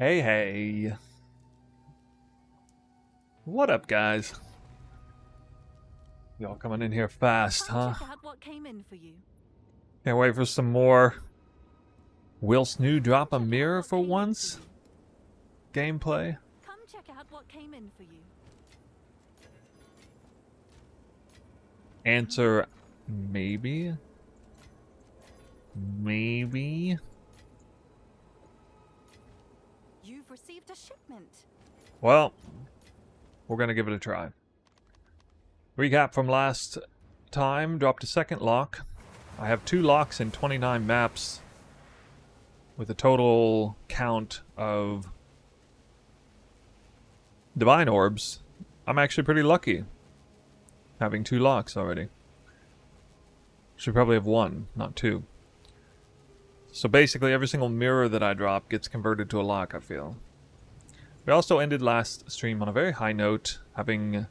Hey, hey. What up, guys? Y'all coming in here fast, huh? Check out what came in for you. Can't wait for some more Will Snoo drop a mirror for once gameplay. Come check out what came in for you. Answer maybe. Maybe. You've received a shipment. Well, we're gonna give it a try. Recap from last time, dropped a second lock. I have 2 locks in 29 maps with a total count of divine orbs. I'm actually pretty lucky having 2 locks already. Should probably have 1, not 2. So basically every single mirror that I drop gets converted to a lock, I feel. We also ended last stream on a very high note, having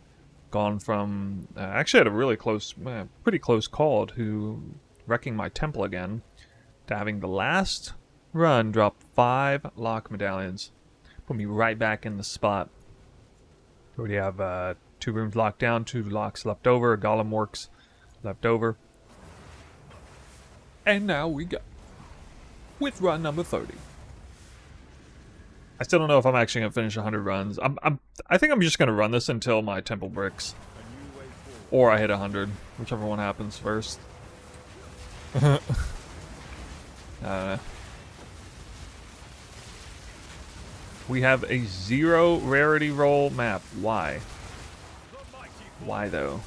gone from... actually had a really close, pretty close call to wrecking my temple again, to having the last run drop 5 lock medallions. Put me right back in the spot. Already have 2 rooms locked down, 2 locks left over, a golem works left over. And now we go with run number 30. I still don't know if I'm actually gonna finish 100 runs. I think I'm just gonna run this until my temple bricks, or I hit 100, whichever one happens first. I don't know. We have a 0 rarity roll map. Why? Why though?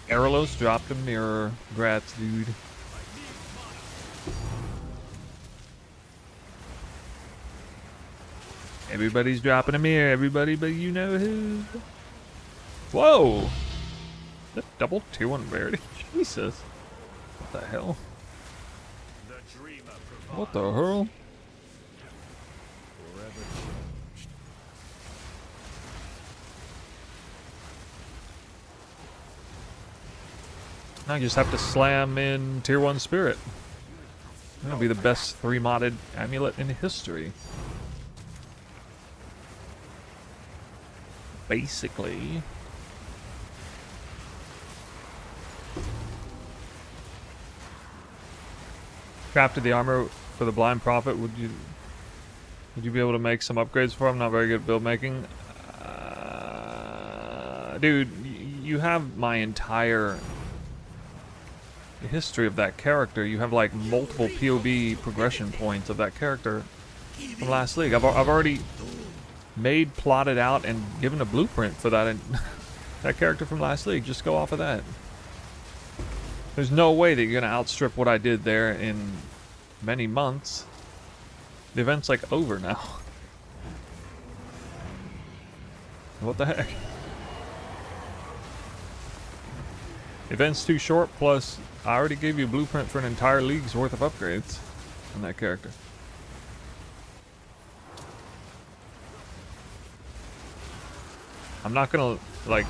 Aralos dropped a mirror. Grats, dude. Everybody's dropping a mirror, everybody but you know who. Whoa! That double 2-1 rarity? Jesus. What the hell? What the hell? Now you just have to slam in tier 1 spirit. That'll be the best 3 modded amulet in history. Basically. Crafted the armor for the blind prophet. Would you be able to make some upgrades for him? Not very good at build making. Dude, you have my entire history of that character. You have like multiple POV progression points of that character from last league. I've already made, plotted out, and given a blueprint for that that character from last league. Just go off of that. There's no way that you're gonna outstrip what I did there in many months. The event's like over now. What the heck? Event's too short, plus I already gave you a blueprint for an entire league's worth of upgrades on that character. I'm not gonna like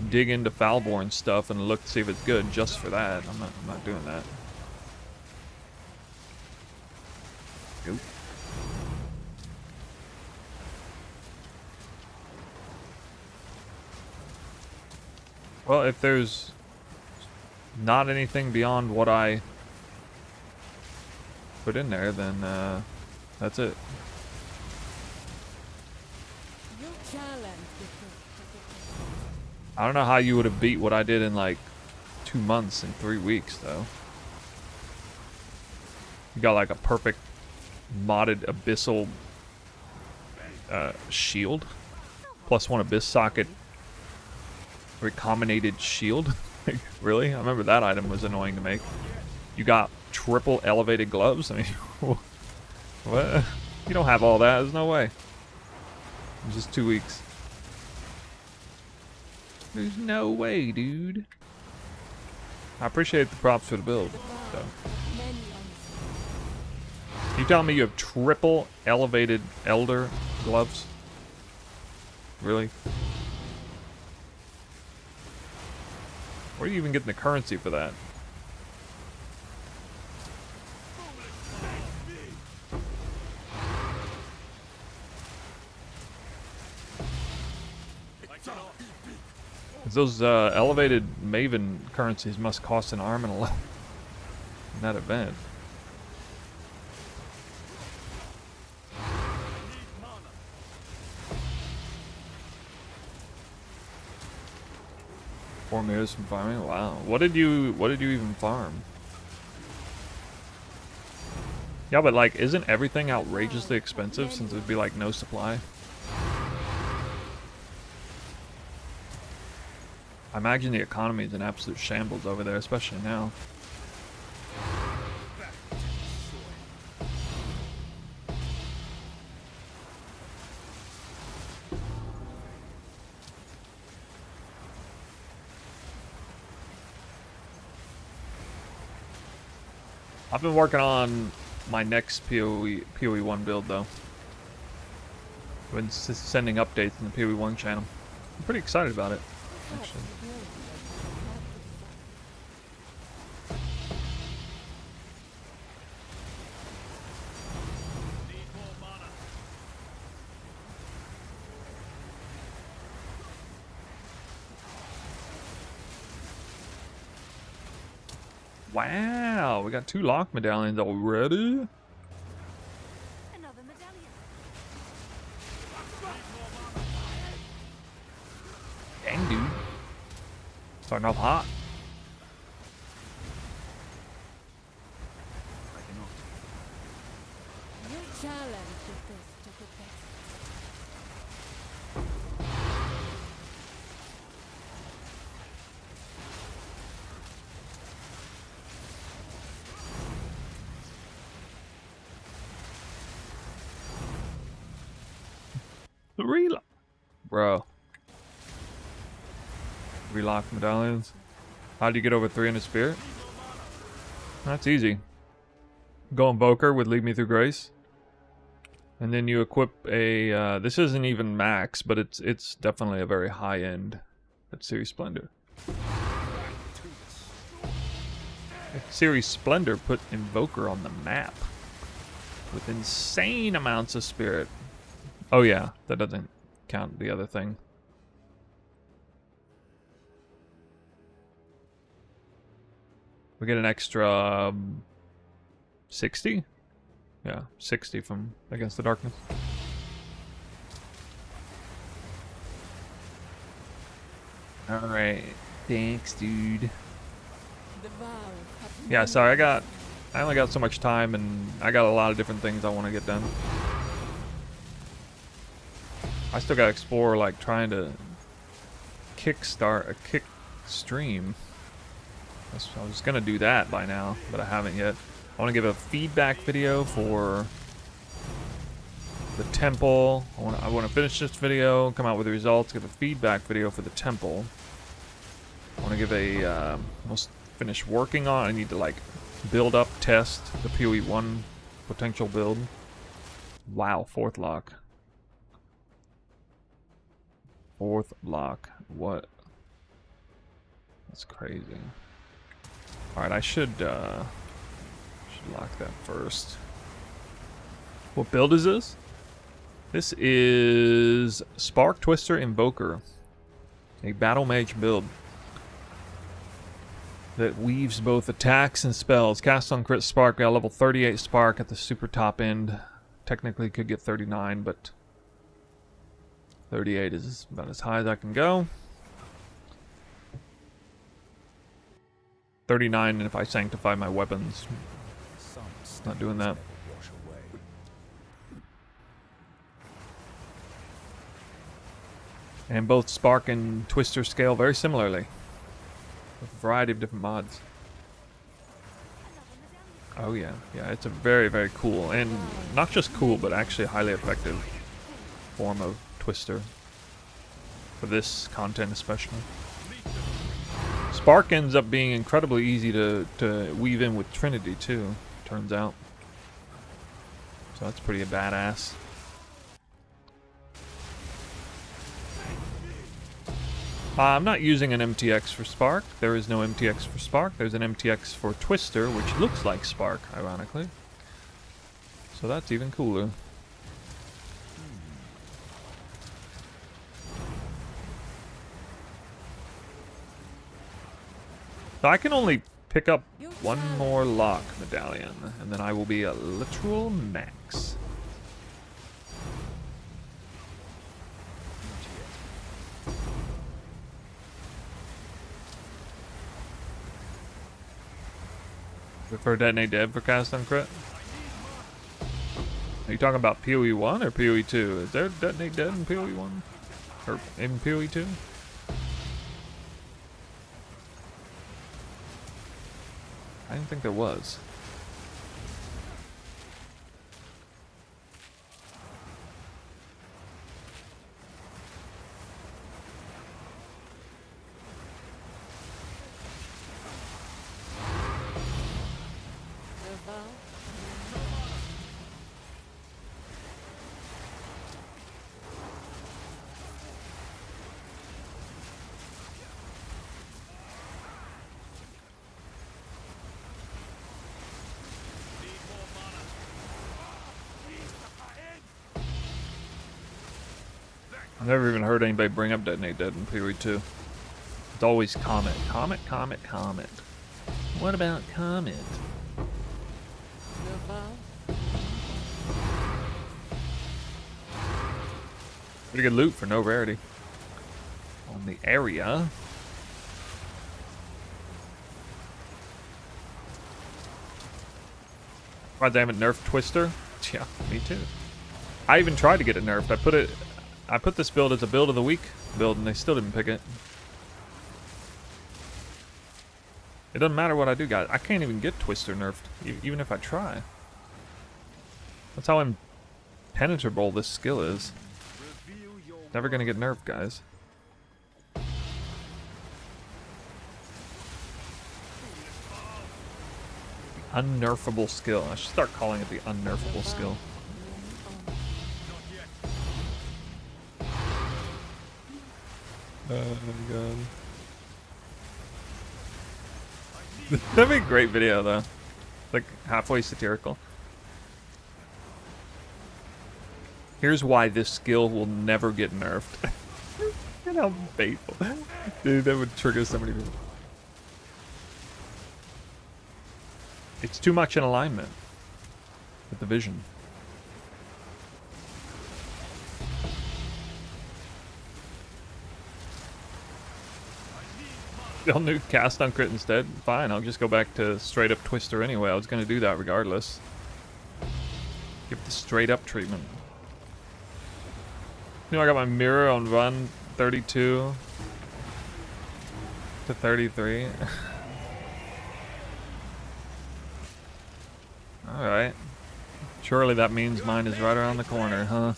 dig into Foulborn stuff and look to see if it's good just for that. I'm not doing that. Nope. Well, if there's not anything beyond what I put in there, then that's it. I don't know how you would have beat what I did in like 2 months and 3 weeks though. You got like a perfect modded abyssal shield, +1 abyss socket recombinated shield. Really? I remember that item was annoying to make. You got triple elevated gloves? I mean, what? You don't have all that. There's no way. In just 2 weeks. There's no way, dude. I appreciate the props for the build, though. You telling me you have triple elevated elder gloves? Really? Where are you even getting the currency for that? Those elevated Maven currencies must cost an arm and a leg in that event. Four mirrors from farming. Wow. What did you even farm? Yeah, but like, isn't everything outrageously expensive since it'd be like no supply? I imagine the economy is in absolute shambles over there, especially now. I've been working on my next PoE 1 build though. I've been sending updates in the PoE 1 channel. I'm pretty excited about it, actually. Wow, we got 2 lock medallions already. Another medallion. Dang, dude. Starting off hot. You challenge the best of the best. Relock. Bro. Relock medallions. How do you get over 300 spirit? That's easy. Go Invoker would lead me through Grace. And then you equip a, this isn't even max, but it's definitely a very high end. That's Series Splendor. Series Splendor put Invoker on the map. With insane amounts of spirit. Oh yeah, that doesn't count the other thing. We get an extra 60? Yeah, 60 from Against the Darkness. Alright, thanks dude. Yeah, sorry, I only got so much time and I got a lot of different things I want to get done. I still gotta explore, like, trying to kickstart a kick stream. I was gonna do that by now, but I haven't yet. I want to give a feedback video for the temple. I want to finish this video, come out with the results, give a feedback video for the temple. I want to give a almost finish working on. I need to like build up, test the PoE 1 potential build. Wow, 4th lock. 4th lock. What? That's crazy. Alright, I should lock that first. What build is this? This is Spark Twister Invoker. A Battle Mage build. That weaves both attacks and spells. Cast on crit spark, got level 38 spark at the super top end. Technically could get 39, but 38 is about as high as I can go. 39 if I sanctify my weapons. Not doing that. And both Spark and Twister scale very similarly. With a variety of different mods. Oh yeah, yeah, it's a very, very cool, and not just cool, but actually a highly effective form of Twister. For this content especially. Spark ends up being incredibly easy to weave in with Trinity too, turns out. So that's pretty badass. I'm not using an MTX for Spark. There is no MTX for Spark. There's an MTX for Twister, which looks like Spark, ironically. So that's even cooler. So I can only pick up Your one challenge. more lock medallion, and then I will be a literal max. For detonate dead for cast on crit? Are you talking about PoE 1 or PoE 2? Is there detonate dead in PoE 1? Or in PoE 2? I didn't think there was. I've never even heard anybody bring up detonate dead in PoE 2. It's always Comet. Comet, Comet, Comet. What about Comet? Pretty good loot for no rarity. On the area. God damn it, nerf Twister? Yeah, me too. I even tried to get it nerfed. I put this build as a build of the week build and they still didn't pick it. It doesn't matter what I do, guys. I can't even get Twister nerfed, even if I try. That's how impenetrable this skill is. Never gonna get nerfed, guys. Unnerfable skill. I should start calling it the unnerfable skill. Oh my god. That'd be a great video though. Like halfway satirical. Here's why this skill will never get nerfed. Look at how painful. Dude, that would trigger so many people. It's too much in alignment with the vision. They'll nuke cast on crit instead. Fine, I'll just go back to straight up Twister anyway. I was gonna do that regardless. Give the straight up treatment. You know, I got my mirror on run 32 to 33. Alright. Surely that means mine is right around the corner, huh?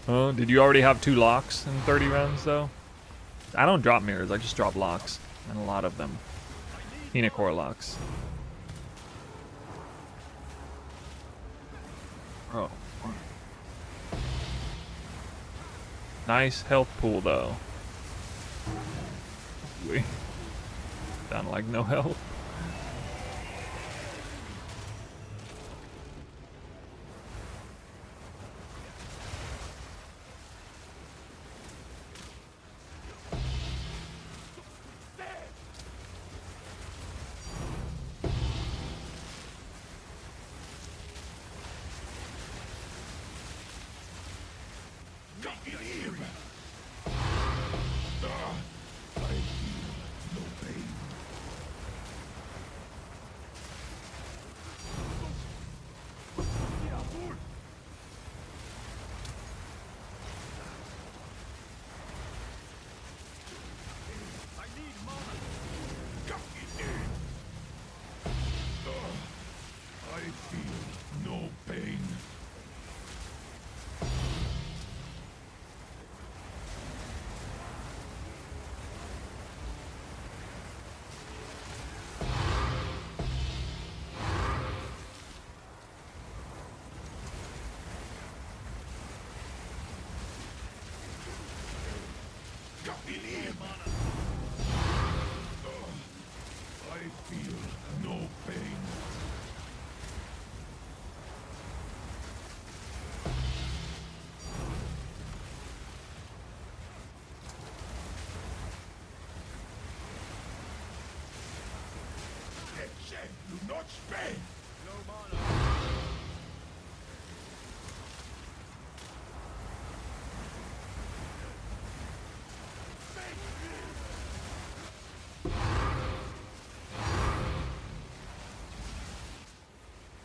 Oh, did you already have 2 locks in 30 rounds though? I don't drop mirrors, I just drop locks. And a lot of them. Hinekora locks. Oh. Nice health pool though. Down to like no health.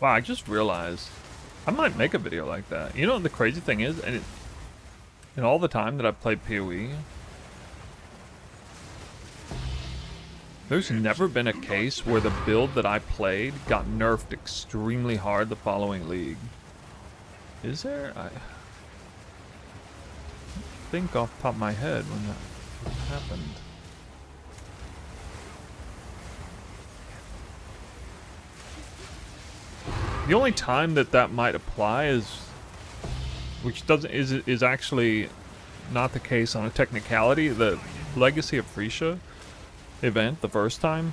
Wow, I just realized I might make a video like that. You know what the crazy thing is? And in all the time that I've played PoE, there's never been a case where the build that I played got nerfed extremely hard the following league. Is there? I think off the top of my head when that happened. The only time that might apply is, which doesn't is actually not the case on a technicality. The Legacy of Frisia event, the first time,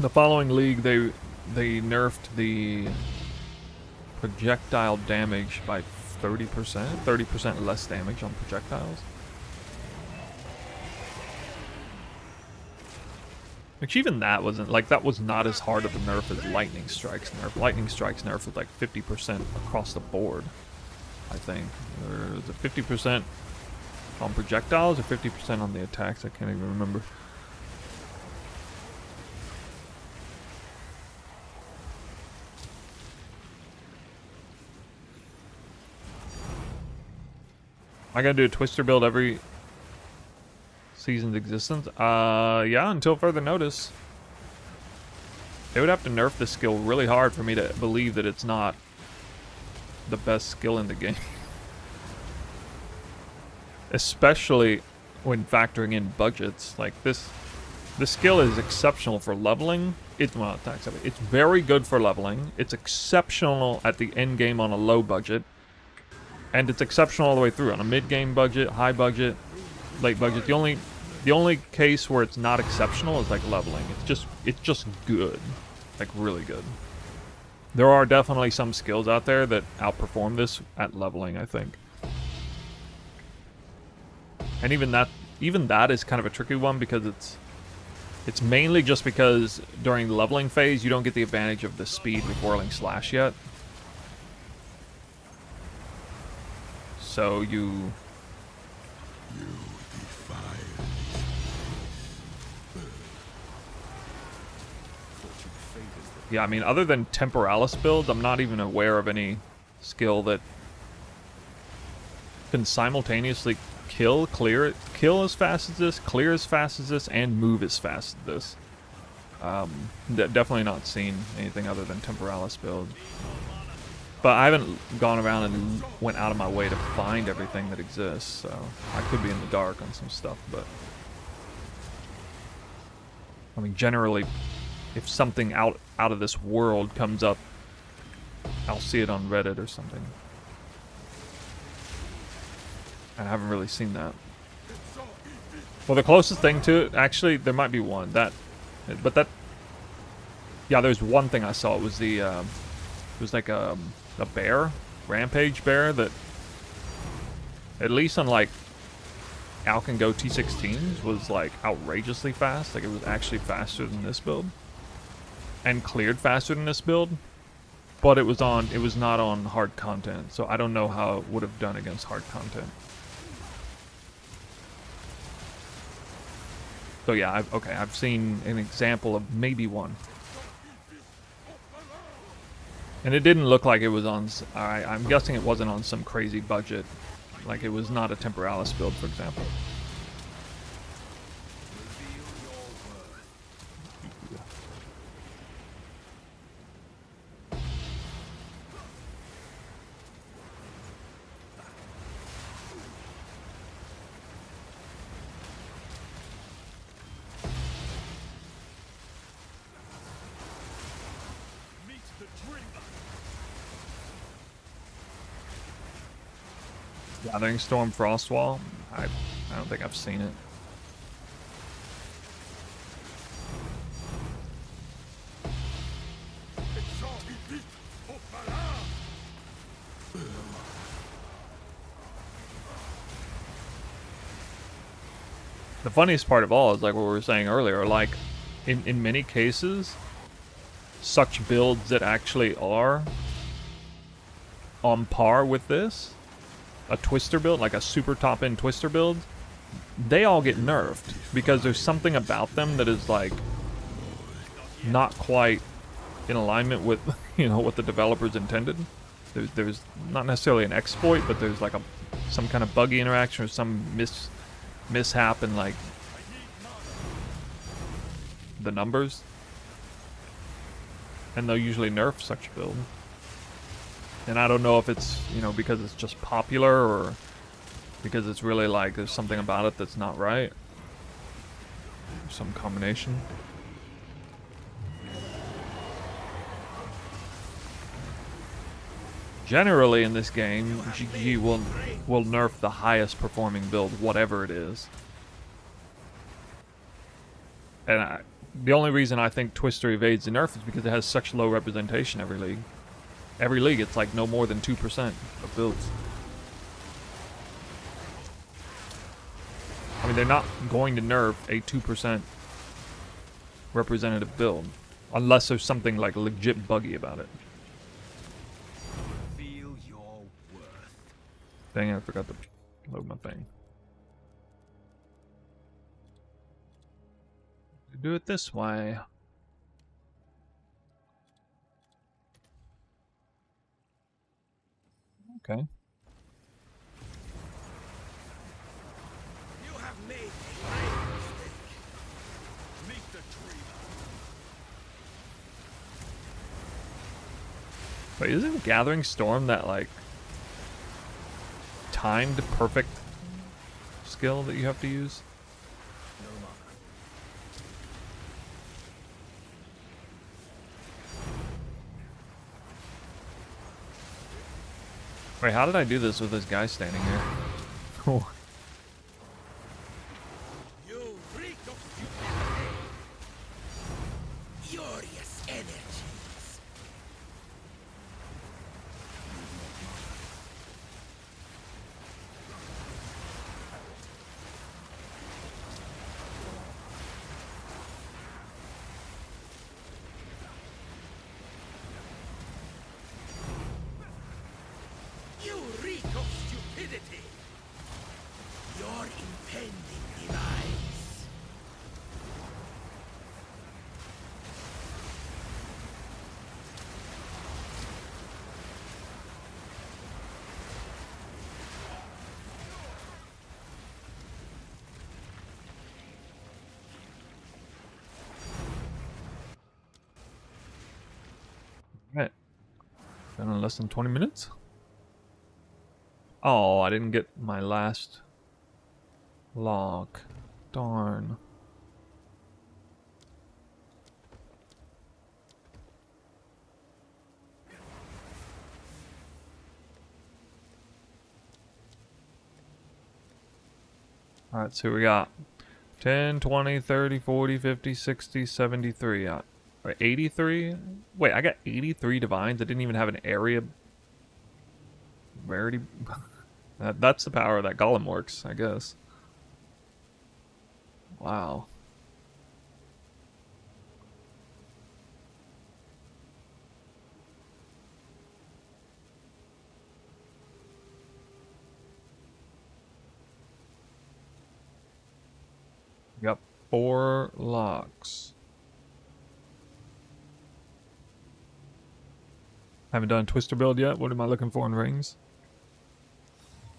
the following league they nerfed the projectile damage by 30%, 30% less damage on projectiles. Which even that wasn't, like, that was not as hard of a nerf as Lightning Strike's nerf. Lightning Strike's nerf was like 50% across the board, I think. Or was it 50% on projectiles or 50% on the attacks? I can't even remember. I gotta do a Twister build every season's existence? Yeah, until further notice. They would have to nerf the skill really hard for me to believe that it's not the best skill in the game. Especially when factoring in budgets. Like this skill is exceptional for leveling. It's very good for leveling. It's exceptional at the end game on a low budget. And it's exceptional all the way through on a mid-game budget, high budget, late budget. The only case where it's not exceptional is like leveling. It's just good, like really good. There are definitely some skills out there that outperform this at leveling, I think. And even that is kind of a tricky one because it's mainly just because during the leveling phase you don't get the advantage of the speed with Whirling Slash yet. So you yeah, I mean, other than Temporalis builds, I'm not even aware of any skill that can simultaneously kill as fast as this, clear as fast as this, and move as fast as this. Definitely not seen anything other than Temporalis build. But I haven't gone around and went out of my way to find everything that exists, so I could be in the dark on some stuff, but I mean, generally, if something out of this world comes up, I'll see it on Reddit or something. I haven't really seen that. Well, the closest thing to it, actually, there might be one. Yeah, there's one thing I saw. It was it was like a bear, rampage bear, that at least on like Alkengo T16s was like outrageously fast. Like it was actually faster than this build. And cleared faster than this build. But it was not on hard content, so I don't know how it would have done against hard content. So yeah, I've seen an example of maybe one. And it didn't look like it was on, I'm guessing it wasn't on some crazy budget. Like it was not a Temporalis build, for example. Gathering Storm Frostwall? I don't think I've seen it. The funniest part of all is like what we were saying earlier, like in many cases such builds that actually are on par with this, a twister build, like a super top-end twister build, they all get nerfed because there's something about them that is like not quite in alignment with, you know, what the developers intended. There's not necessarily an exploit, but there's like some kind of buggy interaction or some mishap in like the numbers, and they'll usually nerf such a build. And I don't know if it's, you know, because it's just popular or because it's really like there's something about it that's not right. Some combination. Generally in this game, GG will nerf the highest performing build, whatever it is. And the only reason I think Twister evades the nerf is because it has such low representation every league. Every league, it's like no more than 2% of builds. I mean, they're not going to nerf a 2% representative build unless there's something like legit buggy about it. Feel your worth. Dang, I forgot to load my thing. Do it this way. Okay. You have made a grave mistake. Meet the dreamer. Wait, isn't Gathering Storm that like timed perfect skill that you have to use? No longer. Wait, how did I do this with this guy standing here? Oh. You reek of stupidity. Furious energies. You reek of stupidity. Your impending demise. Right. Done in less than 20 minutes? Oh, I didn't get my last log. Darn. Alright, so we got 10, 20, 30, 40, 50, 60, 73. Wait, 83? Wait, I got 83 divines. I didn't even have an area rarity. That's the power that Golem works, I guess. Wow. Got 4 locks. Haven't done Twister build yet. What am I looking for in rings?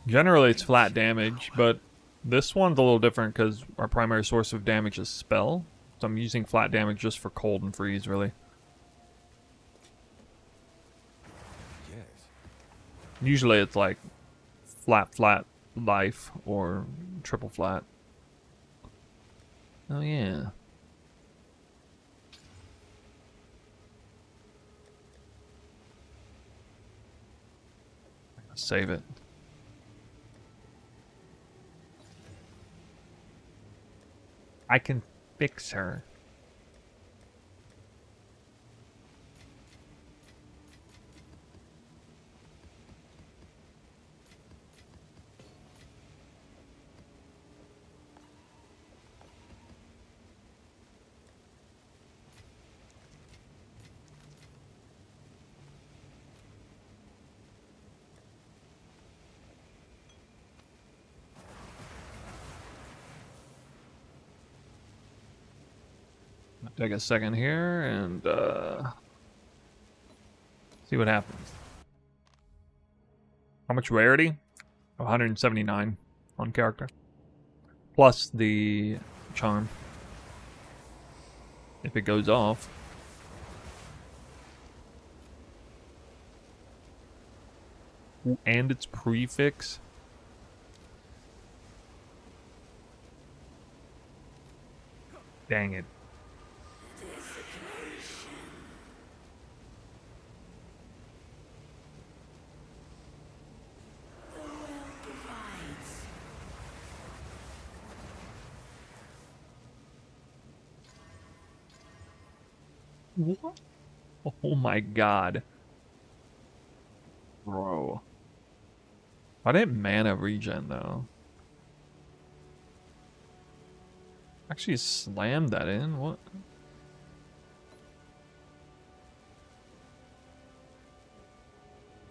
Generally, it's flat damage, but this one's a little different because our primary source of damage is spell. So I'm using flat damage just for cold and freeze, really. Yes. Usually it's like flat, life, or triple flat. Oh, yeah. Save it. I can fix her. Take a second here and see what happens. How much rarity? 179 on character. Plus the charm. If it goes off. And its prefix. Dang it. What? Oh my god. Bro. Why didn't mana regen though? Actually slammed that in? What?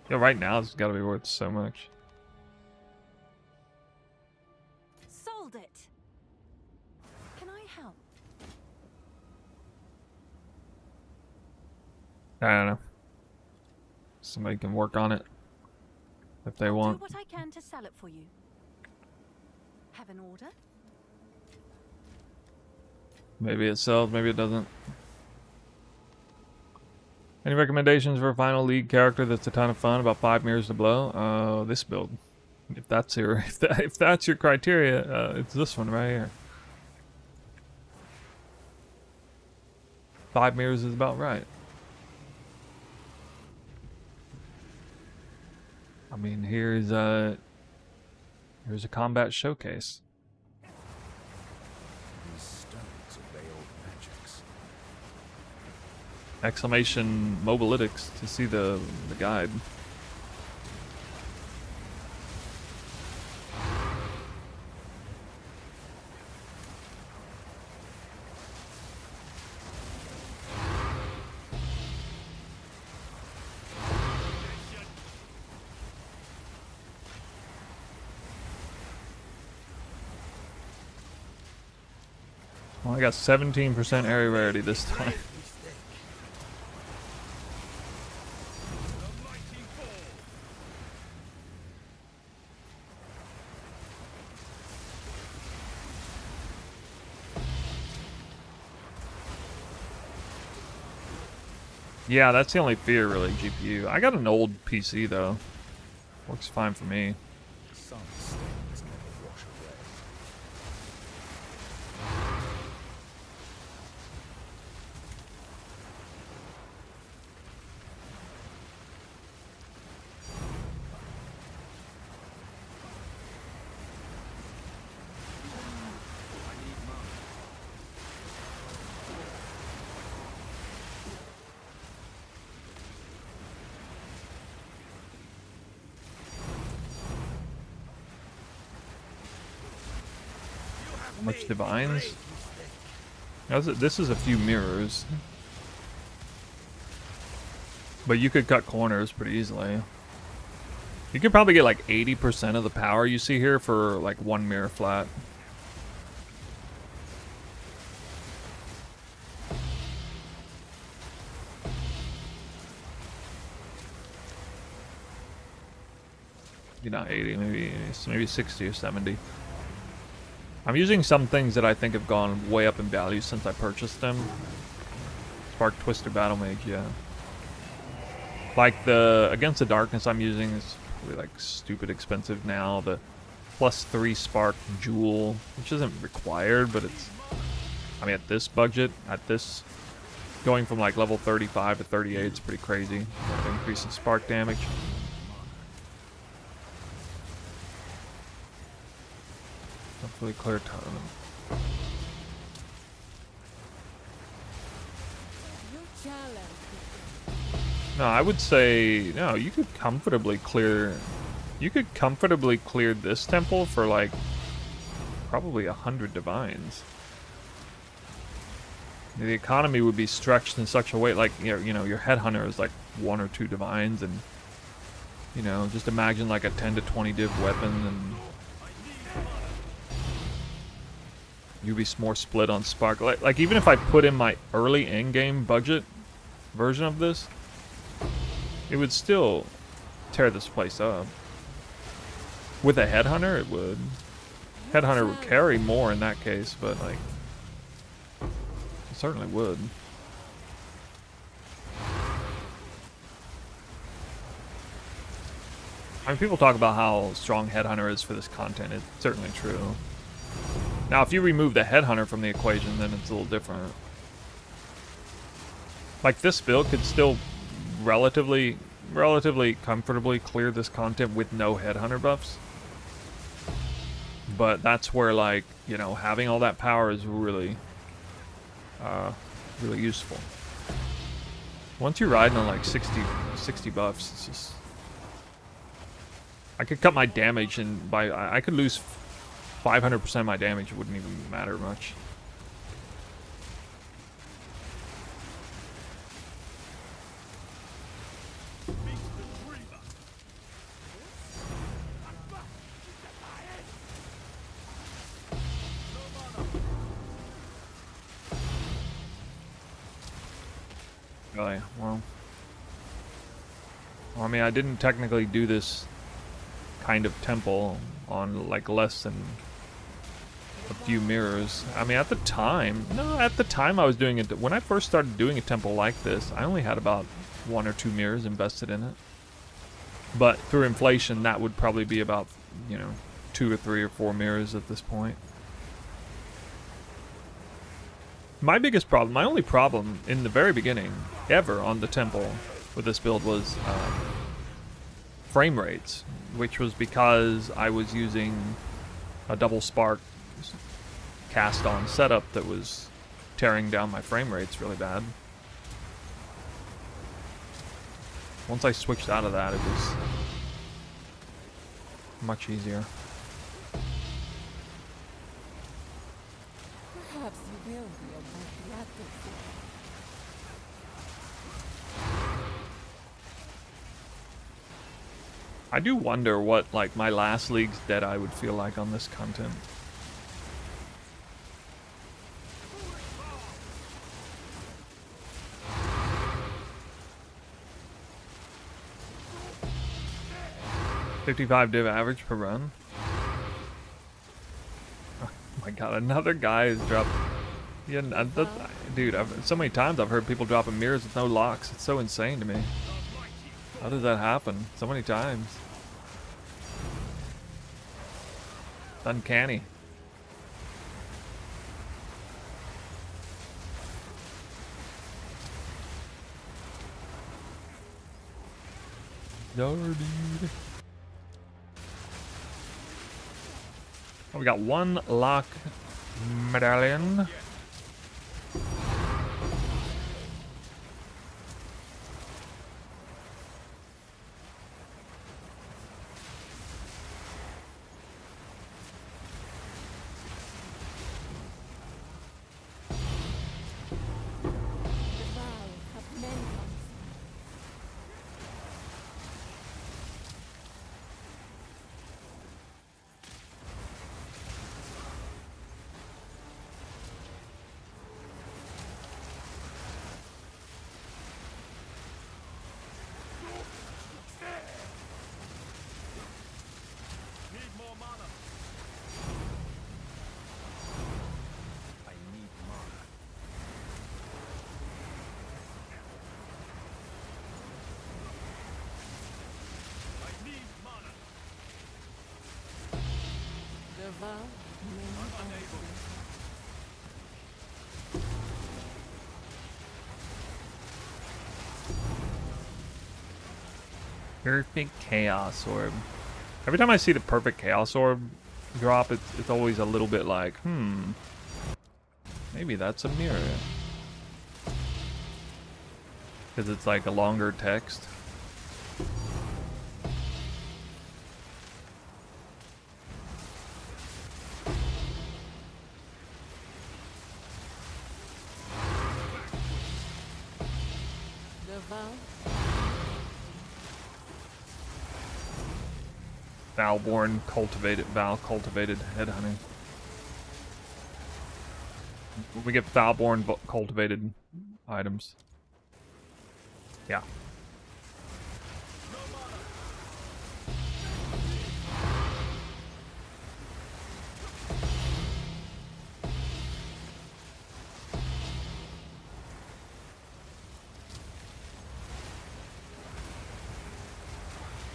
Yeah, right now it's gotta be worth so much. Sold it. Can I help? I don't know. Somebody can work on it if they want. Do what I can to sell it for you. Have an order? Maybe it sells, maybe it doesn't. Any recommendations for a final league character that's a ton of fun, about 5 mirrors to blow? This build. If that's your if that's your criteria, it's this one right here. 5 mirrors is about right. I mean, here's a combat showcase. These stones obey old magics. Exclamation mobilytics to see the guide. Well, I got 17% area rarity this time. Yeah, that's the only fear, really, GPU. I got an old PC, though. Works fine for me. Some stains never wash away. How much divines? This is a few mirrors. But you could cut corners pretty easily. You could probably get like 80% of the power you see here for like 1 mirror flat. Maybe not 80, maybe 60 or 70. I'm using some things that I think have gone way up in value since I purchased them. Spark Twister Battle Mage, yeah. Like the Against the Darkness I'm using is really like stupid expensive now. The +3 Spark Jewel, which isn't required, but it's, I mean, at this budget, going from like level 35 to 38 is pretty crazy. Increase in spark damage. Hopefully clear time. You challenge. No, I would say no. You could comfortably clear. You could comfortably clear this temple for like probably 100 divines. The economy would be stretched in such a way, like you know, your headhunter is like 1 or 2 divines, and you know, just imagine like a 10 to 20 div weapon and. You'd be more split on Spark. Like even if I put in my early in-game budget version of this, it would still tear this place up. With a Headhunter, it would. Headhunter would carry more in that case, but like, it certainly would. I mean, people talk about how strong Headhunter is for this content. It's certainly true. Now, if you remove the Headhunter from the equation, then it's a little different. Like, this build could still relatively comfortably clear this content with no Headhunter buffs. But that's where, like, you know, having all that power is really, really useful. Once you're riding on, like, 60 buffs, it's just... I could cut my damage and I could lose 500% of my damage. It wouldn't even matter much. Really? Well, I mean, I didn't technically do this kind of temple on like less than a few mirrors. I mean, at the time I was doing it. When I first started doing a temple like this, I only had about 1 or 2 mirrors invested in it. But through inflation, that would probably be about, you know, 2 or 3 or 4 mirrors at this point. My biggest problem, my only problem in the very beginning ever on the temple with this build was frame rates, which was because I was using a double spark cast on setup that was tearing down my frame rates really bad. Once I switched out of that, it was much easier. Perhaps you will be a more practical. I do wonder what, like, my last league's Deadeye would feel like on this content. $55 div average per run. Oh my god, another guy has dropped... Yeah, dude, so many times I've heard people dropping mirrors with no locks. It's so insane to me. How does that happen? So many times. It's uncanny. Rarity. Oh, we got 1 lock medallion. Perfect Chaos Orb. Every time I see the Perfect Chaos Orb drop, it's always a little bit like, maybe that's a mirror. Because it's like a longer text. Valborn cultivated, Val cultivated headhunting. We get Foulborn cultivated items. Yeah.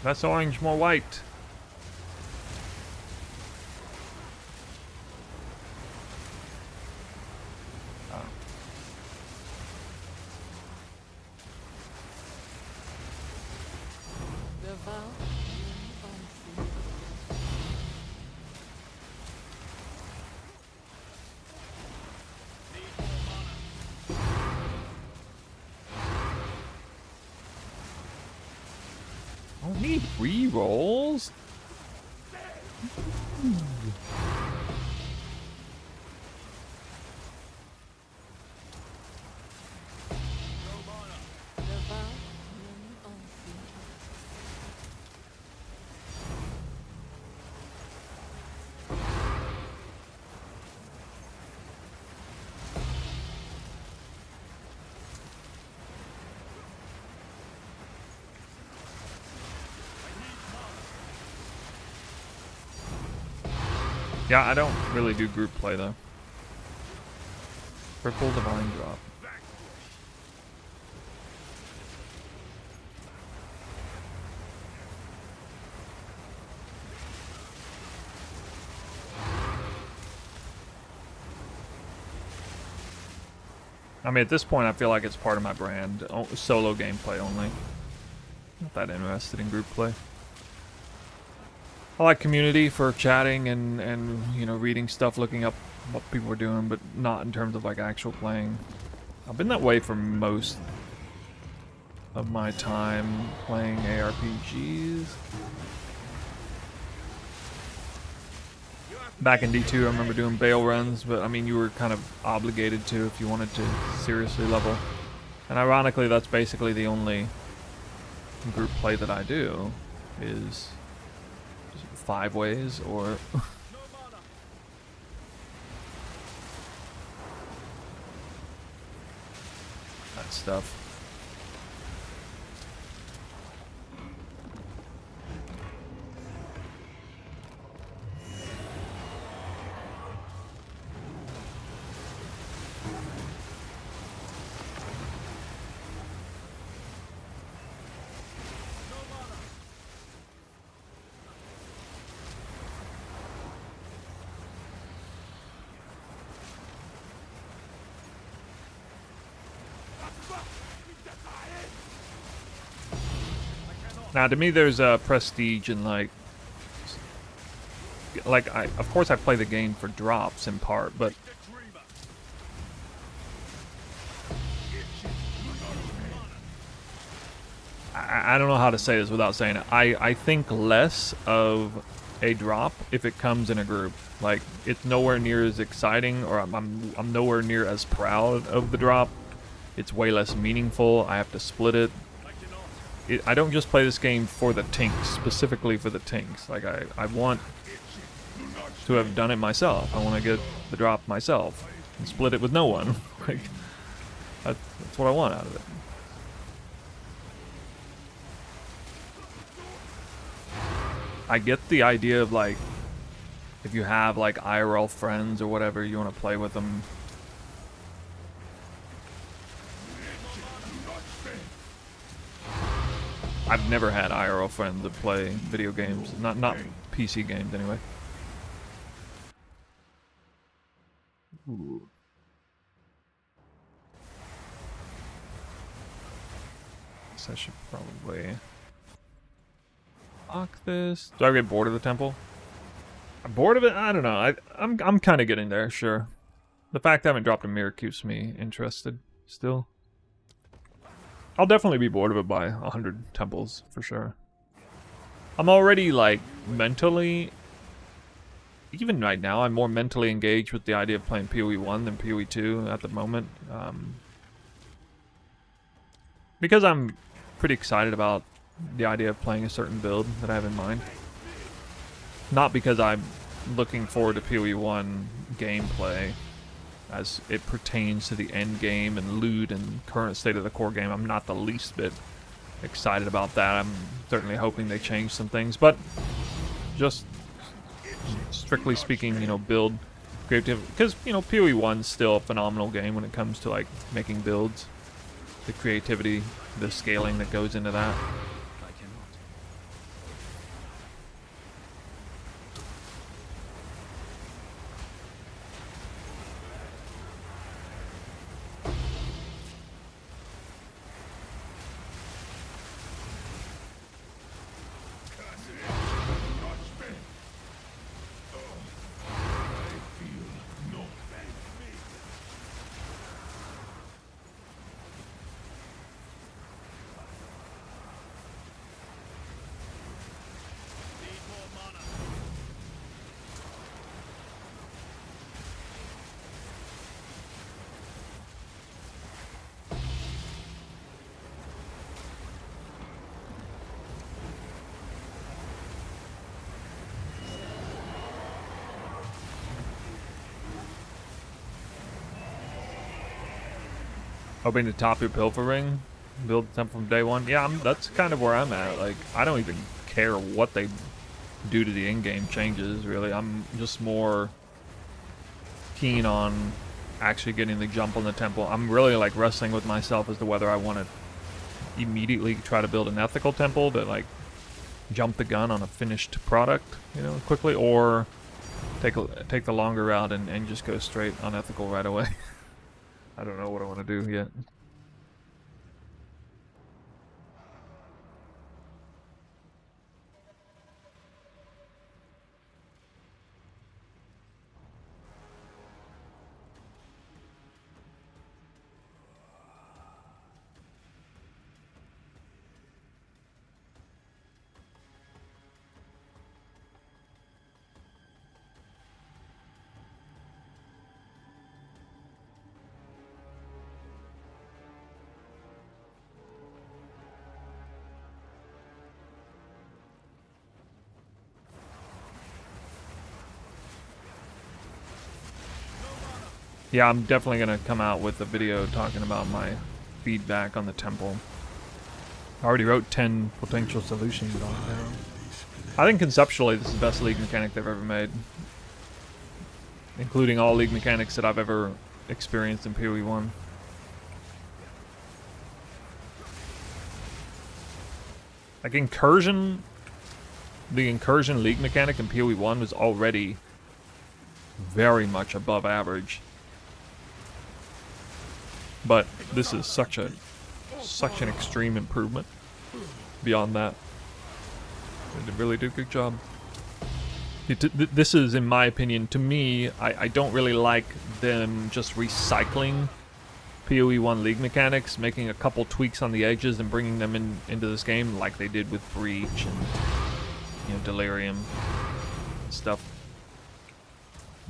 Less orange, more white. I don't need rerolls. Yeah, I don't really do group play though. Purple Divine Drop. I mean, at this point, I feel like it's part of my brand. Solo gameplay only. Not that interested in group play. I like community for chatting and you know, reading stuff, looking up what people are doing, but not in terms of like actual playing. I've been that way for most of my time playing ARPGs. Back in D2, I remember doing bail runs, but I mean, you were kind of obligated to if you wanted to seriously level. And ironically, that's basically the only group play that I do, is 5 ways or that stuff. Now, to me, there's a prestige in like of course I play the game for drops in part, but I don't know how to say this without saying it. I think less of a drop if it comes in a group. Like, it's nowhere near as exciting, or I'm nowhere near as proud of the drop. It's way less meaningful. I have to split it. I don't just play this game for the tinks, specifically for the tinks. Like, I want to have done it myself. I want to get the drop myself and split it with no one. Like, that's what I want out of it. I get the idea of, like, if you have like IRL friends or whatever, you want to play with them. I've never had IRL friends that play video games, not PC games anyway. Ooh. Guess I should probably lock this. Do I get bored of the temple? I'm bored of it? I don't know. I'm kind of getting there, sure. The fact that I haven't dropped a mirror keeps me interested still. I'll definitely be bored of it by 100 temples, for sure. I'm already, like, mentally... Even right now, I'm more mentally engaged with the idea of playing PoE 1 than PoE 2 at the moment. Because I'm pretty excited about the idea of playing a certain build that I have in mind. Not because I'm looking forward to PoE 1 gameplay. as it pertains to the end game and loot and current state of the core game. I'm not the least bit excited about that. I'm certainly hoping they change some things, but just strictly speaking, you know, build creativity, because, you know, PoE 1's still a phenomenal game when it comes to like making builds. The creativity, the scaling that goes into that. I cannot. Hoping to top your pilfer ring, build them from day one. Yeah, that's kind of where I'm at. Like, I don't even care what they do to the in-game changes, really. I'm just more keen on actually getting the jump on the temple. I'm really like wrestling with myself as to whether I want to immediately try to build an ethical temple to like jump the gun on a finished product, you know, quickly, or take the longer route and just go straight unethical right away. I don't know what I want to do yet. Yeah, I'm definitely going to come out with a video talking about my feedback on the temple. I already wrote 10 potential solutions on it now. I think conceptually this is the best League mechanic they've ever made. Including all League mechanics that I've ever experienced in PoE 1. Like Incursion, the Incursion League mechanic in PoE 1 was already very much above average. But this is such an extreme improvement beyond that. They really did a good job. This is, in my opinion, to me, I don't really like them just recycling PoE 1 League mechanics, making a couple tweaks on the edges and bringing them into this game like they did with Breach and, you know, Delirium and stuff.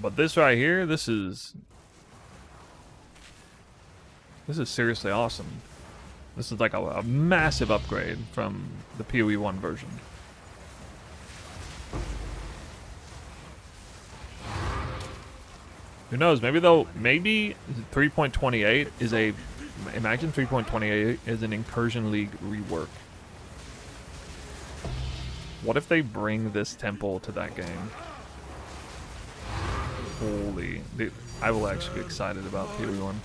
But this right here, this is seriously awesome. This is like a massive upgrade from the PoE 1 version. Who knows? Maybe 3.28 is imagine 3.28 is an Incursion League rework. What if they bring this temple to that game? Holy, dude, I will actually be excited about PoE 1.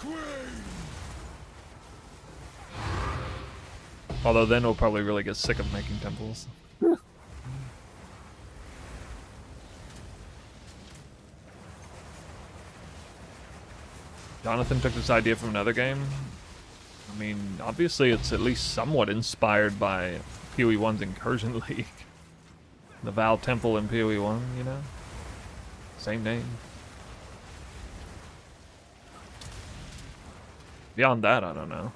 Although then we'll probably really get sick of making temples. Jonathan took this idea from another game. I mean, obviously it's at least somewhat inspired by PoE 1's Incursion League. The Val Temple in PoE 1, you know? Same name. Beyond that, I don't know.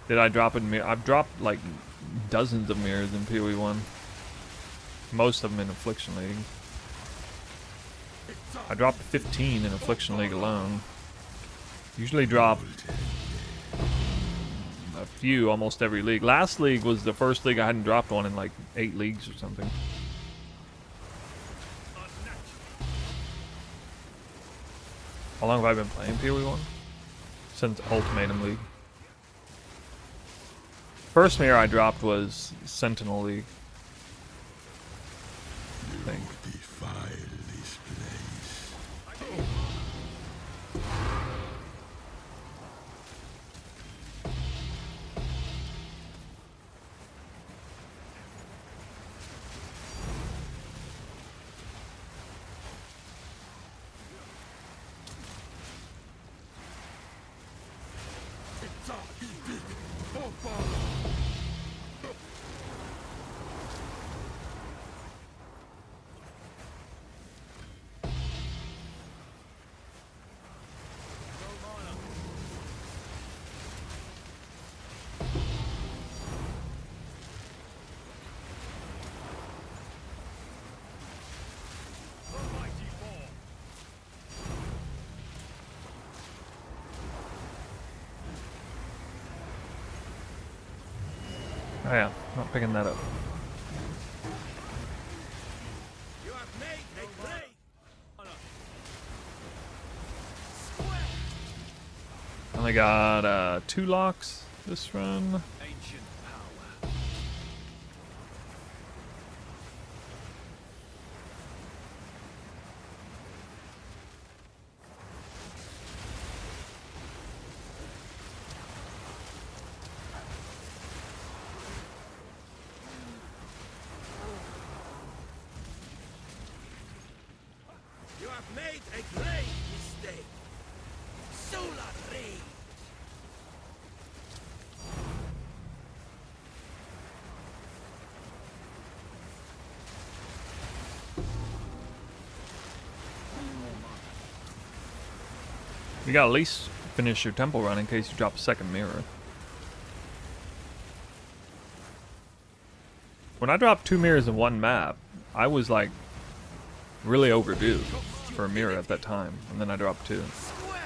Did I drop in mirror? I've dropped like dozens of mirrors in PoE 1. Most of them in Affliction League. I dropped 15 in Affliction League alone. Usually drop a few almost every league. Last league was the first league I hadn't dropped one in like 8 leagues or something. How long have I been playing PoE 1? Since Ultimatum League. First mirror I dropped was Sentinel League. I think. Defile this place. Oh yeah, not picking that up. You have made a great Only got 2 locks this run. ancient power. You have made a great mistake. Solar rage. You gotta at least finish your temple run in case you drop a second mirror. When I dropped 2 mirrors in one map, I was like really overdue for a mirror at that time, and then I dropped 2. Square.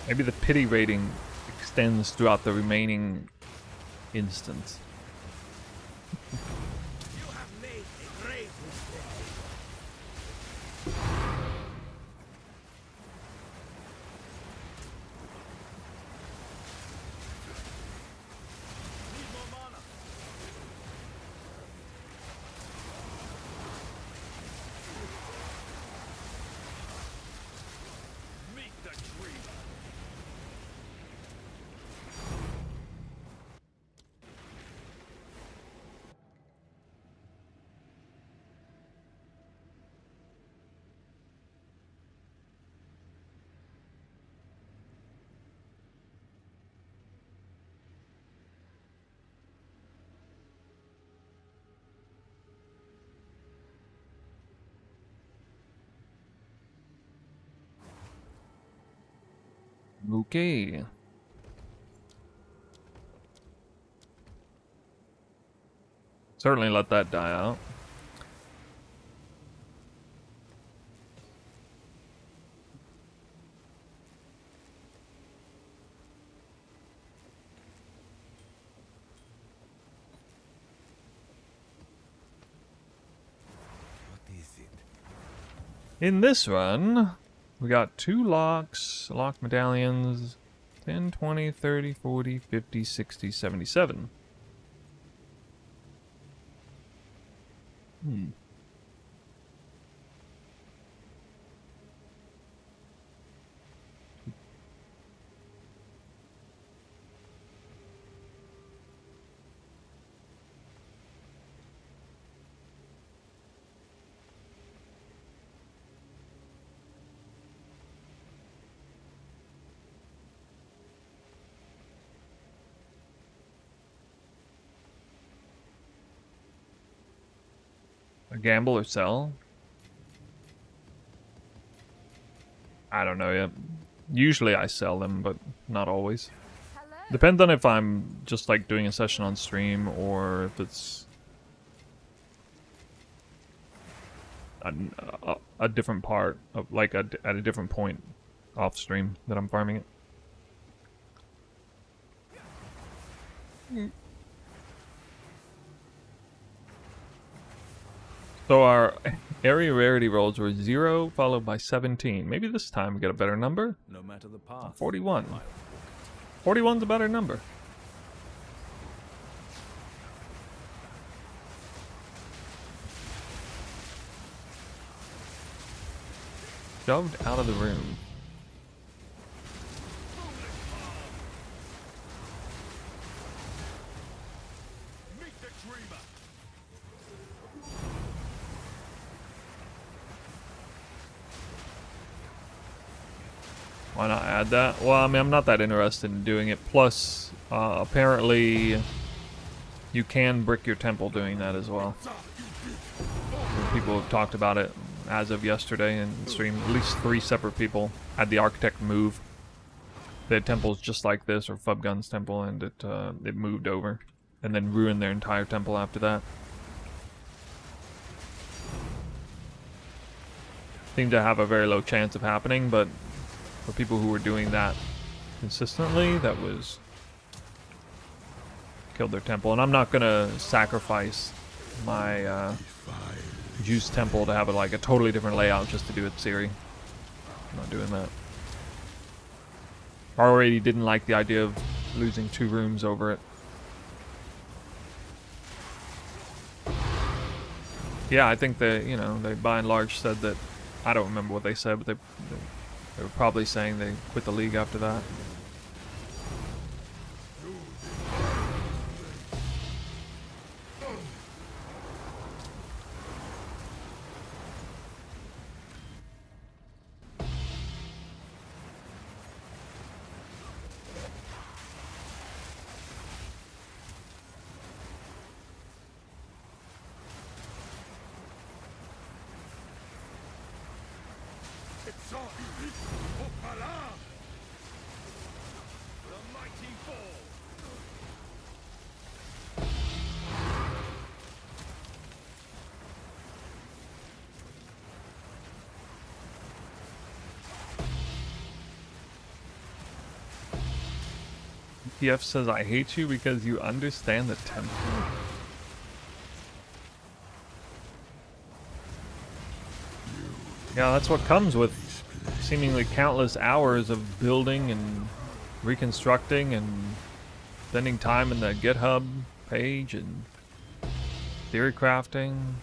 Maybe the pity rating extends throughout the remaining instance. You have made a great mistake. Need more mana. Meet the dreamer. Okay. Certainly let that die out. What is it? In this run, we got 2 locks, lock medallions, 10, 20, 30, 40, 50, 60, 77. A gamble or sell? I don't know yet. Usually I sell them, but not always. Hello. Depends on if I'm just like doing a session on stream or if it's a different part of like at a different point off stream that I'm farming it. So our area rarity rolls were 0 followed by 17. Maybe this time we get a better number. No matter the path. 41. I'll walk 41's a better number. Shoved out of the room. it. Meet the dreamer. Why not add that? Well, I mean, I'm not that interested in doing it. Plus, apparently, you can brick your temple doing that as well. People have talked about it as of yesterday in stream. At least 3 separate people had the architect move. They had temples just like this, or Fubgun's temple, and it moved over, and then ruined their entire temple after that. Seemed to have a very low chance of happening, but for people who were doing that consistently, that was killed their temple. And I'm not gonna sacrifice my juice temple to have like a totally different layout just to do it Siri. I'm not doing that. I already didn't like the idea of losing 2 rooms over it. Yeah, I think they, you know, they by and large said that. I don't remember what they said, but they were probably saying they quit the league after that. It's all Opala! The mighty fall. PF says, I hate you because you understand the temple. Yeah, that's what comes with seemingly countless hours of building and reconstructing and spending time in the GitHub page and theory crafting.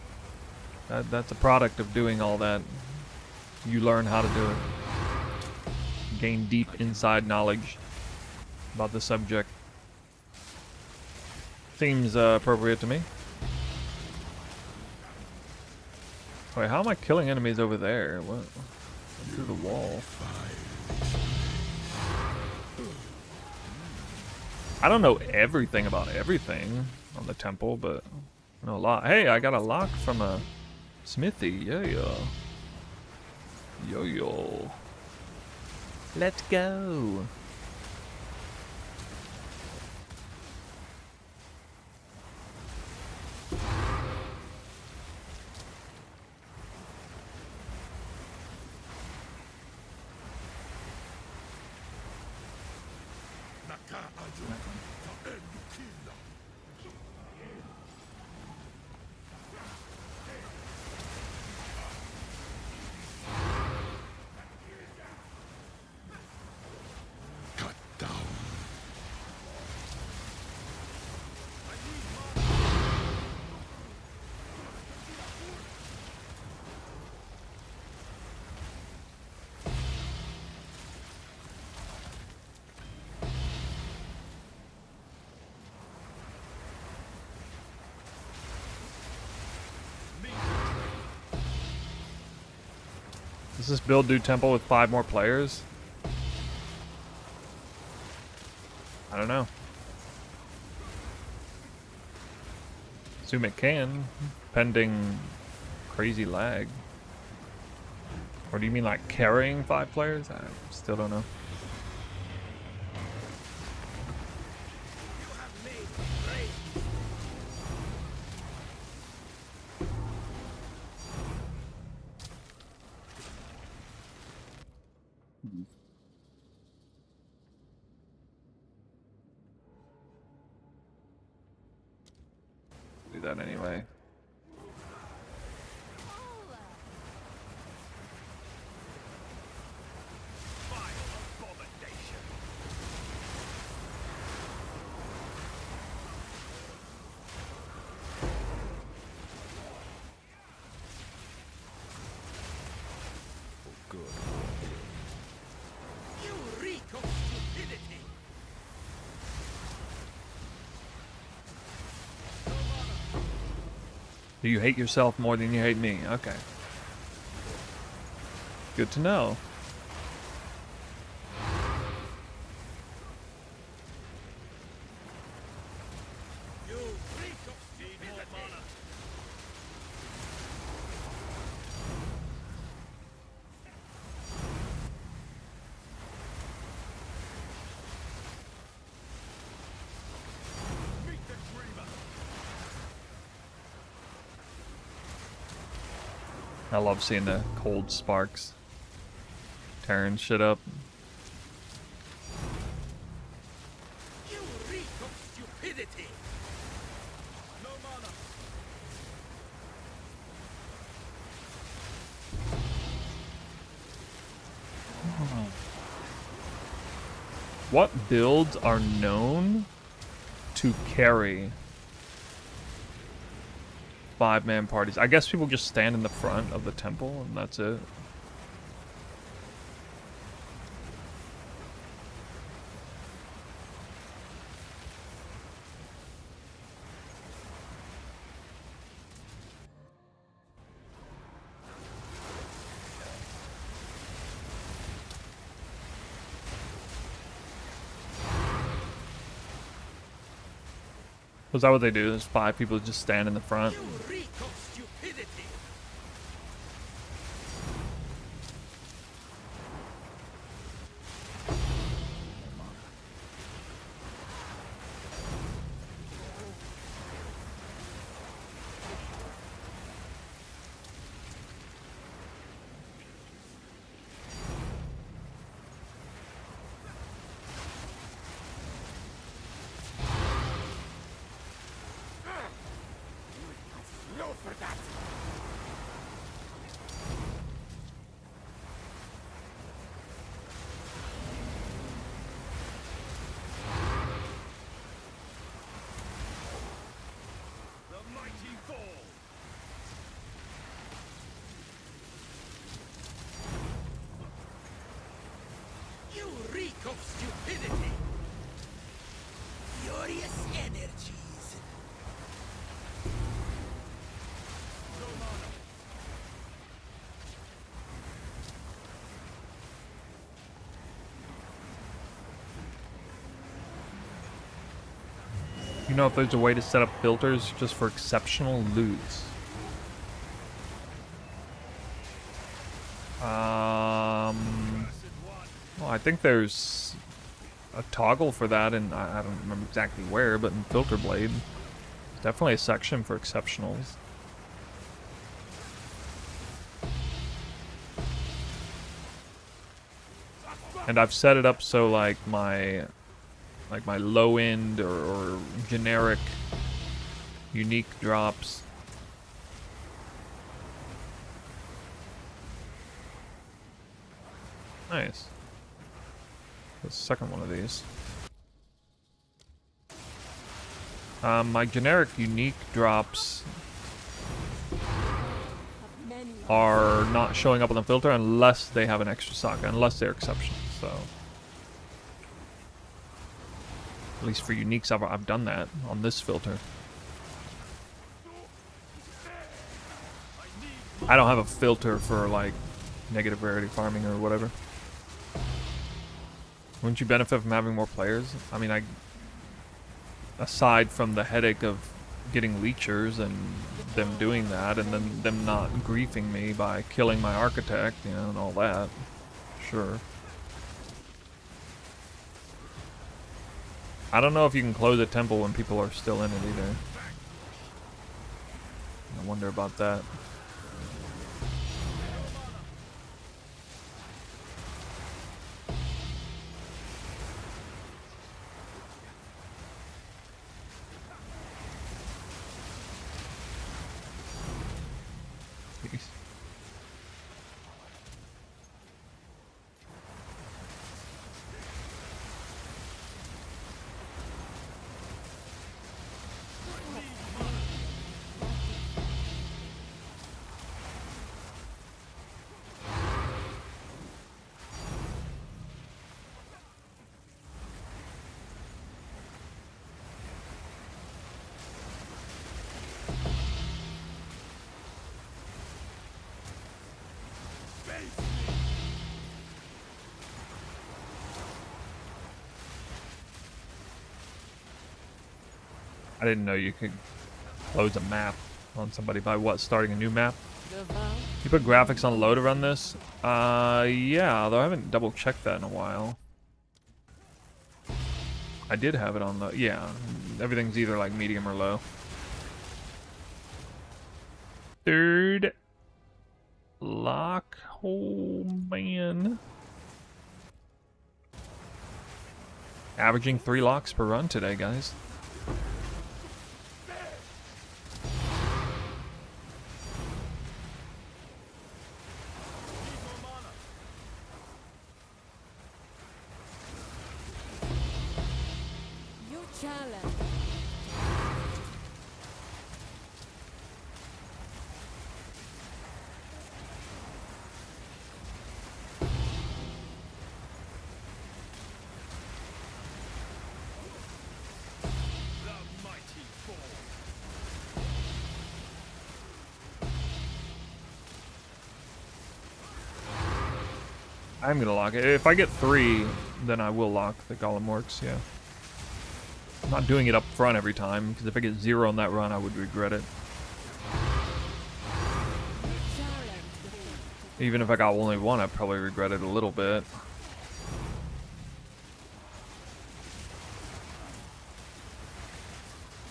That's a product of doing all that. You learn how to do it. Gain deep inside knowledge about the subject. Seems appropriate to me. Wait, how am I killing enemies over there? What? Through the wall. I don't know everything about everything on the temple, but I know a lot. Hey, I got a lock from a smithy. Yeah. Yo. Let's go. Cut down. Does this build do temple with 5 more players? I don't know. Assume it can, pending crazy lag. Or do you mean like carrying 5 players? I still don't know. Do that anyway. You reek of stupidity. Do you hate yourself more than you hate me? Okay. Good to know. You reek of stupidity. Meet the dreamer. I love seeing the cold sparks tearing shit up. You reek of stupidity. No mana. What builds are known to carry 5-man parties? I guess people just stand in the front of the temple and that's it. Was that what they do? There's 5 people that just stand in the front. You reek of stupidity. No for that. The mighty fall. You reek of stupidity. Furious energies. No mana. You know if there's a way to set up filters just for exceptional loots? Well, I think there's a toggle for that, and I don't remember exactly where, but in Filter Blade, definitely a section for exceptionals. And I've set it up so like my low end or generic unique drops. Nice. The second one of these. My generic unique drops are not showing up on the filter unless they have an extra socket, unless they're exceptions. So at least for uniques, I've done that on this filter. I don't have a filter for like negative rarity farming or whatever. Wouldn't you benefit from having more players? I mean, aside from the headache of getting leechers and them doing that, and then them not griefing me by killing my architect, you know, and all that. Sure. I don't know if you can close a temple when people are still in it either. I wonder about that. I didn't know you could close a map on somebody by what? Starting a new map? You put graphics on low to run this? Yeah, though I haven't double checked that in a while. I did have it on low. Yeah, everything's either like medium or low. Third lock. Oh, man. Averaging 3 locks per run today, guys. You challenge. The mighty fall. I'm gonna lock it. If I get 3, then I will lock the Golem Orcs, yeah. I'm not doing it up front every time, because if I get 0 on that run, I would regret it. Even if I got only 1, I'd probably regret it a little bit.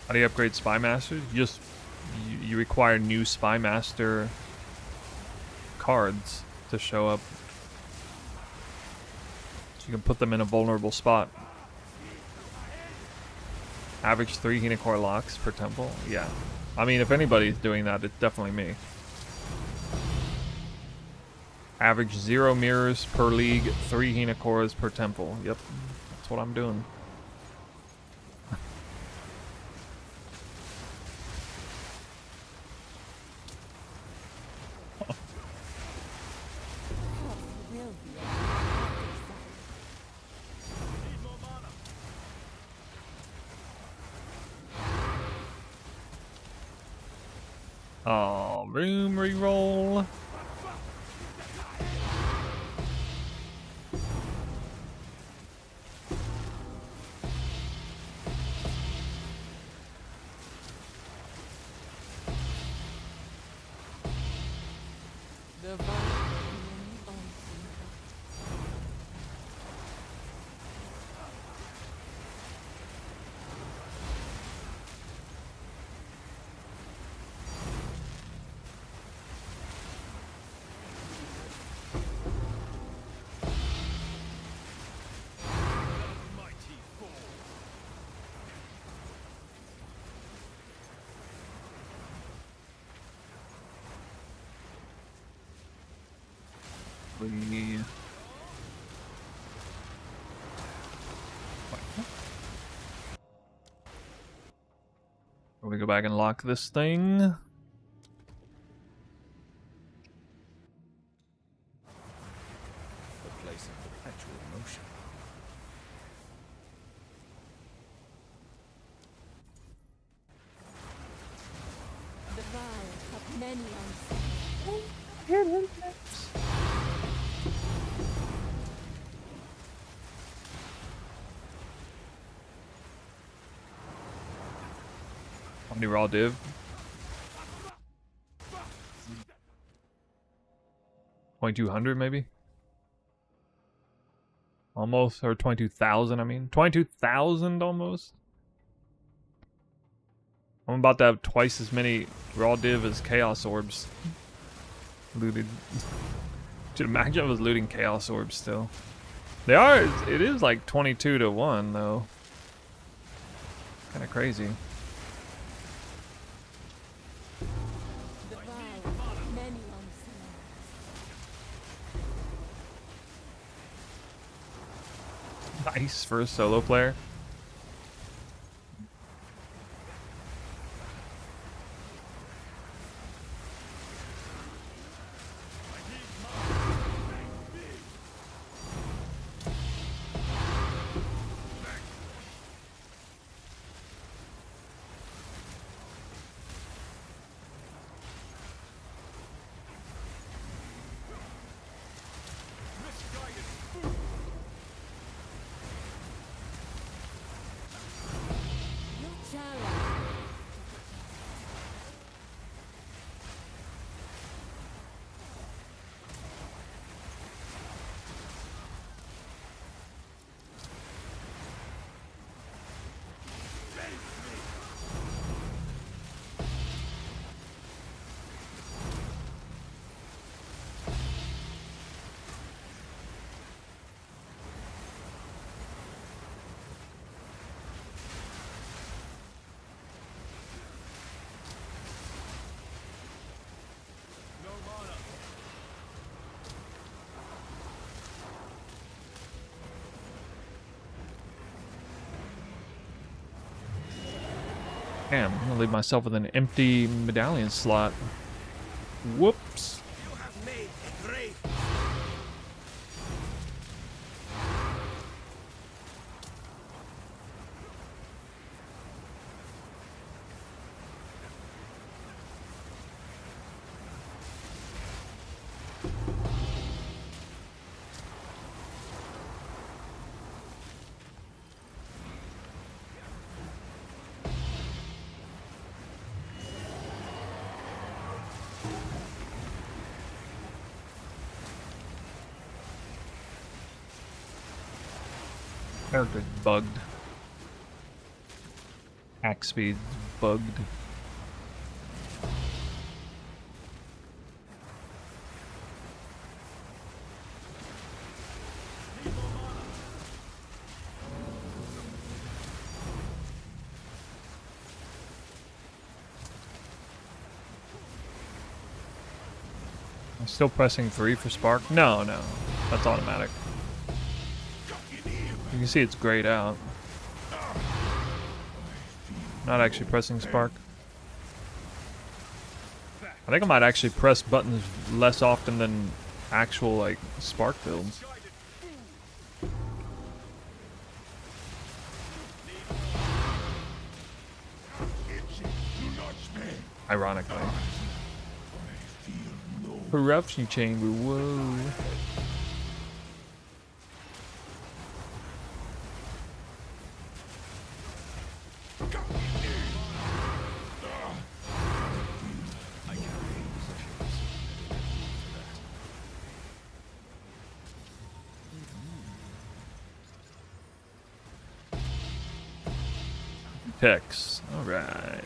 How do you upgrade Spy Masters? You require new Spy Master cards to show up. So you can put them in a vulnerable spot. Average 3 Hinekora locks per temple? Yeah. I mean, if anybody's doing that, it's definitely me. Average 0 mirrors per league, 3 Hinekoras per temple. Yep, that's what I'm doing. Need more mana. Oh, room reroll. Mighty fall. Let me go back and lock this thing. The place of perpetual motion. The vow of many How many raw div? 2200 maybe? Almost, or 22,000 I mean. 22,000 almost? I'm about to have twice as many raw div as chaos orbs looted. Should imagine I was looting chaos orbs still. They are, it is like 22 to 1 though. Kinda crazy. the vow of many Nice for a solo player. Damn, I'm gonna leave myself with an empty medallion slot. Whoops. You have made a great. Character's bugged. Axe speed's bugged. I'm still pressing 3 for spark? No, no. That's automatic. You can see it's grayed out. Not actually pressing spark. I think I might actually press buttons less often than actual, like, spark builds. Ironically. Corruption chamber, whoa. Picks. Alright.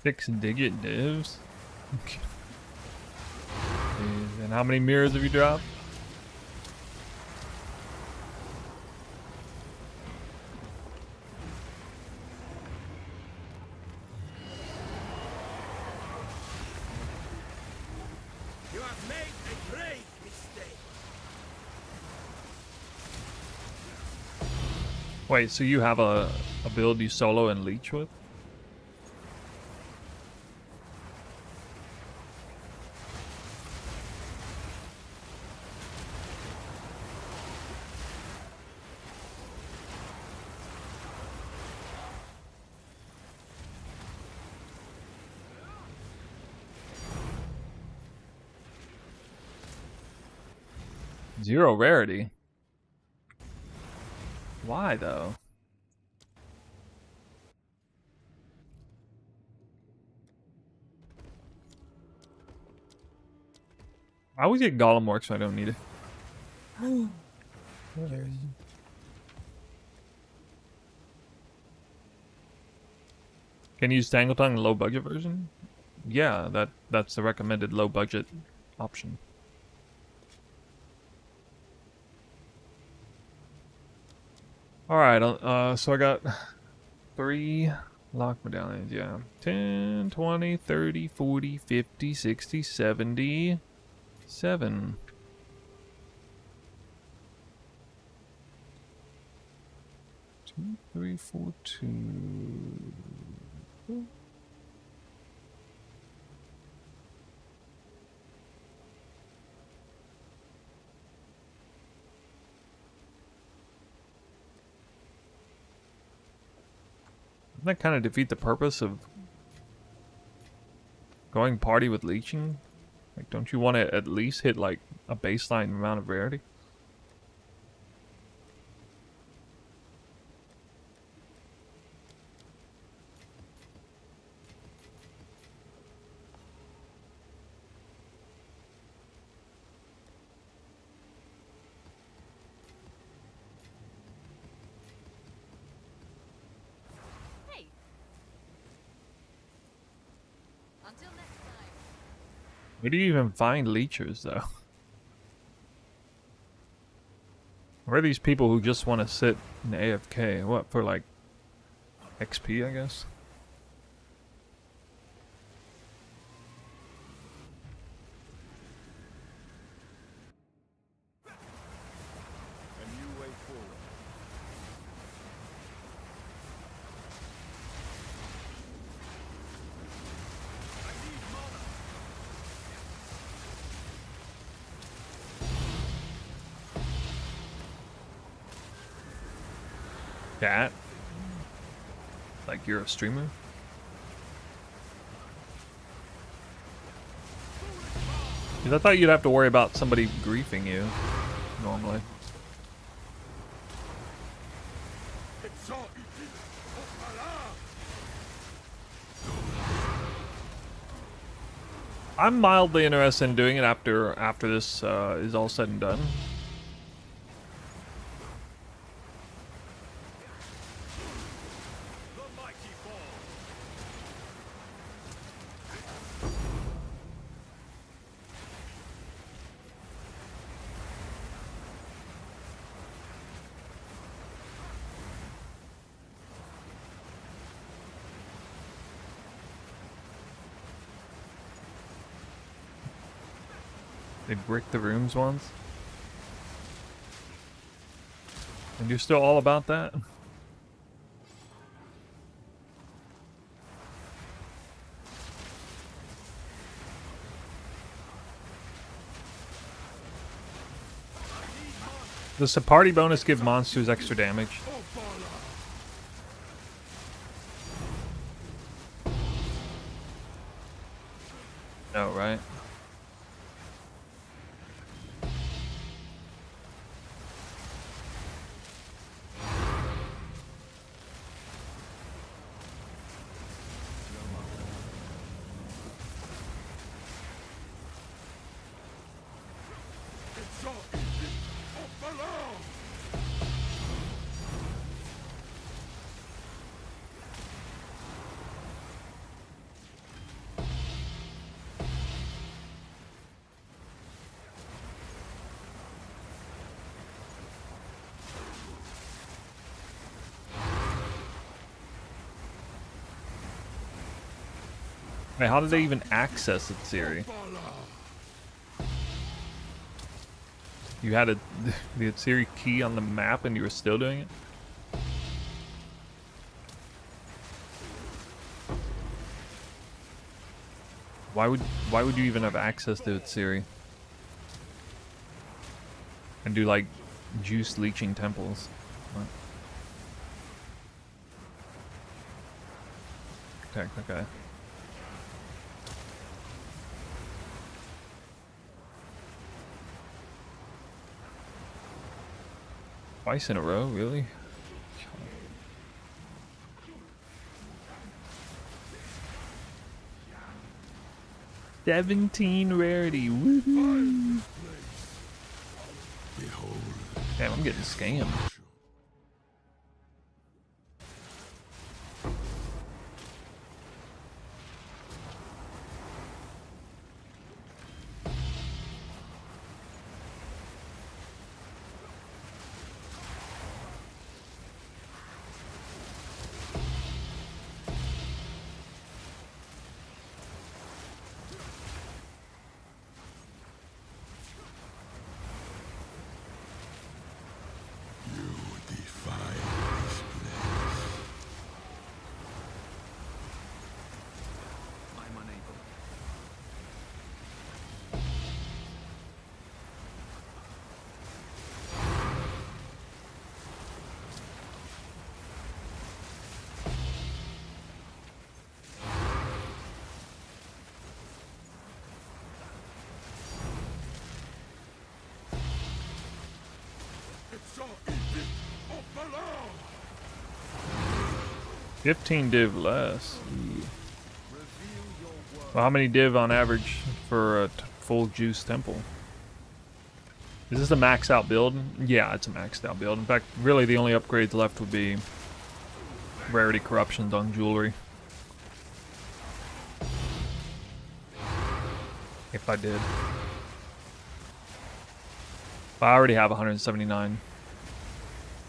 Six digit divs. And how many mirrors have you dropped? You have made a great mistake. Wait, so you have a build you solo and leech with? Zero rarity. Why though? I always get Golem works when I don't need it. Can you use Tangle Tongue in low budget version? Yeah, that's the recommended low budget option. Alright, so I got 3 lock medallions, yeah. 10, 20, 30, 40, 50, 60, 70, 7. Two, 3, 4, 2. Doesn't that kind of defeat the purpose of Going party with leeching? Like, don't you want to at least hit like a baseline amount of rarity? Hey. Until next time. Where do you even find leechers though? Where are these people who just want to sit in AFK? What, for like XP, I guess? A new way forward. I need mana. Cat? Like you're a streamer? Because I thought you'd have to worry about somebody griefing you, normally. It's all. I'm mildly interested in doing it after this is all said and done. The mighty fall. They bricked the rooms once. And you're still all about that? Does the party bonus give monsters extra damage? No, right? It's all. Oh, belong. Wait, how did they even access it, Siri? You had the Siri key on the map and you were still doing it? Why would you even have access to it, Siri? And do like juice leeching temples? What? Okay, okay. Twice in a row, really? 17 rarity. Woohoo! Behold. Damn, I'm getting scammed. shall eat it of the land. 15 div less. Ooh. Reveal your work. Well, how many div on average for a full juice temple? Is this a max out build? Yeah, it's a maxed out build. In fact, really the only upgrades left would be Rarity corruptions on jewelry. If I did. But I already have 179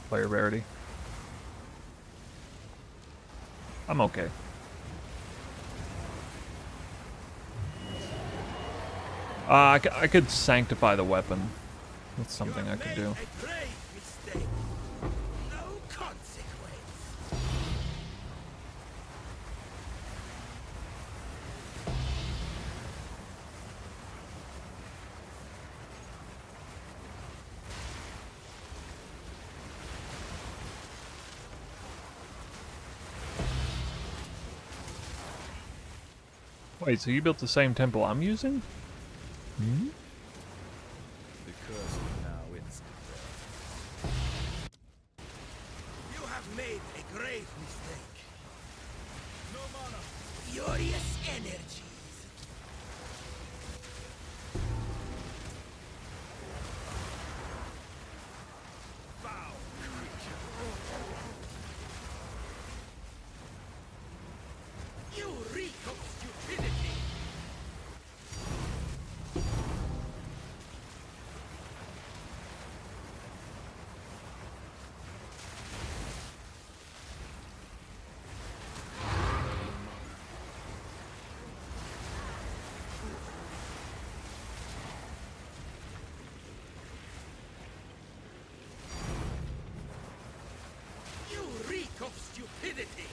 player rarity. I'm okay. I could sanctify the weapon. That's something I could do. A grave mistake. No consequence. Wait, so you built the same temple I'm using? Hmm? Because now it's You have made a grave mistake. No mana. Furious energies. Foul creature. You reek of stupidity. You reek of stupidity.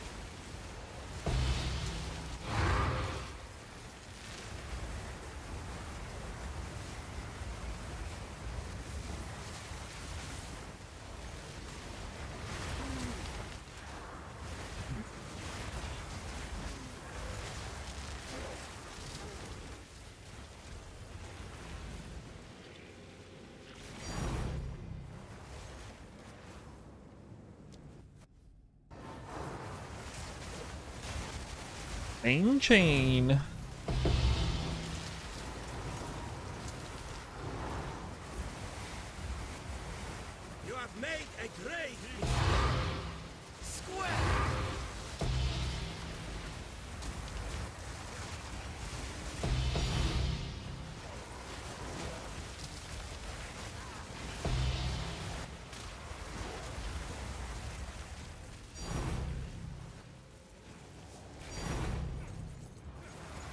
Main chain. You have made a grave mistake. Square.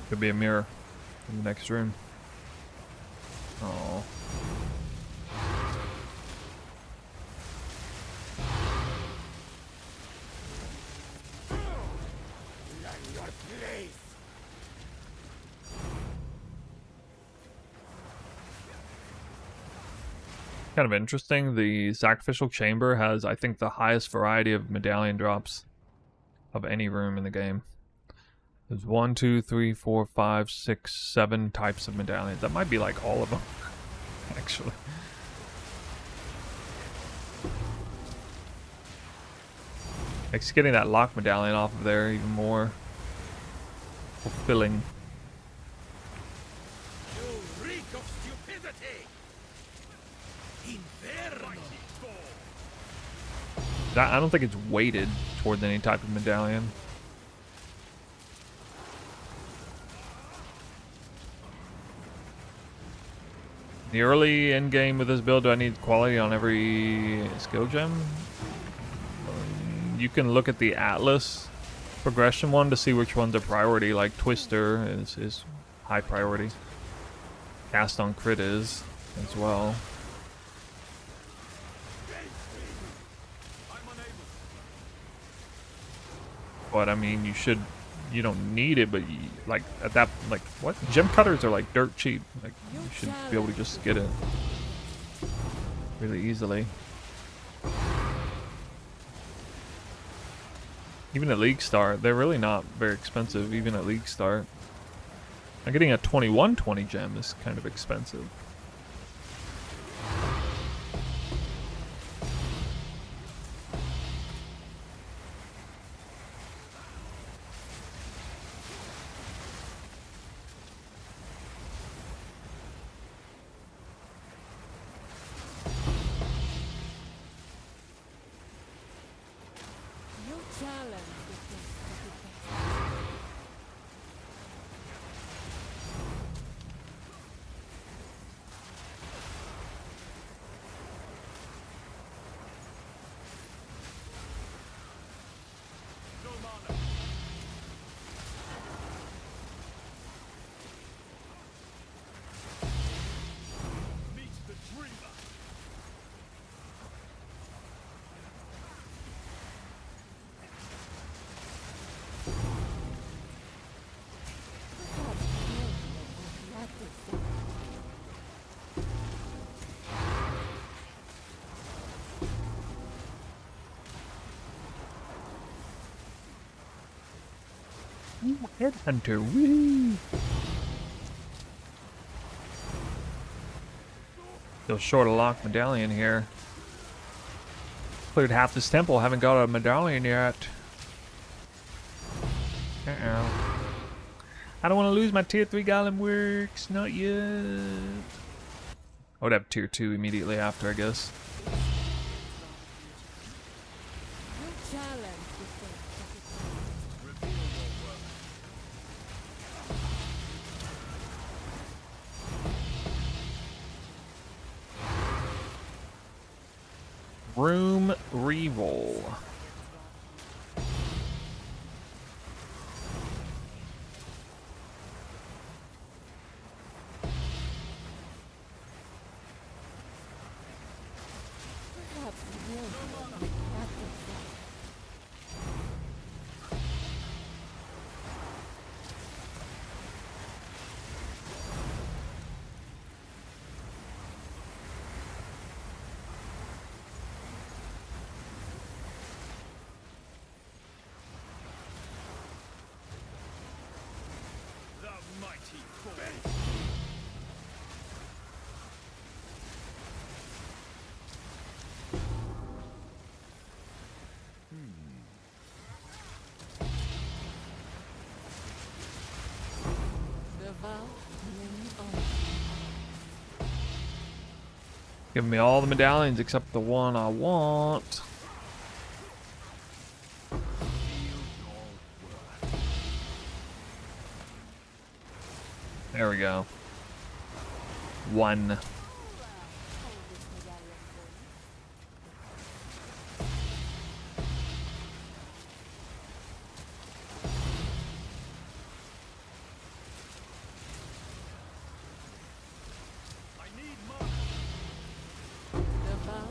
Could be a mirror in the next room. Oh. Learn your place. Kind of interesting. The sacrificial chamber has, I think, the highest variety of medallion drops of any room in the game. There's 1, 2, 3, 4, 5, 6, 7 types of medallions. That might be like all of them, actually. Makes getting that lock medallion off of there even more fulfilling. You reek of stupidity. Inferno. I don't think it's weighted towards any type of medallion. The early end game with this build, do I need quality on every skill gem? You can look at the Atlas progression one to see which ones are priority, like Twister is high priority. Cast on crit is as well. But I mean, you don't need it, but like at that, like what? Gem cutters are like dirt cheap. Like you should be able to just get it really easily. Even at League Start, they're really not very expensive, even at League Start. Now getting a 2120 gem is kind of expensive. Ooh, Headhunter. Woo! Still short a lock medallion here. Cleared half this temple. Haven't got a medallion yet. Uh-oh. I don't want to lose my tier 3 golem works. Not yet. I would have tier 2 immediately after, I guess. Your challenge is satisfied. Room reroll. Perhaps you will be at the front. The mighty fall. The vow many on. Give me all the medallions except the one I want. There we go. One. Hold this medallion for you. I need mana. The vow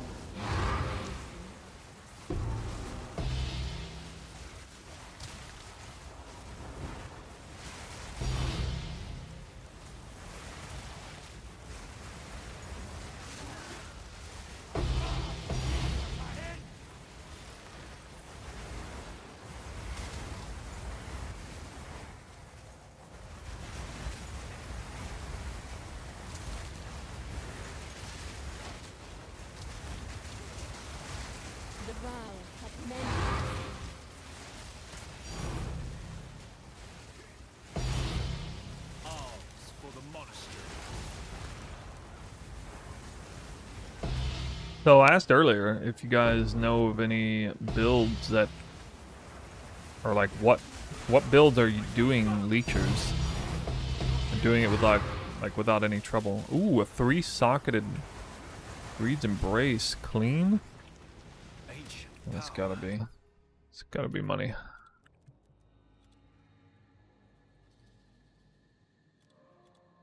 The vow hath many. Arms for the monastery. So I asked earlier if you guys know of any builds that, or like what builds are you doing leechers? And doing it with like without any trouble. Ooh, a 3-socketed Reed's Embrace clean. Ancient That's power. gotta be. It's gotta be money.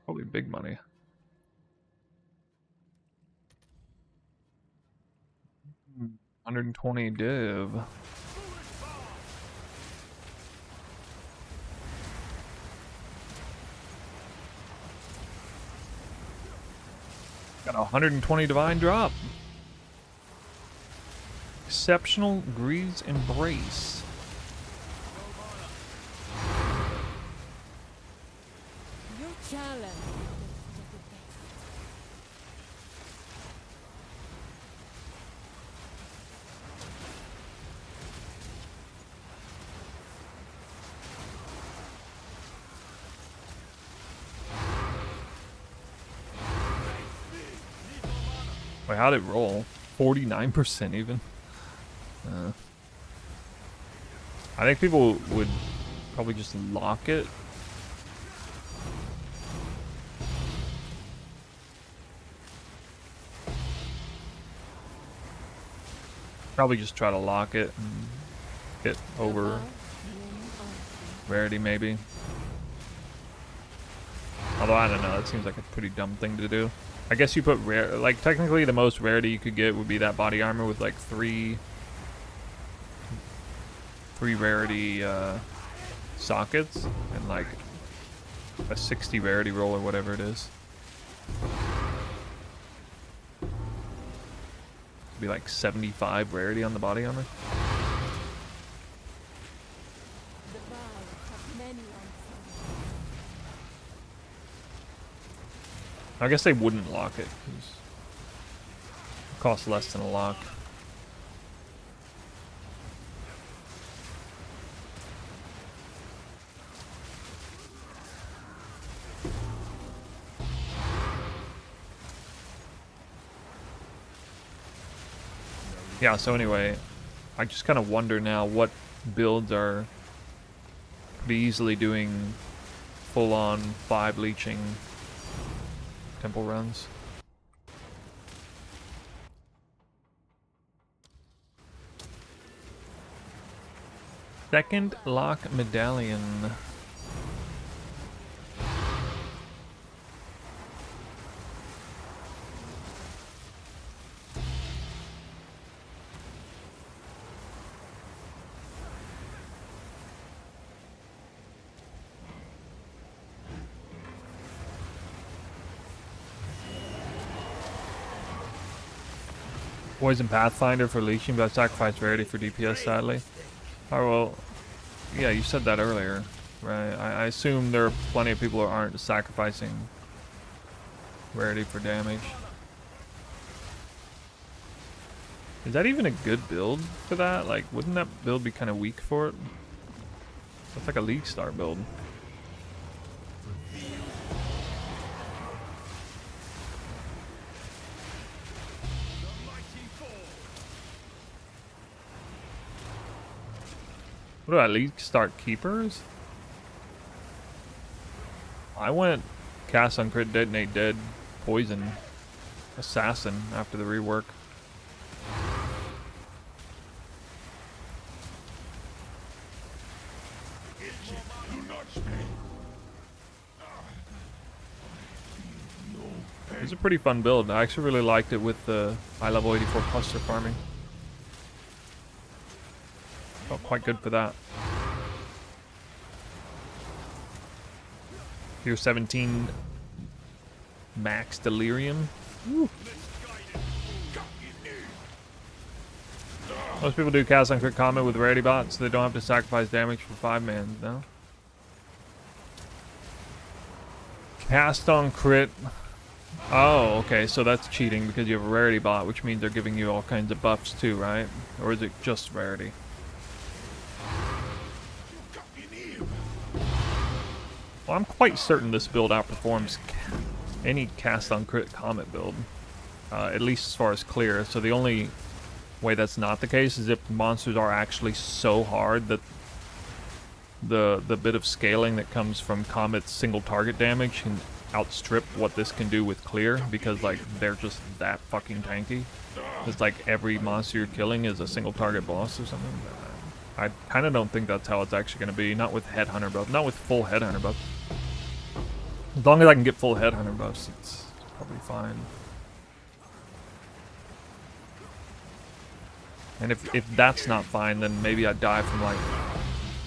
Probably big money. Hmm, 120 div. Got a 120 divine drop. Exceptional Greed's Embrace. Your challenge is the best. Wait, how'd it roll? 49% even? I think people would probably just lock it. Probably just try to lock it and get The over vow many on. Rarity maybe. Although I don't know, that seems like a pretty dumb thing to do. I guess you put rare, like technically the most rarity you could get would be that body armor with like three rarity sockets and like a 60 rarity roll or whatever it is. Be like 75 rarity on the body armor. The vow hath many I guess they wouldn't lock it, 'cause it costs less than a lock. Yeah, so anyway, I just kind of wonder now what builds are pretty easily doing full-on 5 leeching temple runs. Second lock medallion. Poison Pathfinder for leeching, but I sacrificed Rarity for DPS, sadly. Oh, well, yeah, you said that earlier, right? I assume there are plenty of people who aren't sacrificing Rarity for damage. Is that even a good build for that? Like, wouldn't that build be kind of weak for it? That's like a League Star build. What about League Star Keepers? I went cast on crit, detonate dead, poison, assassin after the rework. It was a pretty fun build. I actually really liked it with the high level 84 cluster farming. Felt quite good for that. Tier 17 max delirium. Woo. Most people do cast on crit combat with Rarity bots, so they don't have to sacrifice damage for 5 man, no? Cast on crit. Oh, okay, so that's cheating because you have a Rarity bot, which means they're giving you all kinds of buffs too, right? Or is it just Rarity? Well, I'm quite certain this build outperforms any cast on crit comet build, at least as far as clear. So the only way that's not the case is if monsters are actually so hard that the bit of scaling that comes from comet's single target damage can outstrip what this can do with clear, because like they're just that fucking tanky. It's like every monster you're killing is a single target boss or something. I kind of don't think that's how it's actually going to be. Not with Headhunter buff. Not with full Headhunter buff. As long as I can get full Headhunter buffs, it's probably fine. And if that's not fine, then maybe I die from like...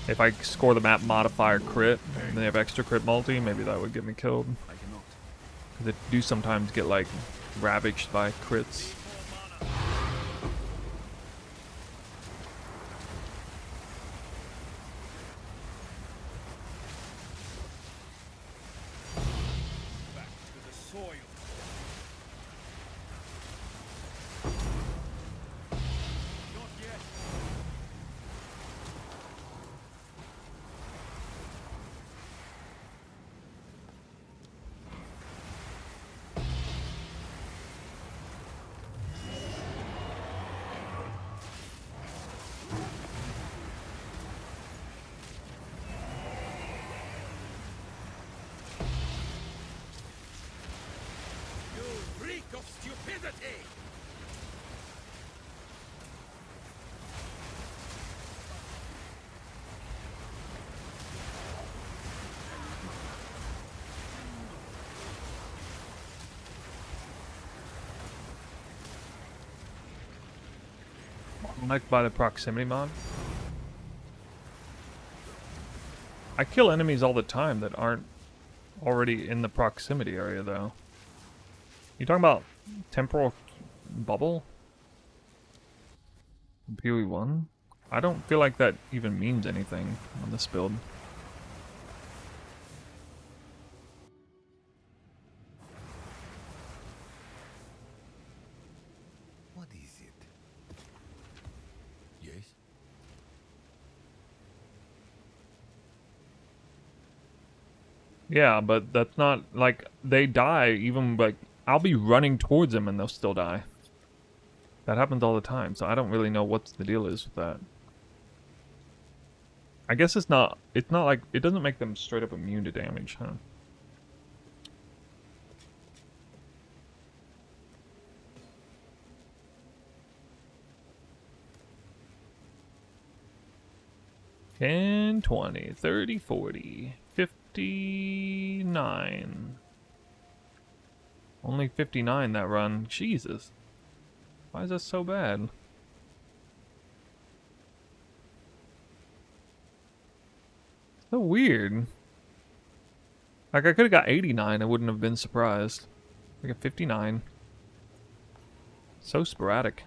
If I score the map modifier crit, and they have extra crit multi, maybe that would get me killed. Because they do sometimes get like ravaged by crits. Bottlenecked by the proximity mod. I kill enemies all the time that aren't already in the proximity area, though. You talking about temporal bubble? PoE 1? I don't feel like that even means anything on this build. Yeah, but that's not like they die even like I'll be running towards them and they'll still die. That happens all the time, so I don't really know what the deal is with that. I guess it's not like it doesn't make them straight up immune to damage, huh? $10, $20, $30, $40, $59. Only 59 that run. Jesus. Why is that so bad? So weird. Like I could have got 89, I wouldn't have been surprised. I got 59. So sporadic.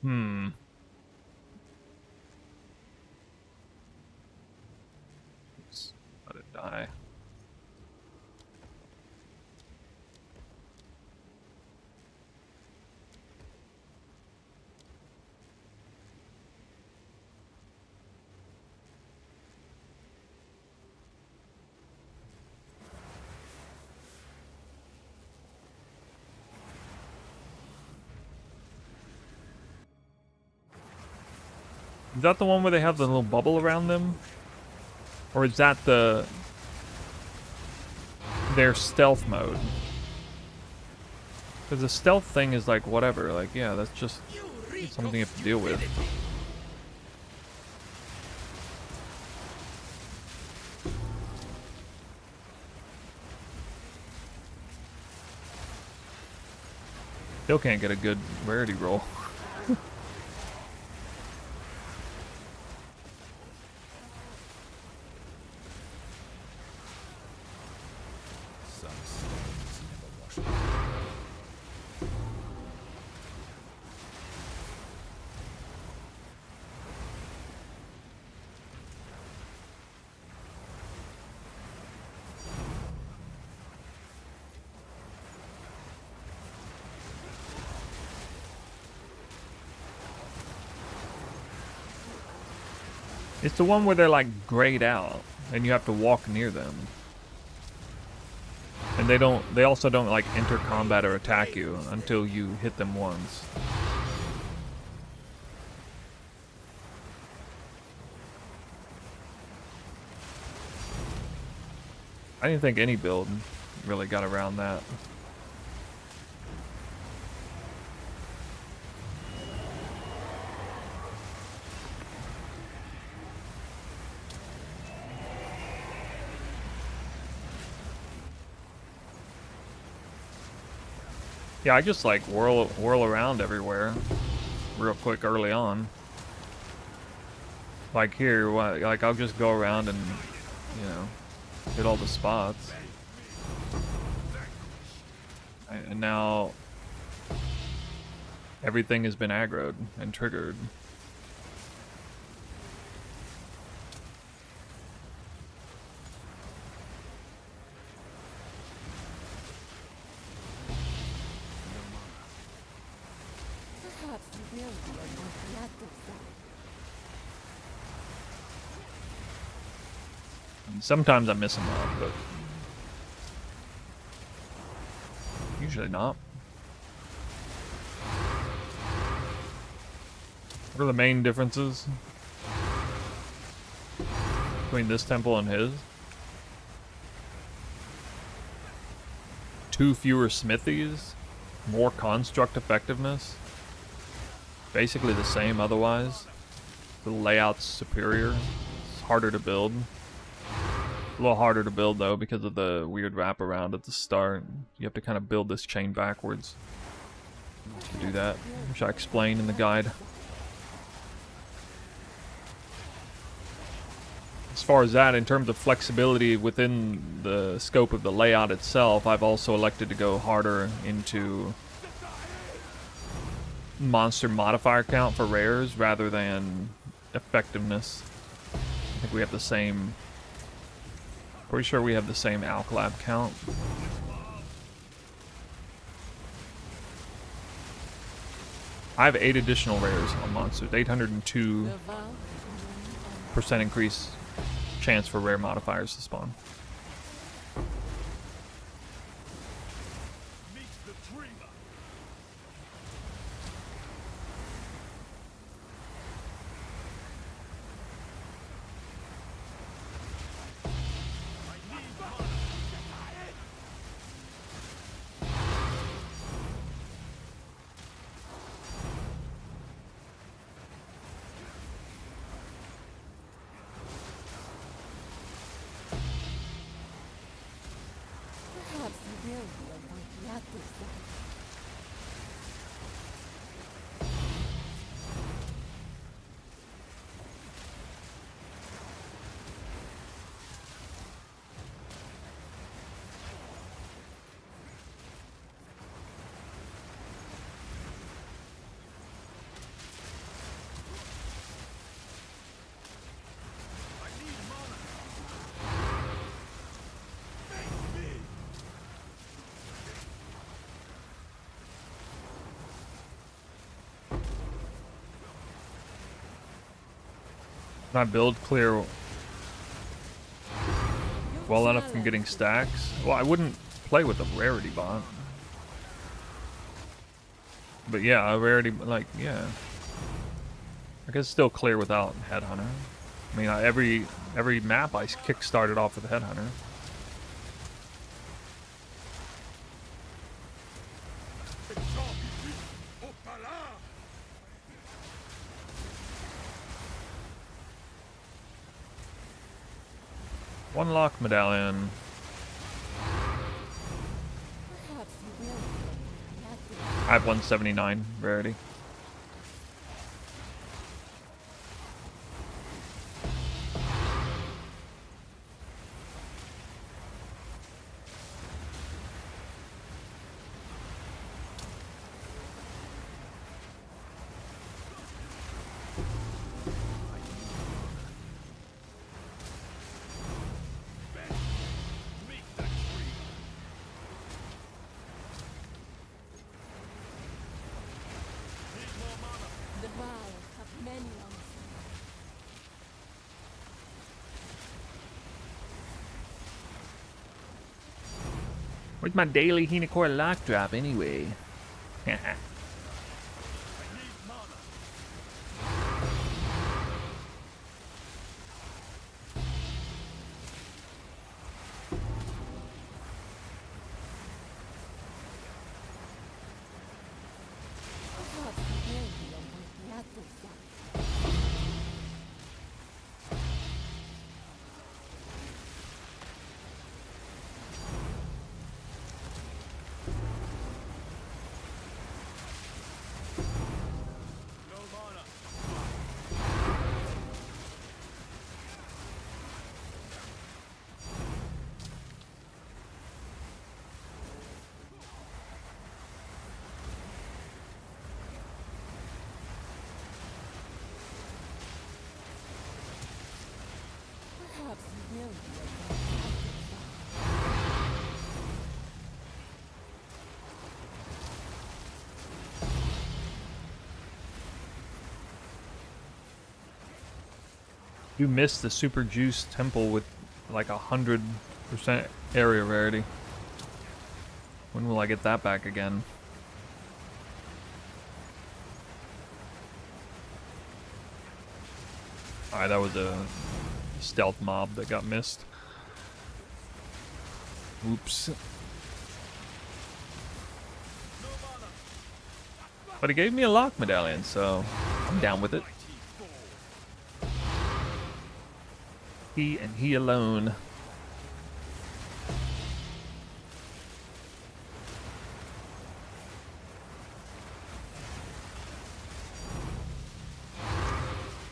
Hmm. Oops. Let it die. Is that the one where they have the little bubble around them? Or is that their stealth mode? Because the stealth thing is like whatever, like yeah, that's just You reek something you of have to deal with. stupidity. Still can't get a good rarity roll. Sunstones never wash away. It's the one where they're like grayed out and you have to walk near them. And they also don't like enter combat or attack you until you hit them once. I didn't think any build really got around that. Yeah, I just like whirl around everywhere real quick early on. Like here, like I'll just go around and, you know, hit all the spots. And now everything has been aggroed and triggered. Perhaps you will be on the latter side. And sometimes I miss them off, but usually not. What are the main differences between this temple and his? 2 fewer smithies, more construct effectiveness, basically the same otherwise. The layout's superior, it's harder to build. A little harder to build though because of the weird wraparound at the start. You have to kind of build this chain backwards to do that, which I explain in the guide. As far as that, in terms of flexibility within the scope of the layout itself, I've also elected to go harder into monster modifier count for rares rather than effectiveness. I think we have the same Pretty sure we have the same alk lab count. I have 8 additional rares on monsters. 802% increase chance for rare modifiers to spawn. Meet the dreamer. I need mana. Perhaps you will be able to get this done. I need mana. Make me. Can I build clear well enough from getting stacks? Well, I wouldn't play with a rarity bot. But yeah, a rarity, like, yeah. I guess still clear without Headhunter. I mean, every map I kick-started off with Headhunter. Opala. One lock medallion. Perhaps you will be able to get this. I have 179 rarity. Meet the dreamer. Need more mana. The wild have many unseen. Where's my daily Hinekora lock drop anyway? I need mana. Perhaps you will be able to get this done. No mana. Perhaps you will be able to get this done. You missed the super juice temple with like 100% area rarity. When will I get that back again? Alright, that was a stealth mob that got missed. Oops. But he gave me a lock medallion, so I'm down with it. He and he alone.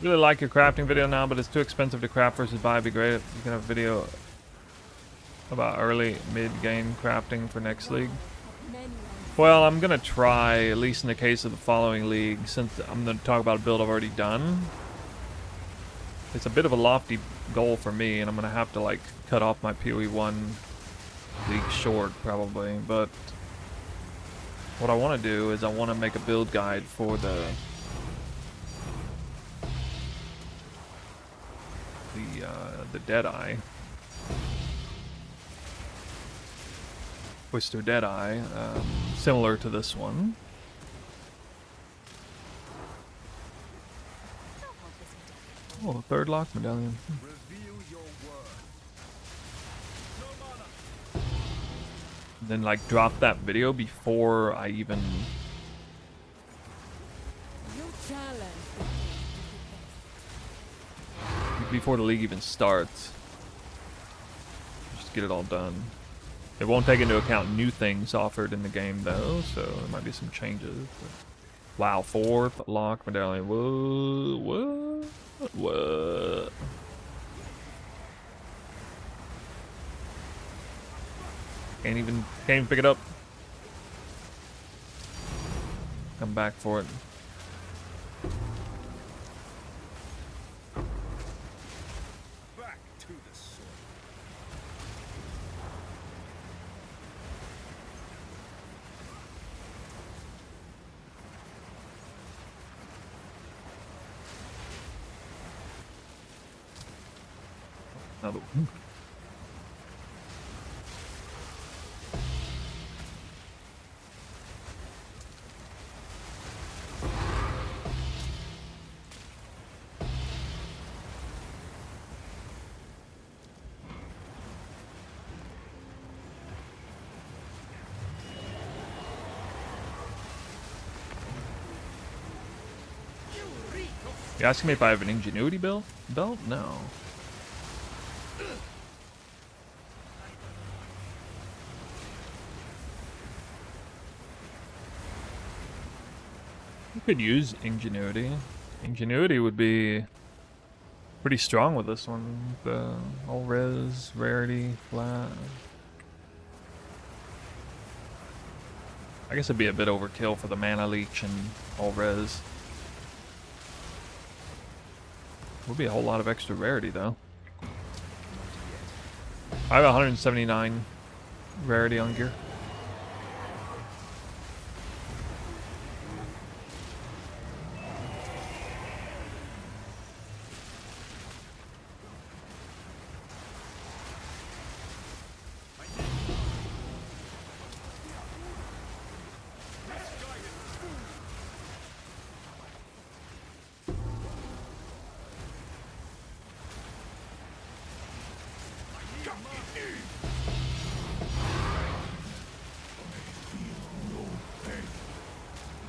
Really like your crafting video now, but it's too expensive to craft versus buy. It'd be great if you can have a video about early, mid-game crafting for next league. Many unseen. Well, I'm gonna try, at least in the case of the following league, since I'm gonna talk about a build I've already done. It's a bit of a lofty goal for me, and I'm gonna have to like cut off my PoE1 league short probably. But what I want to do is I want to make a build guide for the Deadeye. Twister Deadeye, similar to this one. Oh, third lock medallion. Reveal your worth. No mana. Then like drop that video before I even You challenge before the league even starts. Just get it all done. It won't take into account new things offered in the game though, so there might be some changes. But wow, fourth lock medallion. Whoa, what? Can't even pick it up. Come back for it. Back to the sword. Another. You asking me if I have an ingenuity belt? No. You could use ingenuity. Ingenuity would be pretty strong with this one. The all res, rarity, flat. I guess it'd be a bit overkill for the mana leech and all res. Would be a whole lot of extra rarity though. I have 179 rarity on gear.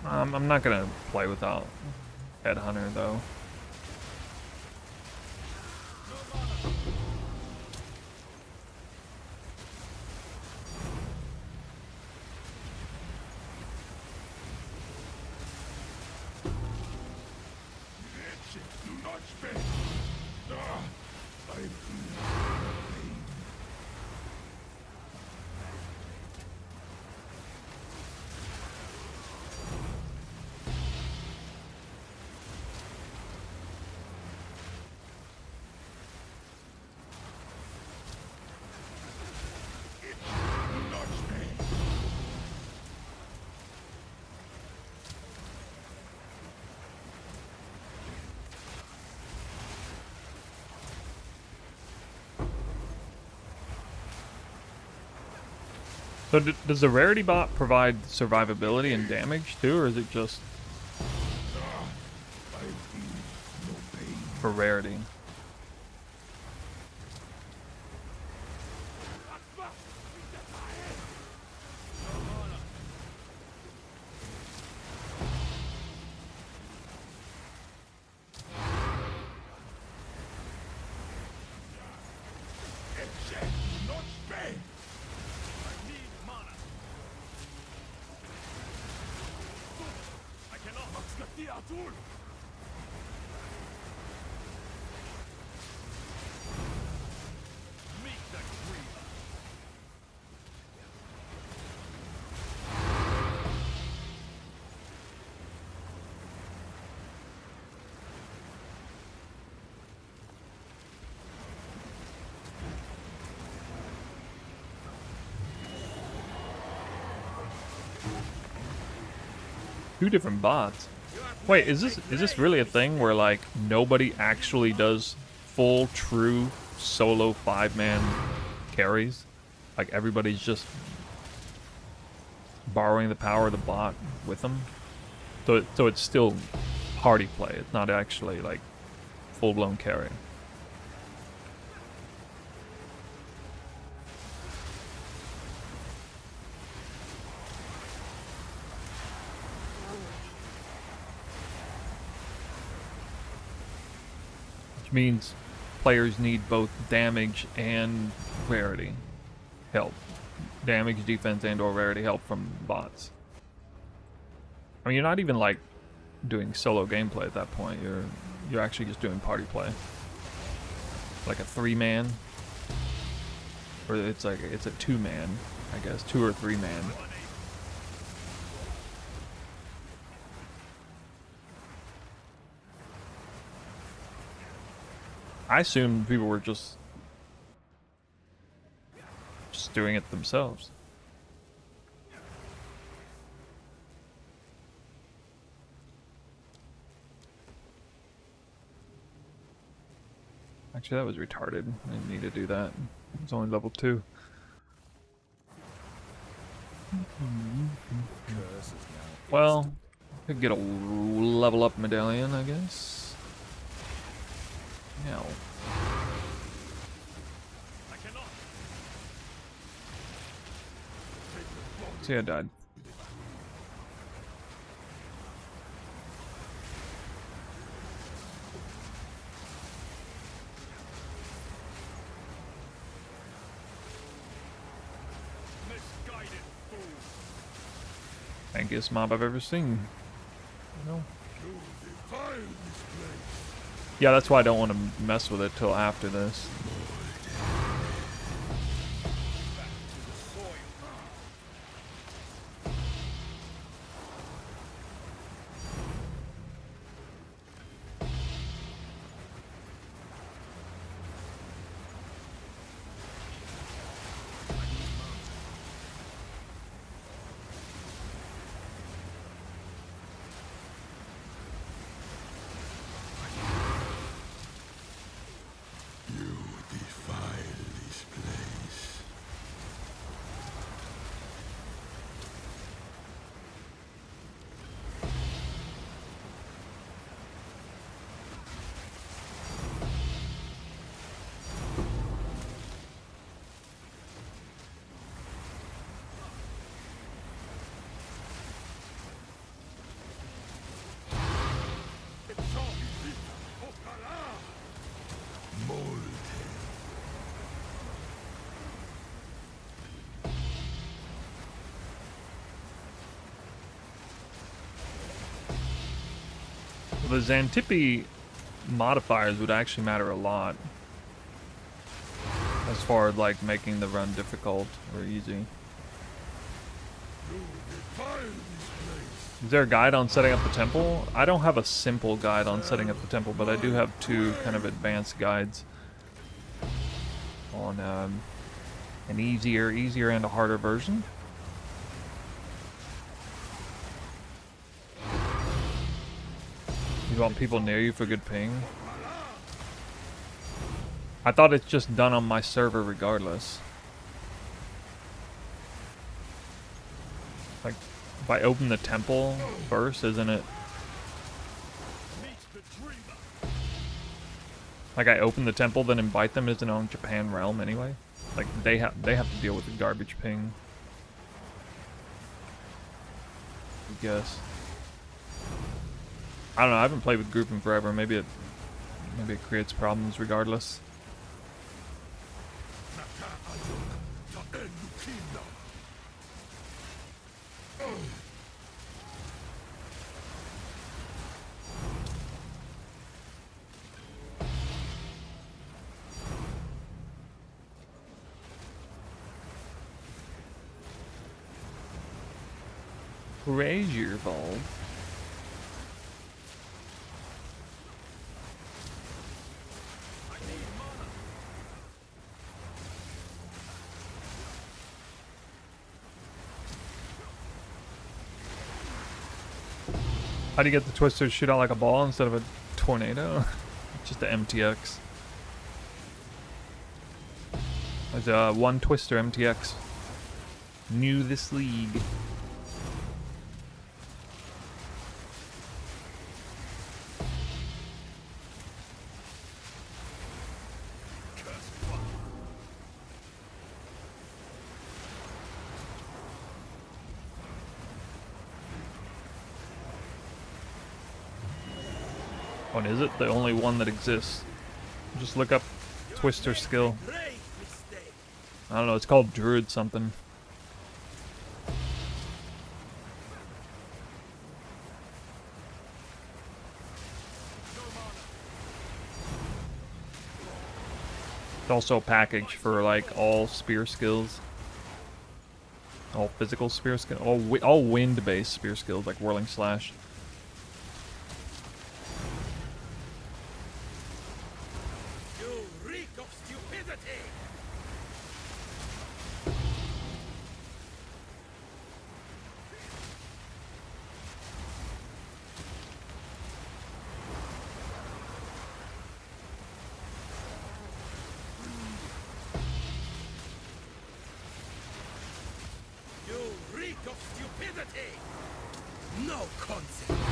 I'm not gonna play without Headhunter though. So does the rarity bot provide survivability and damage too, or is it just for rarity? 2 different bots. Wait, is this really a thing where like nobody actually does full true solo 5-man carries? Like everybody's just borrowing the power of the bot with them? So it's still party play. It's not actually like full-blown carry. Which means players need both damage and rarity help. Damage, defense, and or rarity help from bots. I mean, you're not even like doing solo gameplay at that point. You're actually just doing party play. Like a 3-man, or it's a 2-man, I guess, 2 or 3-man. I assumed people were just doing it themselves. Actually, that was retarded. I didn't need to do that. It was only level 2. Well, could get a level up medallion, I guess. Now. See, I died. Tankiest mob I've ever seen. No. Yeah, that's why I don't want to mess with it till after this. The Xantippe modifiers would actually matter a lot as far as like making the run difficult or easy. Is there a guide on setting up the temple? I don't have a simple guide on setting up the temple, but I do have 2 kind of advanced guides on an easier and a harder version. You want people near you for good ping? I thought it's just done on my server regardless. Like, if I open the temple first, isn't it? Like, I open the temple, then invite them, isn't it on Japan Realm anyway? Like, they have to deal with the garbage ping. I guess. I don't know, I haven't played with group in forever. Maybe it creates problems regardless. Brazier Ball. How do you get the twister to shoot out like a ball instead of a tornado? Just the MTX. There's a one twister MTX. New this league. What is it? The only one that exists. Just look up twister skill. Grave mistake. I don't know, it's called Druid something. It's also a package for like all spear skills. All physical spear skills. All wind-based spear skills like Whirling Slash. You reek of stupidity. You reek of stupidity. No consequence.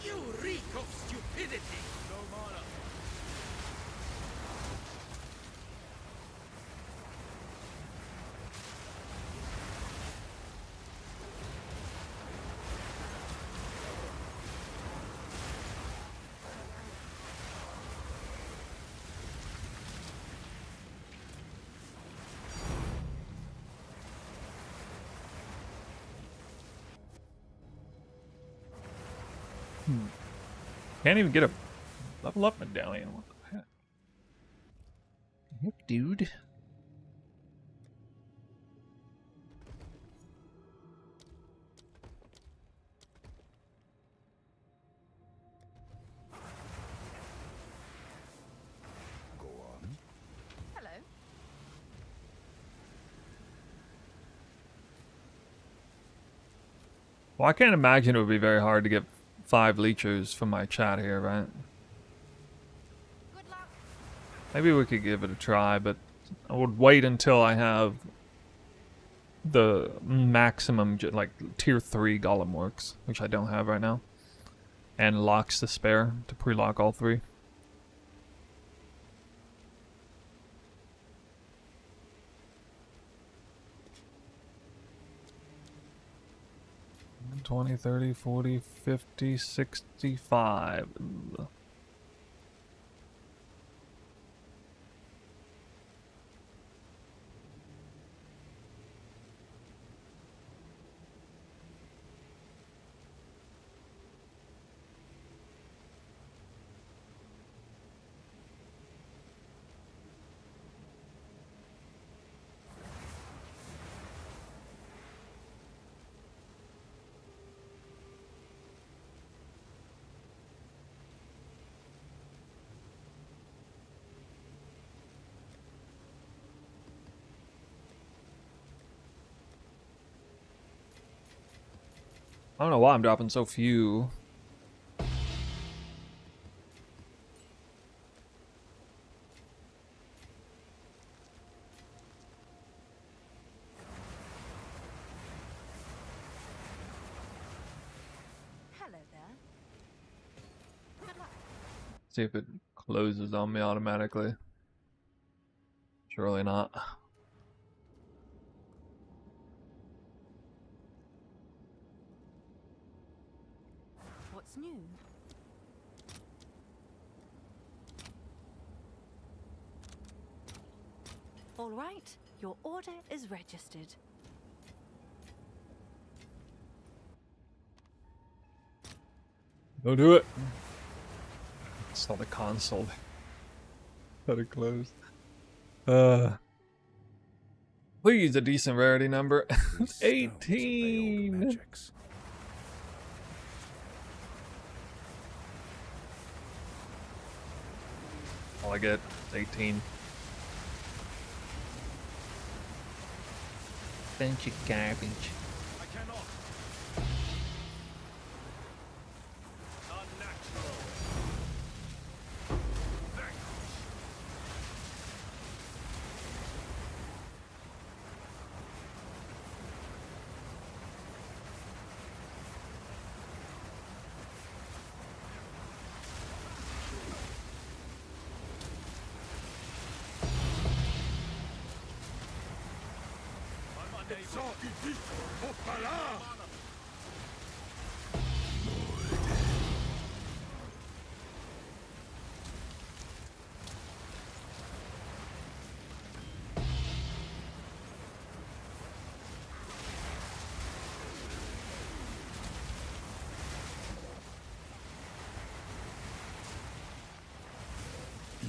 You reek of stupidity. No mana. Can't even get a level up medallion. What the heck? Heck, dude. Go on. Hello. Well, I can't imagine it would be very hard to get 5 leechers from my chat here, right? Good luck. Maybe we could give it a try, but I would wait until I have the maximum, like, tier 3 Golem works, which I don't have right now. And locks to spare to pre-lock all 3. $20, $30, $40, $50, $65. Ugh. I don't know why I'm dropping so few. Hello there. Good luck. See if it closes on me automatically. Surely not. What's new? All right, your order is registered. Don't do it. Saw the console. Let it close. Please, a decent rarity number. These stones obey old 18. magics. All I get is 18. Bunch of garbage. I cannot. Unnatural. Vanquish. I'm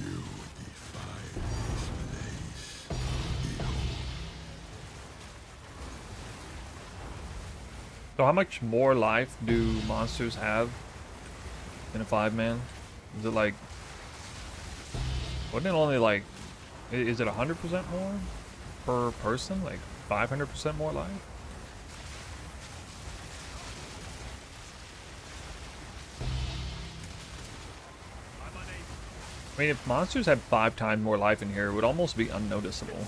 unable. You defy this place. Behold, So how much more life do monsters have in a 5-man? Is it like... Wasn't it only like... Is it 100% more per person? Like 500% more life? I'm unable. I mean, if monsters had 5 times more life in here, it would almost be unnoticeable.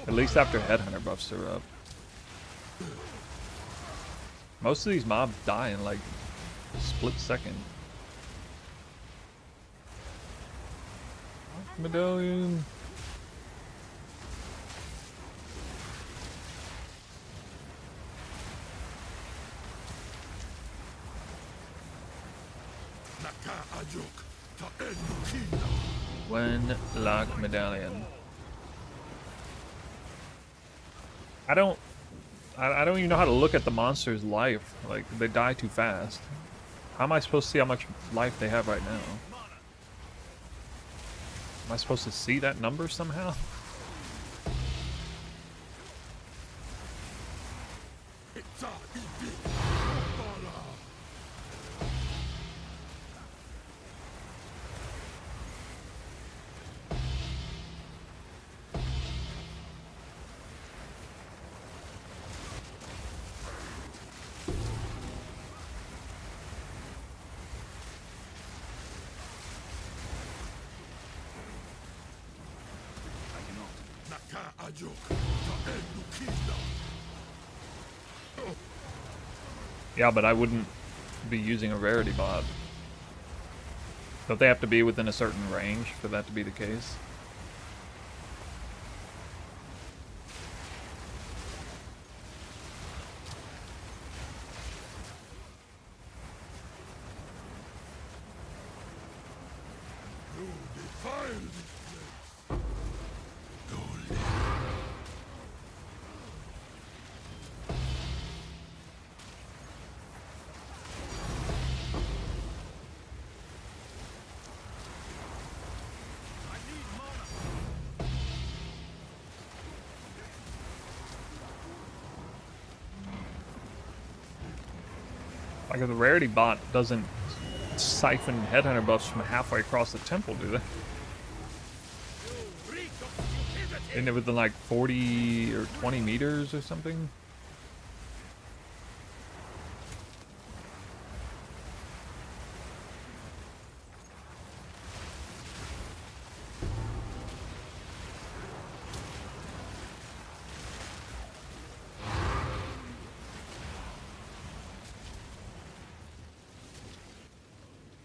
At least after headhunter buffs are up. Most of these mobs die in like a split second. Medallion. Naka Ajok, Ta Enukina. When lock medallion. I don't even know how to look at the monster's life. Like, they die too fast. How am I supposed to see how much life they have right now? Am I supposed to see that number somehow? Itza Idi. Bala. Naka Ajok, Ta Enukina. Yeah, but I wouldn't be using a rarity bot. Don't they have to be within a certain range for that to be the case? You defile this place. Don't I need mana. Like, if the rarity bot doesn't siphon headhunter buffs from halfway across the temple, do they? You reek of stupidity! Isn't it within like 40 or 20 meters or something?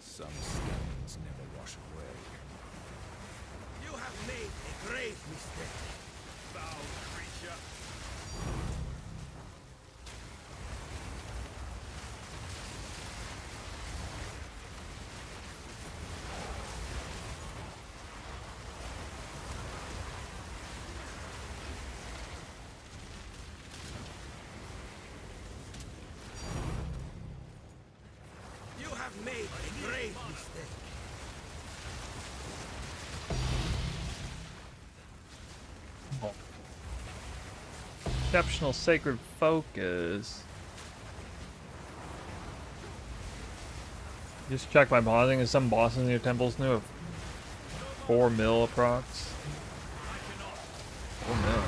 Some stones never wash away. You have made a grave mistake. Foul creature. You have made a grave mistake. Exceptional sacred focus. Just check my pausing. Is some bosses in your temples new have 4 mil approx? 4 mil.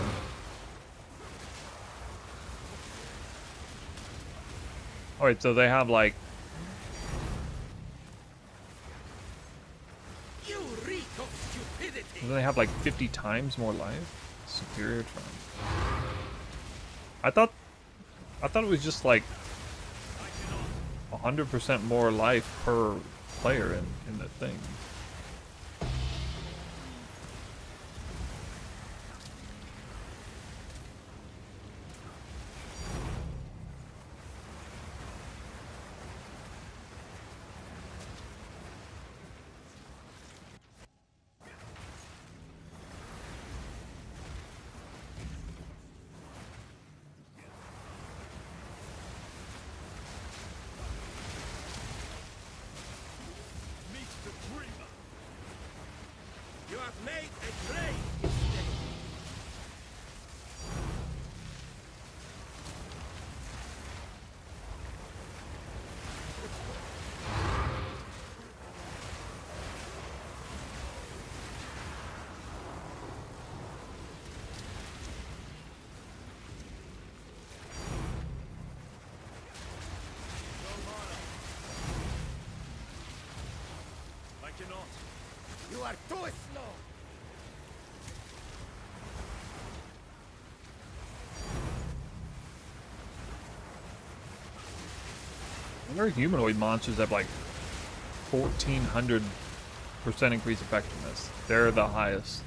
Oh wait, so they have like You reek of stupidity. Doesn't they have like 50 times more life? Superior Triumph. I thought it was just like 100% more life per player in the thing. Meet the dreamer. You have made a great mistake. I cannot. You are too slow. Our humanoid monsters have like 1400% increased effectiveness. They're the highest.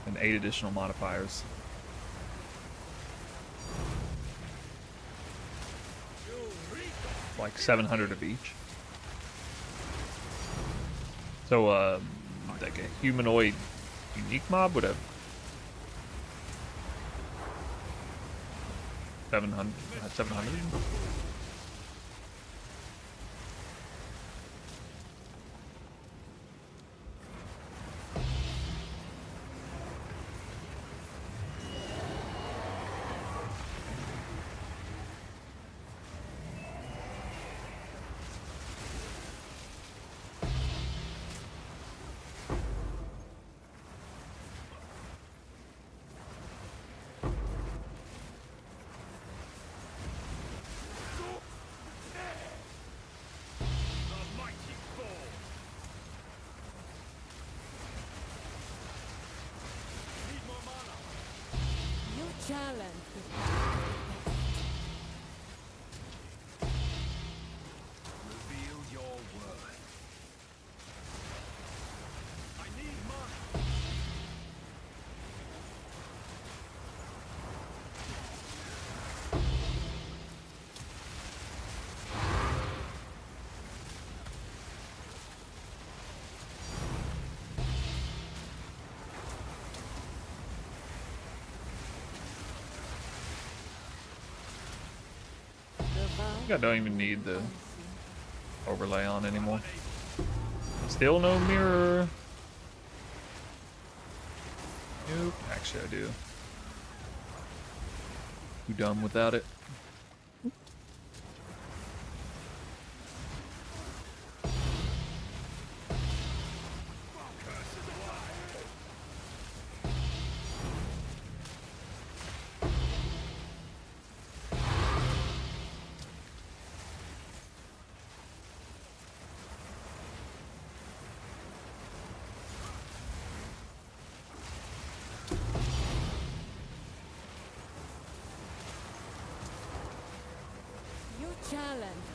And 8 additional modifiers. You reek of Like 700 of each. So, like a humanoid unique mob would have 700. 700. the mighty fall. Need more mana. You challenge the Reveal your worth. I need mana. I think I don't even need the overlay on anymore. Still no mirror. Nope. Actually, I do. Too dumb without it. You challenge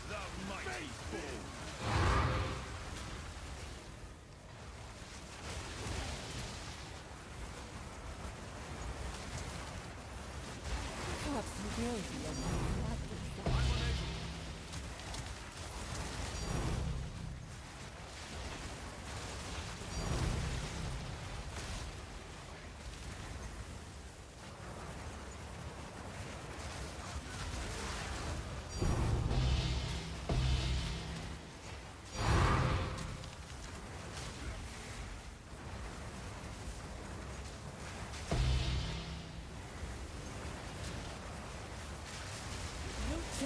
The mighty fall. perhaps you will be a man.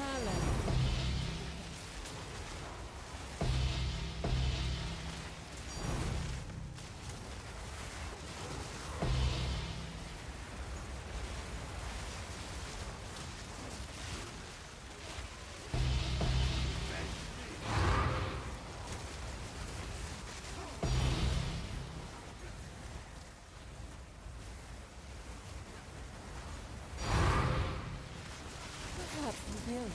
talent. Perhaps you will.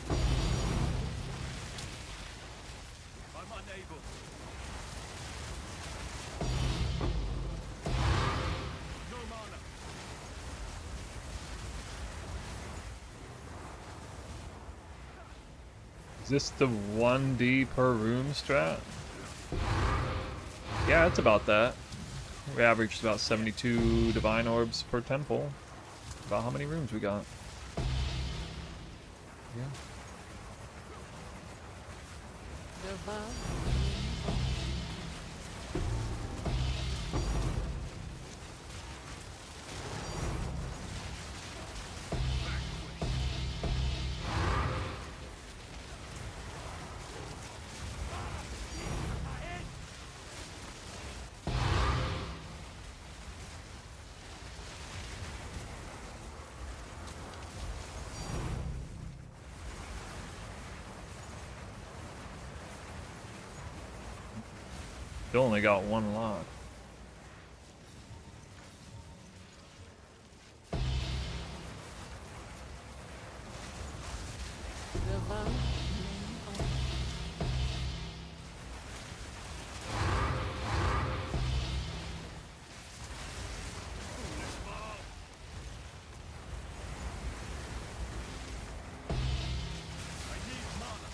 I'm unable. No mana. Is this the 1D per room strat? Yeah, it's about that. We averaged about 72 divine orbs per temple. About how many rooms we got. Yeah. The vow. Still only got one lock. The vow. I need mana.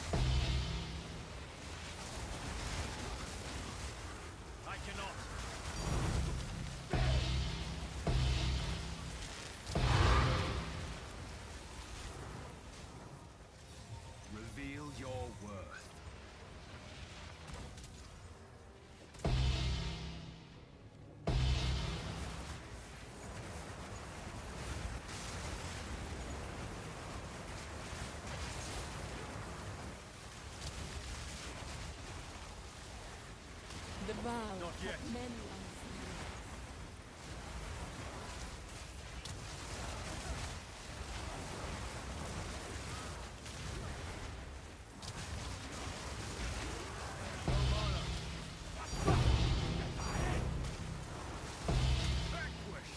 I cannot. Reveal your worth. The vow. Not yet. Many unseen. No mana. Vanquish.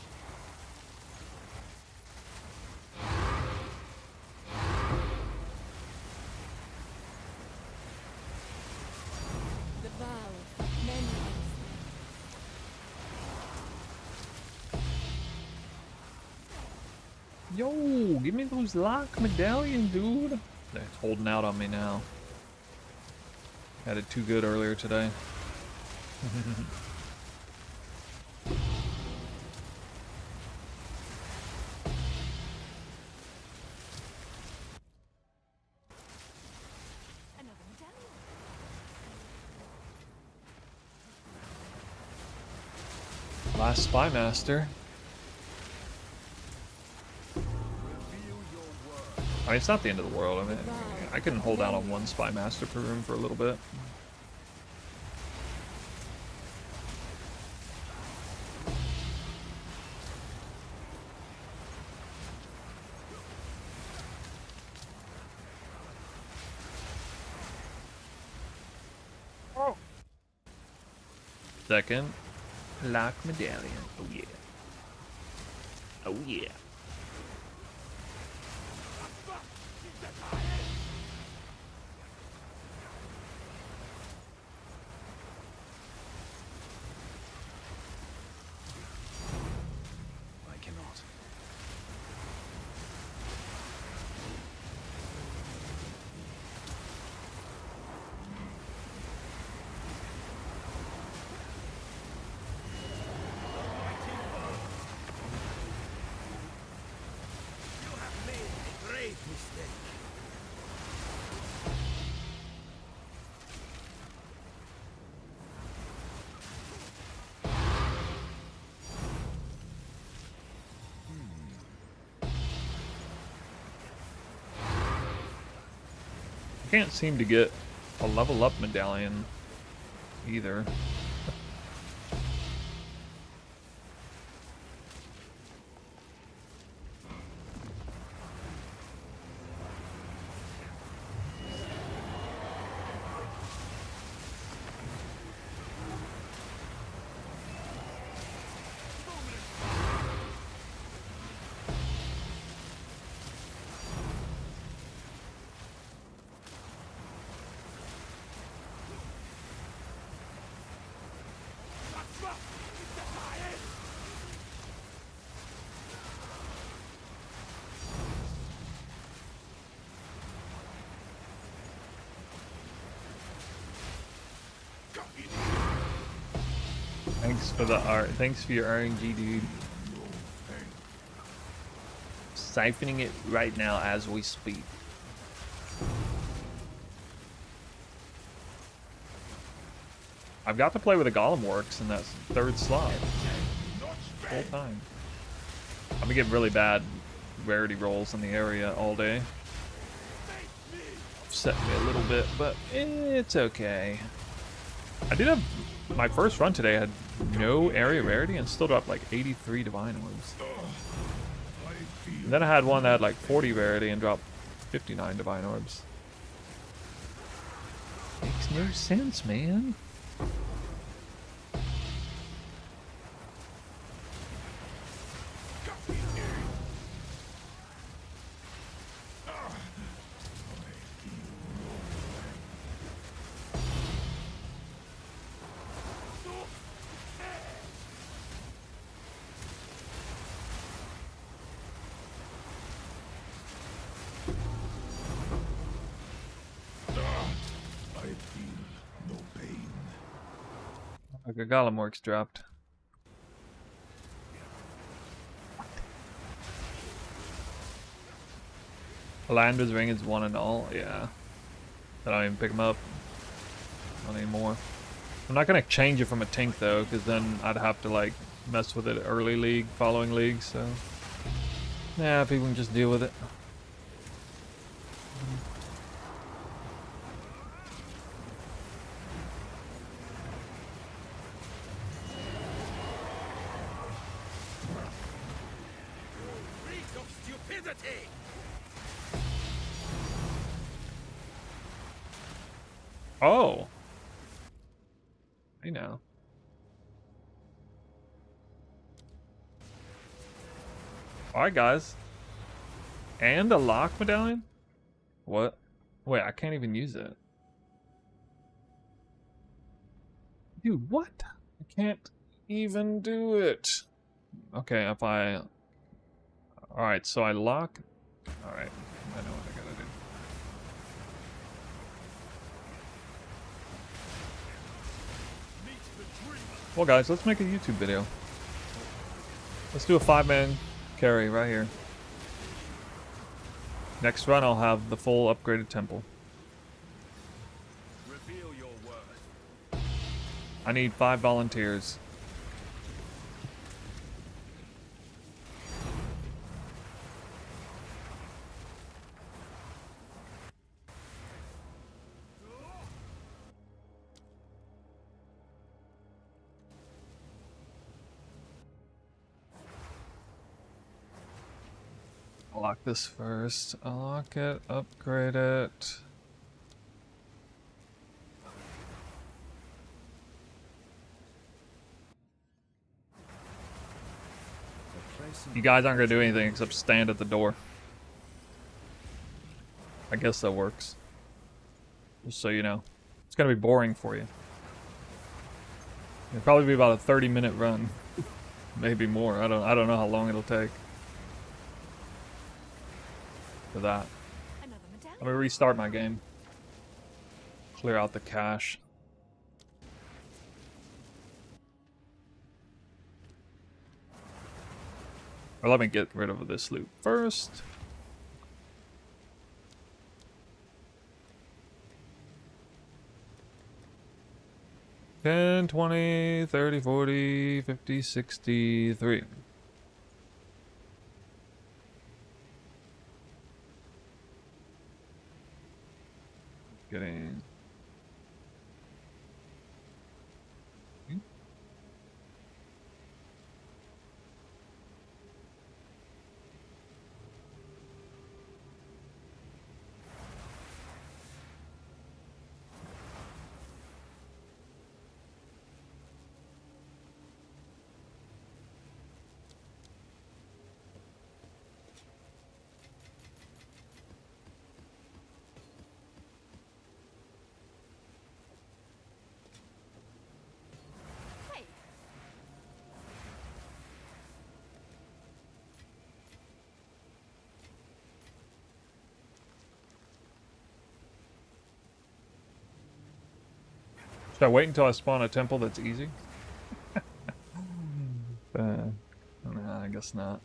The vow. Many unseen. Yo, give me those lock medallions, dude. They're holding out on me now. Had it too good earlier today. Another medallion. Last Spy Master. Reveal your worth. I mean, it's not the end of the world. I mean, I can hold out on one Spy Master per room for a little bit. Second, lock medallion. Oh yeah. Oh yeah. I cannot. I can't seem to get a level up medallion either. Thanks for the art. Thanks for your RNG, dude. Siphoning it right now as we speak. I've got to play with a Golem Works in that third slot. Full time. I'm gonna get really bad rarity rolls in the area all day. Upset me a little bit, but it's okay. I did have my first run today. I had no area rarity and still dropped like 83 divine orbs. And then I had one that had like 40 rarity and dropped 59 divine orbs. Makes no sense, man. Okay, Golem Works dropped. Lander's ring is 1 and all, yeah. I don't even pick them up. Not anymore. I'm not gonna change it from a Tink though, because then I'd have to like mess with it early league, following league, so. Yeah, people can just deal with it. Oh. I know. Alright, guys. And a lock medallion? What? Wait, I can't even use it. Dude, what? I can't even do it. Okay, if I... Alright, so I lock... Alright, I know what I gotta do. Well guys, let's make a YouTube video. Let's do a 5-man carry right here. Next run I'll have the full upgraded temple. Reveal your worth. I need 5 volunteers. I'll lock this first. I'll lock it, upgrade it. You guys aren't gonna do anything except stand at the door. I guess that works. Just so you know. It's gonna be boring for you. It'll probably be about a 30-minute run. Maybe more. I don't know how long it'll take. For that. Another medallion. Let me restart my game. Clear out the cache. Or let me get rid of this loot first. $10, $20, $30, $40, $50, $63. getting... Hey, Should I wait until I spawn a temple that's easy? Nah, I guess not.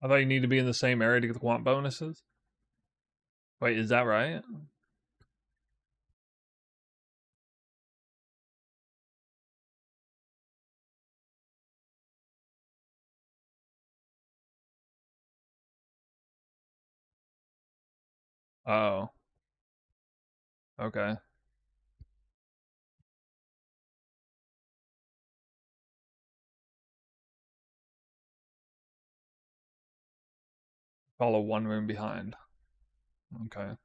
I thought you need to be in the same area to get the quant bonuses. Wait, is that right? Oh, okay. Follow one room behind. Okay.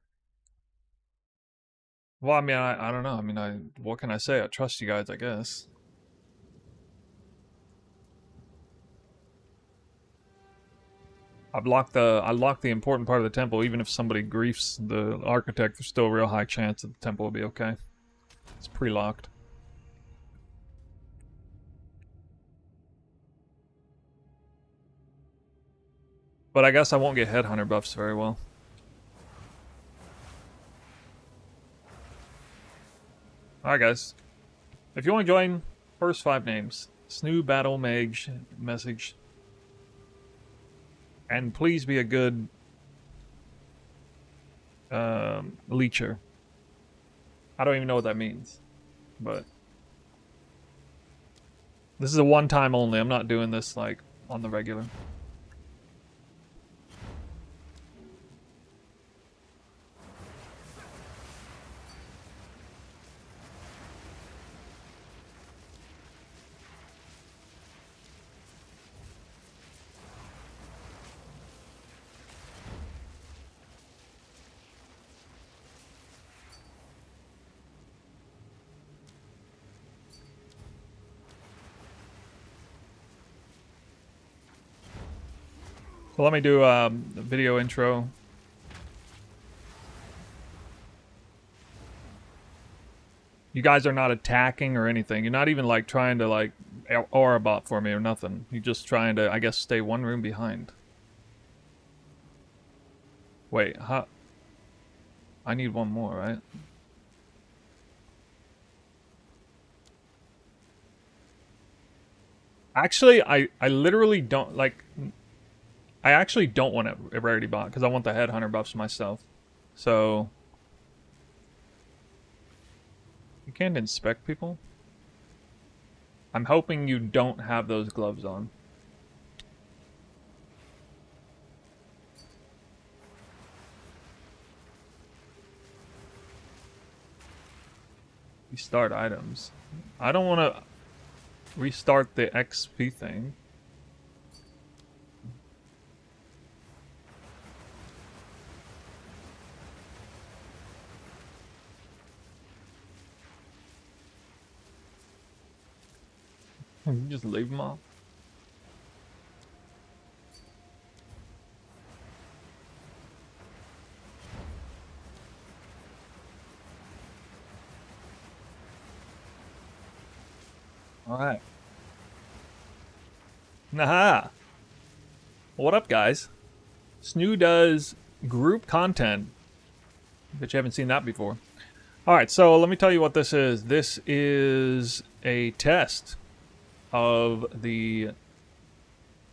Well, I mean, I don't know. I mean, what can I say? I trust you guys, I guess. I locked the important part of the temple. Even if somebody griefs the architect, there's still a real high chance that the temple will be okay. It's pre-locked. But I guess I won't get headhunter buffs very well. Alright, guys. If you want to join, first 5 names. Snoo, Battle, Mage, Message. And please be a good leecher. I don't even know what that means. But this is a one-time only. I'm not doing this like on the regular. So let me do a video intro. You guys are not attacking or anything. You're not even like trying to like aura bot for me or nothing. You're just trying to, I guess, stay one room behind. Wait, huh? I need one more, right? Actually, I literally don't like. I actually don't want a rarity bot because I want the headhunter buffs myself. So you can't inspect people. I'm hoping you don't have those gloves on. Restart items. I don't want to restart the XP thing. You just leave them off. Alright. Naha! What up, guys? Snoo does group content Bet you haven't seen that before. Alright, so let me tell you what this is. This is a test of the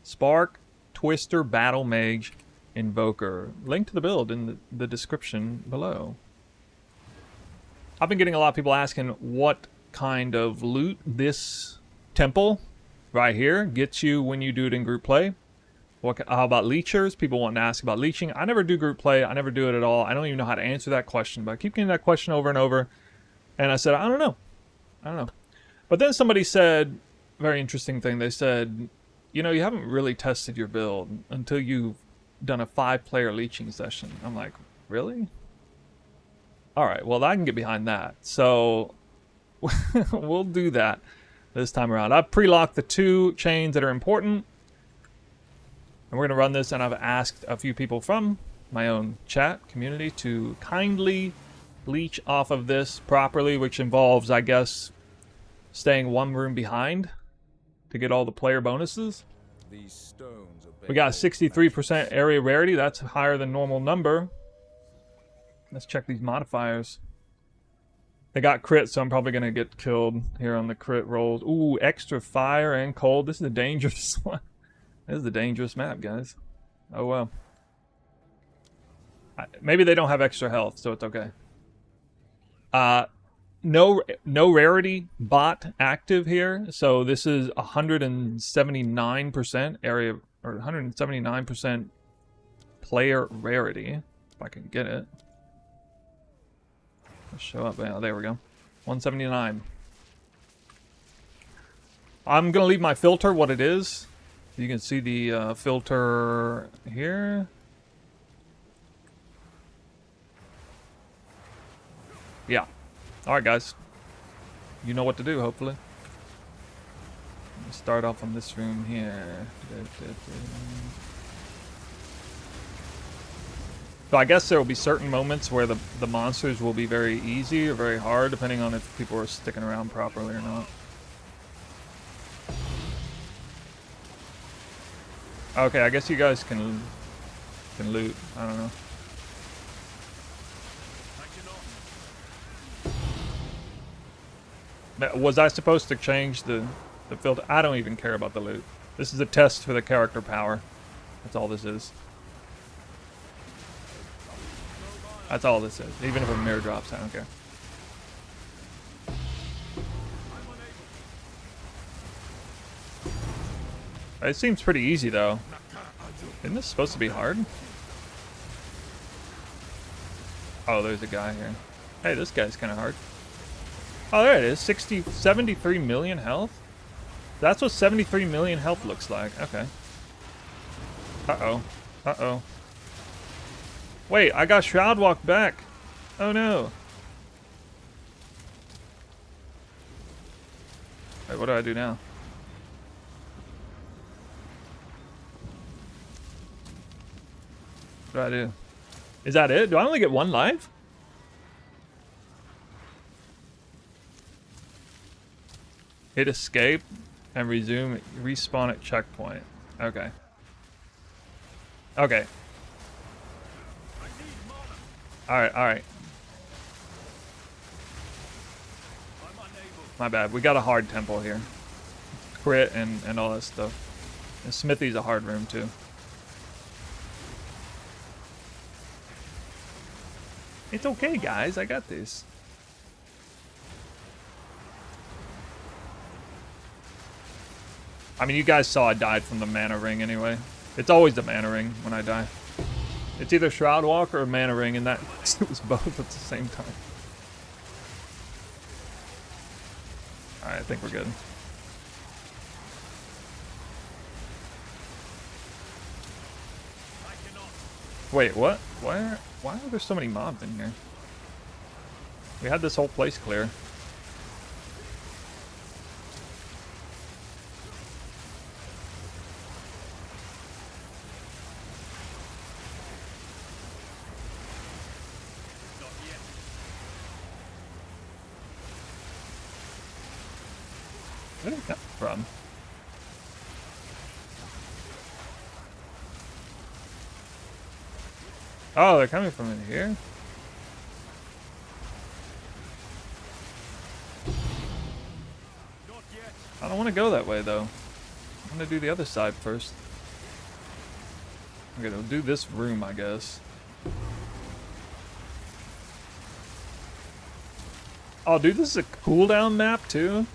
Spark Twister Battle Mage Invoker. Link to the build in the description below. I've been getting a lot of people asking what kind of loot this temple right here gets you when you do it in group play. How about leechers? People want to ask about leeching. I never do group play. I never do it at all. I don't even know how to answer that question, but I keep getting that question over and over. And I said, I don't know. I don't know. But then somebody said, very interesting thing. They said, you know, you haven't really tested your build until you've done a 5-player leeching session. I'm like, really? All right, well, I can get behind that. So we'll do that this time around. I've pre-locked the 2 chains that are important. And we're going to run this, and I've asked a few people from my own chat community to kindly leech off of this properly, which involves, I guess, staying 1 room behind to get all the player bonuses. These stones obey We got all 63% area rarity. That's higher than normal number. Let's check these modifiers. They got crit, so I'm probably going to get killed here on the crit rolls. Ooh, extra fire and cold. This is a dangerous one. This is the dangerous map, guys. Oh, well. Maybe they don't have extra health, so it's okay. No rarity bot active here, so this is 179% area, or 179% player rarity, if I can get it. Let's show up. Yeah, there we go. 179. I'm gonna leave my filter what it is. You can see the filter here. Yeah. Alright, guys. You know what to do, hopefully. Let's start off on this room here. So I guess there will be certain moments where the monsters will be very easy or very hard, depending on if people are sticking around properly or not. Okay, I guess you guys can loot. I don't know. Was I supposed to change the filter? I don't even care about the loot. This is a test for the character power. That's all this is. That's all this is. Even if a mirror drops, I don't care. It seems pretty easy, though. Isn't this supposed to be hard? Oh, there's a guy here. Hey, this guy's kind of hard. Oh, there it is. 73 million health? That's what 73 million health looks like. Okay. Uh-oh. Uh-oh. Wait, I got Shroud Walk back. Oh, no. Wait, what do I do now? What do I do? Is that it? Do I only get 1 life? Hit escape and resume, respawn at checkpoint. Okay. Okay. Alright, alright. My bad. We got a hard temple here. Crit and all that stuff. And Smithy's a hard room too. It's okay, guys. I got this. I mean, you guys saw I died from the mana ring anyway. It's always the mana ring when I die. It's either Shroud Walk or mana ring, and that it was both at the same time. Alright, I think we're good. Wait, what? Why are there so many mobs in here? We had this whole place clear. Where did it come from? Oh, they're coming from in here? I don't want to go that way though. I'm gonna do the other side first. I'm gonna do this room, I guess. Oh, dude, this is a cooldown map too.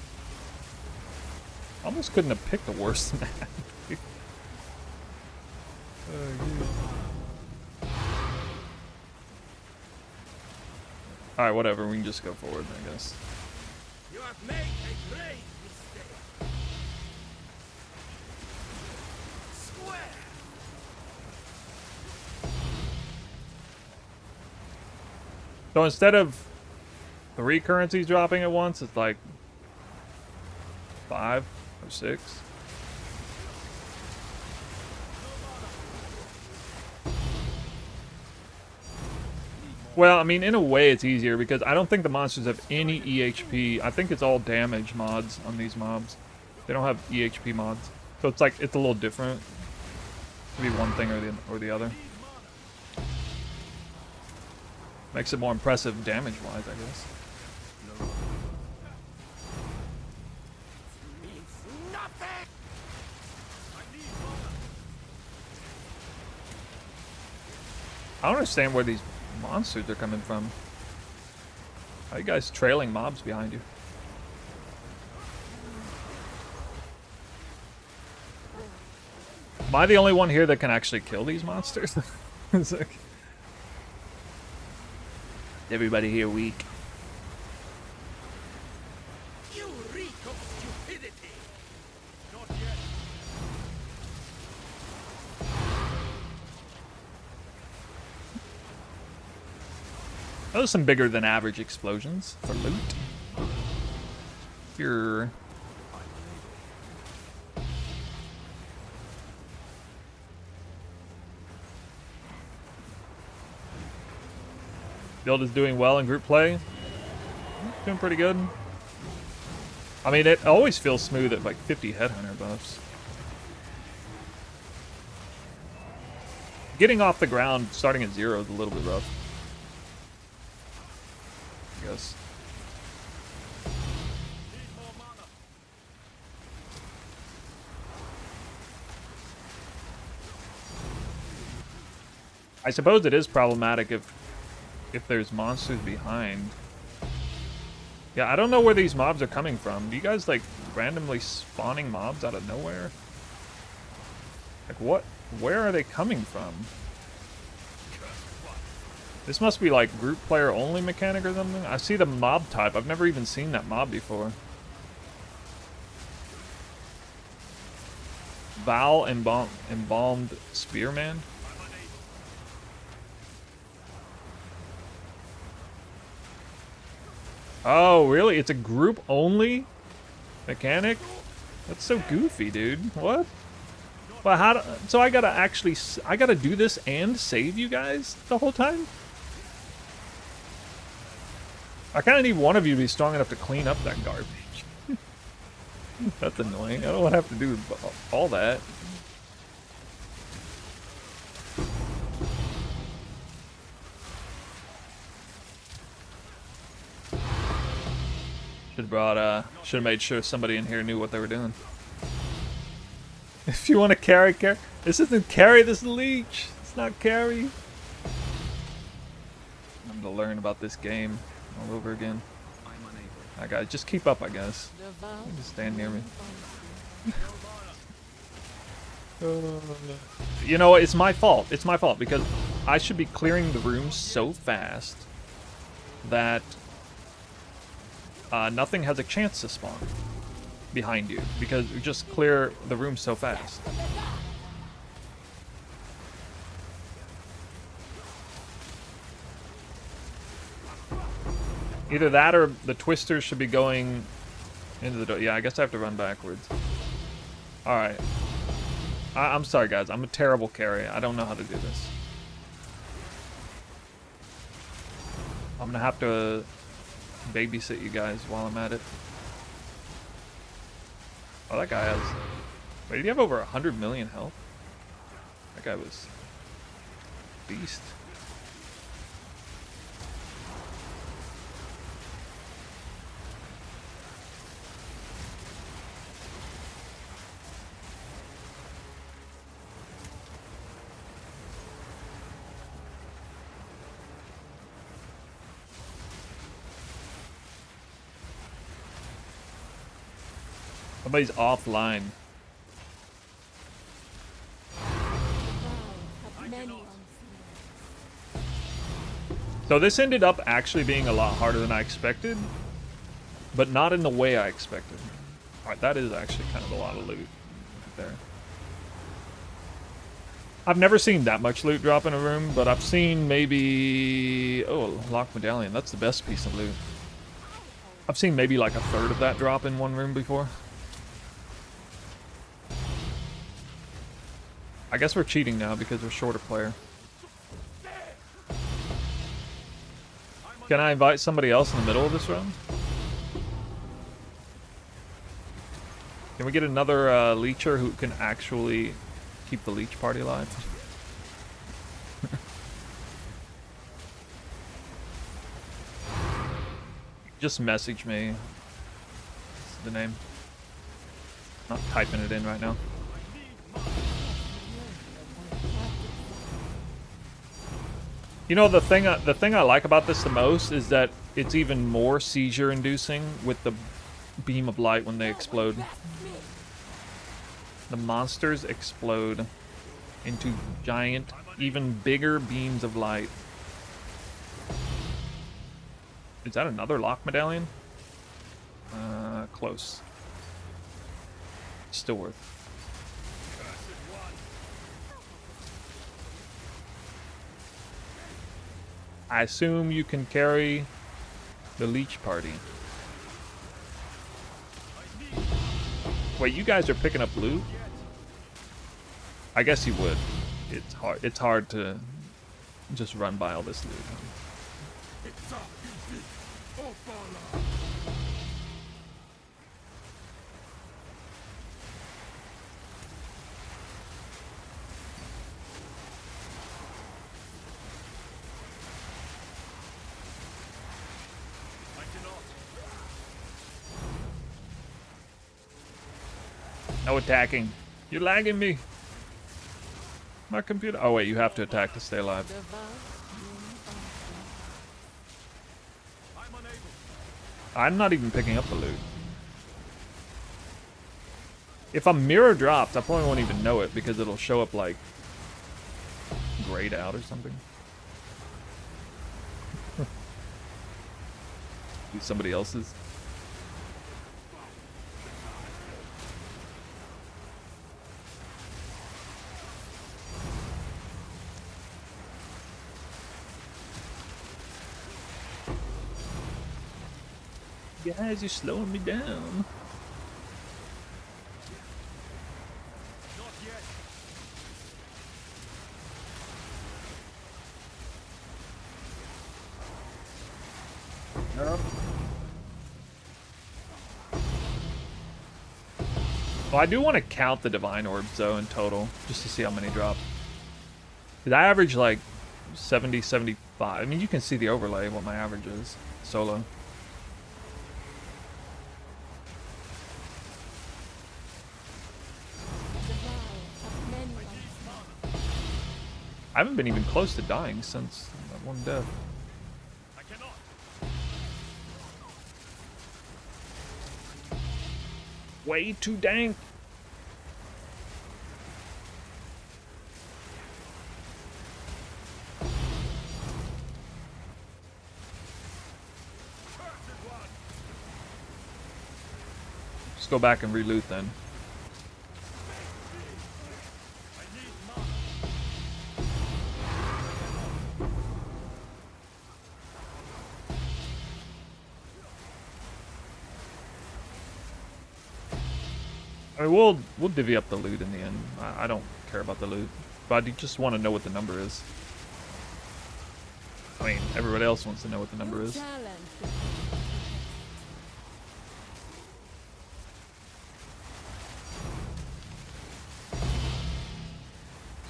Almost couldn't have picked a worse map. Alright, whatever. We can just go forward, I guess. You have made a grave mistake. Square. So instead of 3 currencies dropping at once, it's like 5 or 6. Well, I mean, in a way it's easier because I don't think the monsters have any EHP. I think it's all damage mods on these mobs. They don't have EHP mods. So it's like, it's a little different. Could be one thing or the other. Makes it more impressive damage-wise, I guess. Means nothing. I don't understand where these monsters are coming from. How are you guys trailing mobs behind you? Am I the only one here that can actually kill these monsters? It's like, everybody here weak. You reek of stupidity. Not yet. Those are some bigger than average explosions for loot. Here. Build is doing well in group play. Doing pretty good. I mean, it always feels smooth at like 50 headhunter buffs. Getting off the ground, starting at 0 is a little bit rough. I guess. I suppose it is problematic if there's monsters behind. Yeah, I don't know where these mobs are coming from. Do you guys like randomly spawning mobs out of nowhere? Like what? Where are they coming from? This must be like group player only mechanic or something. I see the mob type. I've never even seen that mob before. Val embalmed spearman. Oh, really? It's a group only mechanic? That's so goofy, dude. What? Well, how do, so I gotta do this and save you guys the whole time? I kind of need one of you to be strong enough to clean up that garbage. That's annoying. I don't want to have to do all that. Should have made sure somebody in here knew what they were doing. If you want to carry, this isn't carry, this is leech. It's not carry. I'm gonna learn about this game all over again. Alright guys, just keep up, I guess. Just stand near me. You know what, it's my fault. It's my fault because I should be clearing the room so fast that nothing has a chance to spawn behind you because you just clear the room so fast. Either that or the twisters should be going into the door. Yeah, I guess I have to run backwards. Alright. I'm sorry, guys. I'm a terrible carry. I don't know how to do this. I'm gonna have to babysit you guys while I'm at it. Oh, that guy has... Wait, did he have over 100 million health? That guy was... beast. Somebody's offline. The vow have many unseen. So this ended up actually being a lot harder than I expected, but not in the way I expected. Alright, that is actually kind of a lot of loot right there. I've never seen that much loot drop in a room, but I've seen maybe... Oh, locked medallion. That's the best piece of loot. I've seen maybe like a third of that drop in one room before. I guess we're cheating now because we're shorter player. Can I invite somebody else in the middle of this round? Can we get another leecher who can actually keep the leech party alive? Just message me. That's the name. Not typing it in right now. You know, the thing I like about this the most is that it's even more seizure inducing with the beam of light when they explode. The monsters explode into giant, even bigger beams of light. Is that another lock medallion? Close. Still worth. I assume you can carry the leech party. Wait, you guys are picking up loot? I guess you would. It's hard to just run by all this loot. No attacking. You're lagging me. My computer. Oh wait, you have to attack to stay alive. The vow many unseen. I'm not even picking up the loot. If I'm mirror dropped, I probably won't even know it because it'll show up like grayed out or something. Be somebody else's. Guys, you're slowing me down. Not yet. Well, I do want to count the divine orbs though in total, just to see how many drop. 'Cause I average like 70, 75. I mean, you can see the overlay, what my average is, solo. The vow have many unseen. I haven't been even close to dying since that one death. I cannot. Way too dank. Just go back and reloot then. I mean, we'll divvy up the loot in the end. I don't care about the loot, but I just want to know what the number is. I mean, everybody else wants to know what the number is. Challenge.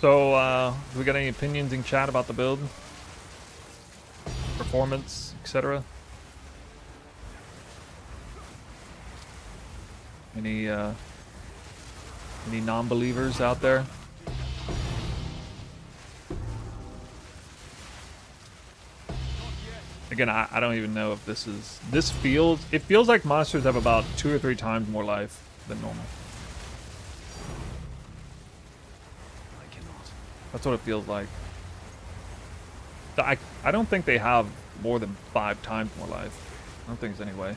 So, do we got any opinions in chat about the build? Performance, etc.? Any non-believers out there? Again, I don't even know if this feels... It feels like monsters have about 2 or 3 times more life than normal. I cannot. That's what it feels like. I don't think they have more than 5 times more life. I don't think it's anyway.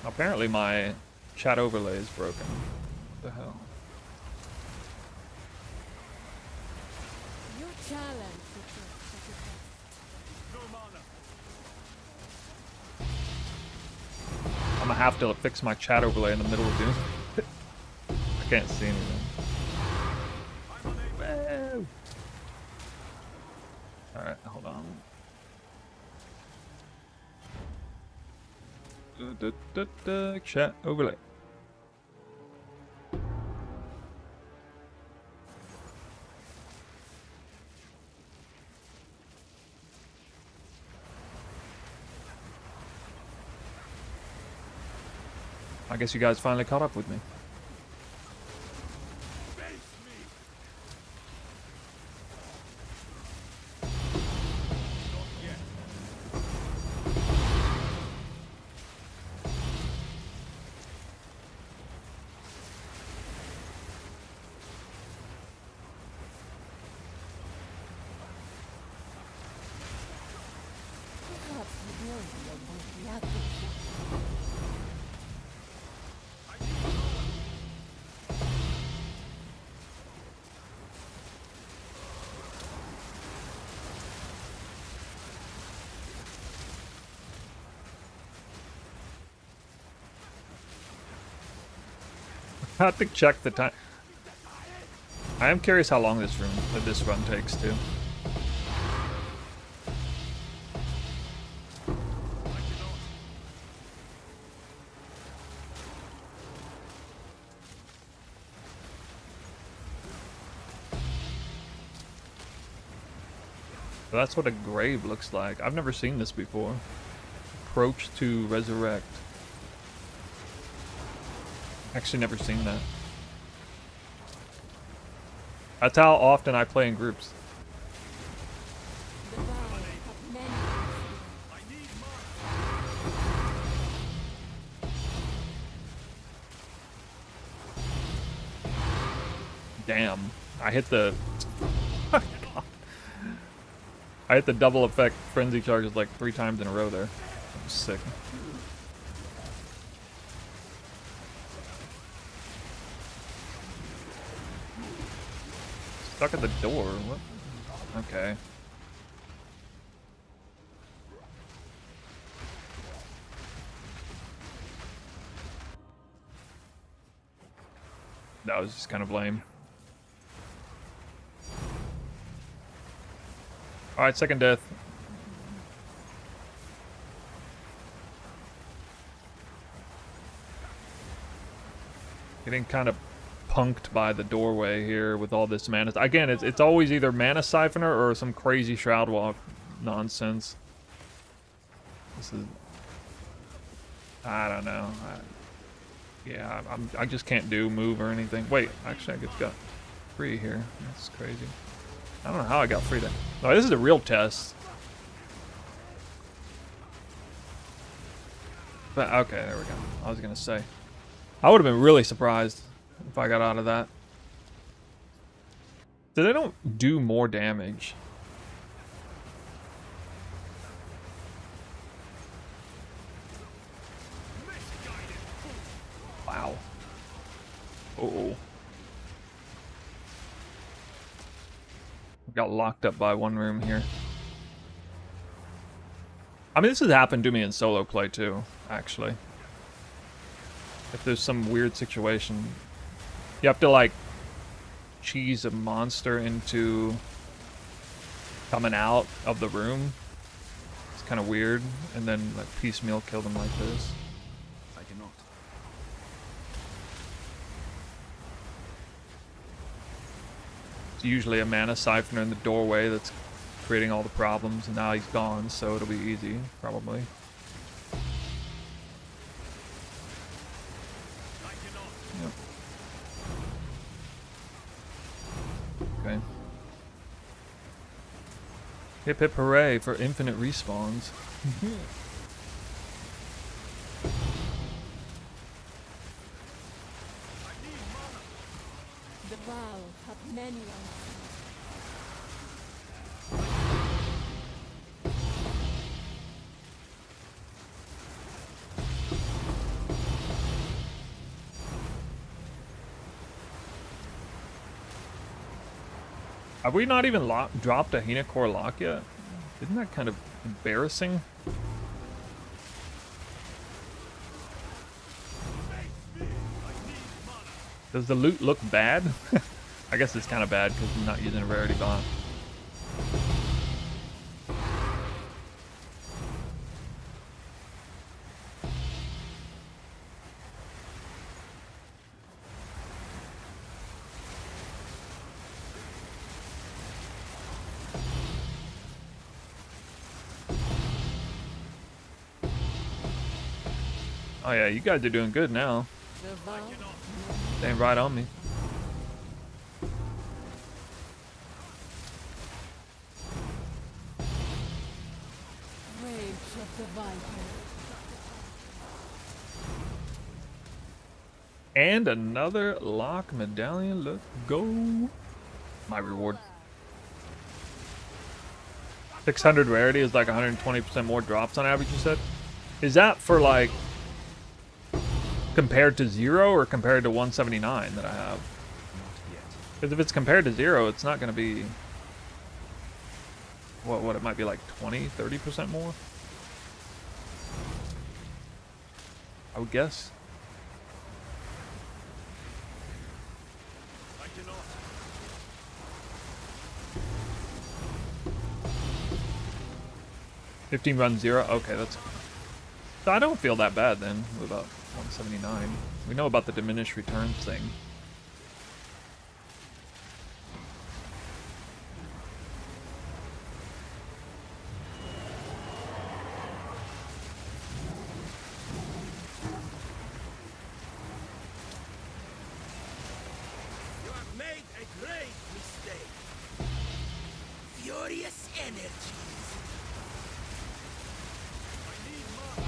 Apparently my chat overlay is broken. What the hell? Your challenge suggests that it has No mana. I'm gonna have to fix my chat overlay in the middle of doing it. I can't see anything. Whoa. Alright, hold on. Chat overlay. I guess you guys finally caught up with me. Face me. Not yet. perhaps humility of both the active. I have to check the time. I am curious how long this run takes too. So that's what a grave looks like. I've never seen this before. Approach to resurrect. Actually never seen that. That's how often I play in groups. The valley have many I need mana. Damn. I hit the... I hit the double effect frenzy charges like 3 times in a row there. That was sick. Stuck at the door. What? Okay. That was just kind of lame. Alright, second death. Getting kind of punked by the doorway here with all this mana. Again, it's always either mana siphoner or some crazy shroud walk nonsense. This is... I don't know. Yeah, I just can't do move or anything. Wait, actually I just got free here. That's crazy. I don't know how I got free there. Oh, this is a real test. But okay, there we go. I was gonna say, I would have been really surprised if I got out of that. So they don't do more damage. Wow. Uh-oh. Got locked up by one room here. I mean, this has happened to me in solo play too, actually. If there's some weird situation, you have to like cheese a monster into coming out of the room. It's kind of weird, and then like piecemeal kill them like this. I cannot. It's usually a mana siphoner in the doorway that's creating all the problems, and now he's gone, so it'll be easy, probably. Yep. Okay. Hip hip hooray for infinite respawns. The vow hath many unseen. Have we not even dropped a Hinekora lock yet? Isn't that kind of embarrassing? Does the loot look bad? I guess it's kind of bad because I'm not using a rarity bot. Oh yeah, you guys are doing good now. The vow Staying right on me. rage of the viper. And another lock medallion. Let's go. My reward. 600 rarity is like 120% more drops on average, you said? Is that for like compared to 0 or compared to 179 that I have? Because if it's compared to 0, it's not going to be... What, it might be like 20, 30% more? I would guess. I cannot. 15 run 0? Okay, that's... So I don't feel that bad then, with about 179. We know about the diminished return thing. You have made a great mistake. Furious energies. I need more.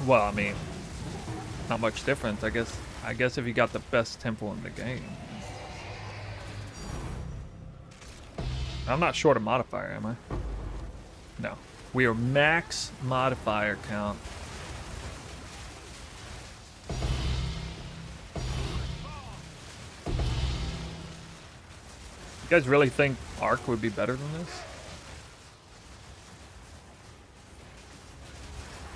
Well, I mean, not much difference. I guess if you got the best temple in the game. I'm not short a modifier, am I? No. We are max modifier count. You guys really think Arc would be better than this?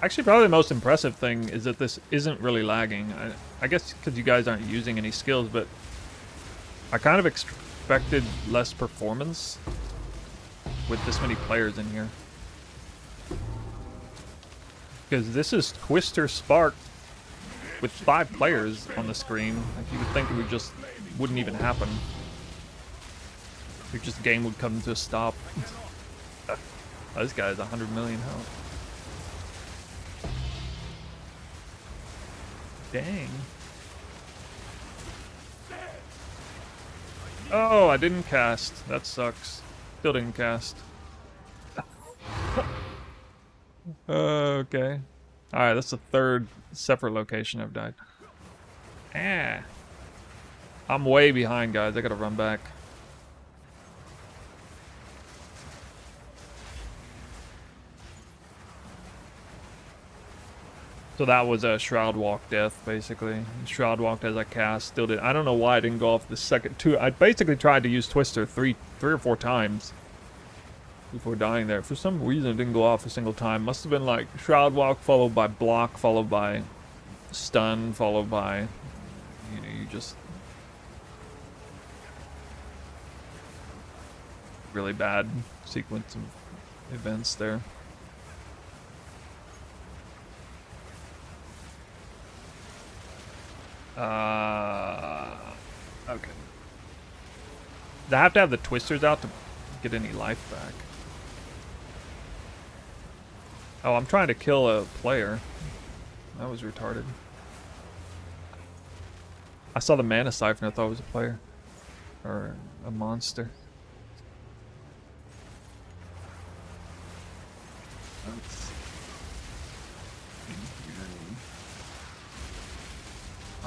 Actually, probably the most impressive thing is that this isn't really lagging. I guess because you guys aren't using any skills, but I kind of expected less performance with this many players in here. Because this is Twister Spark with 5 players on the screen. Like, you would think it wouldn't even happen. Your game would come to a stop. Oh, this guy has 100 million health. Dang. Oh, I didn't cast. That sucks. Still didn't cast. Okay. Alright, that's the 3rd separate location I've died. Ah. I'm way behind, guys. I gotta run back. So that was a Shroud Walk death, basically. Shroud Walked as I cast, still did. I don't know why I didn't go off the second 2. I basically tried to use Twister three or four times before dying there. For some reason, it didn't go off a single time. Must have been like Shroud Walk followed by block, followed by stun, followed by, you know, you just really bad sequence of events there. Okay. Do I have to have the twisters out to get any life back? Oh, I'm trying to kill a player. That was retarded. I saw the mana siphon, I thought it was a player. Or a monster.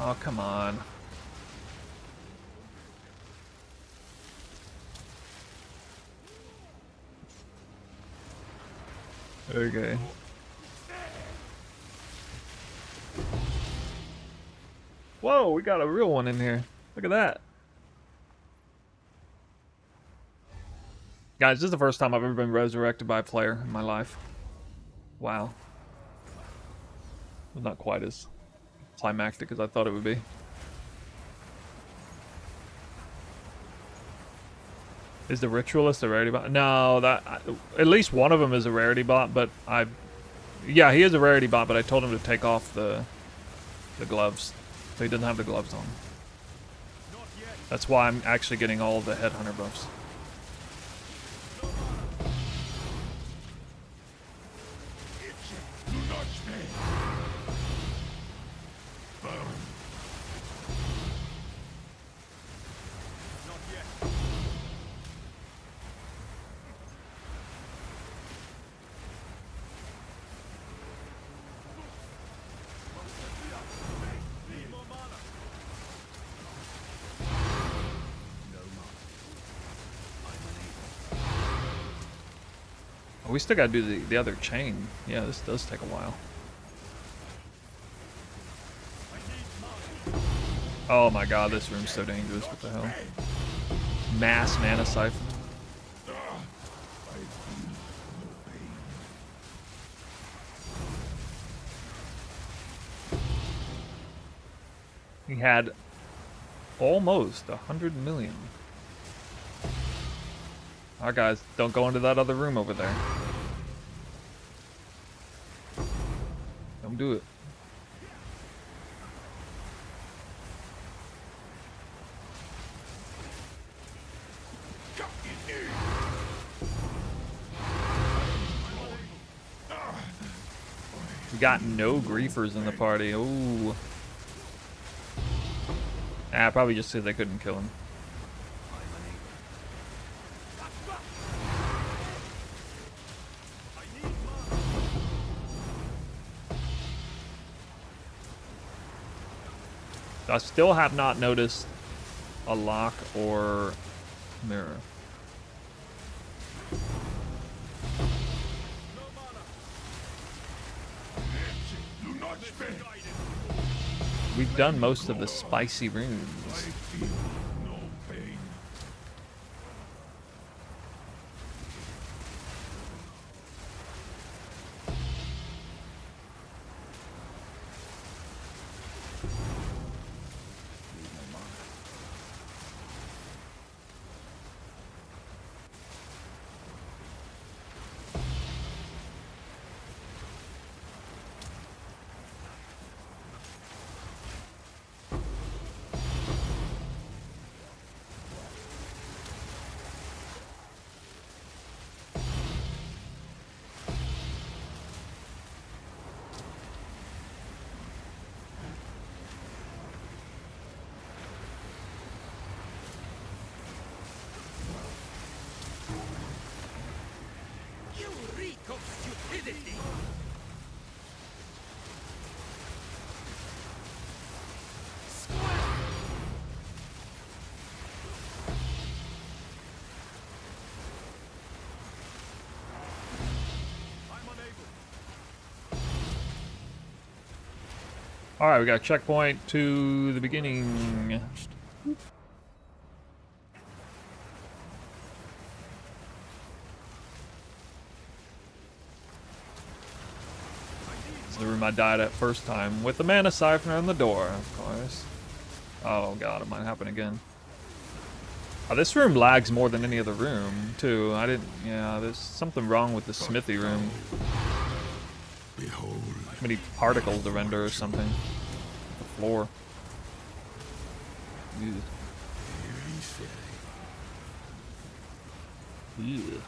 Oh, come on. Okay. Whoa, we got a real one in here. Look at that. Guys, this is the first time I've ever been resurrected by a player in my life. Wow. Well, not quite as climactic as I thought it would be. Is the Ritualist a rarity bot? No, at least one of them is a rarity bot, but yeah, he is a rarity bot, but I told him to take off the gloves. So he doesn't have the gloves on. That's why I'm actually getting all of the headhunter buffs. We still gotta do the other chain. Yeah, this does take a while. Oh my god, this room's so dangerous. What the hell? Mass mana siphon. He had almost 100 million. Alright guys, don't go into that other room over there. Don't do it. We got no griefers in the party. Ooh. Ah, probably just because they couldn't kill him. I still have not noticed a lock or mirror. We've done most of the spicy rooms. Stupidity! Alright, we got a checkpoint to the beginning. The room I died at first time with the mana siphon on the door, of course. Oh god, it might happen again. Oh, this room lags more than any other room, too. Yeah, there's something wrong with the smithy room. Behold. Too many particles to render or something. The floor. Ew. Ew.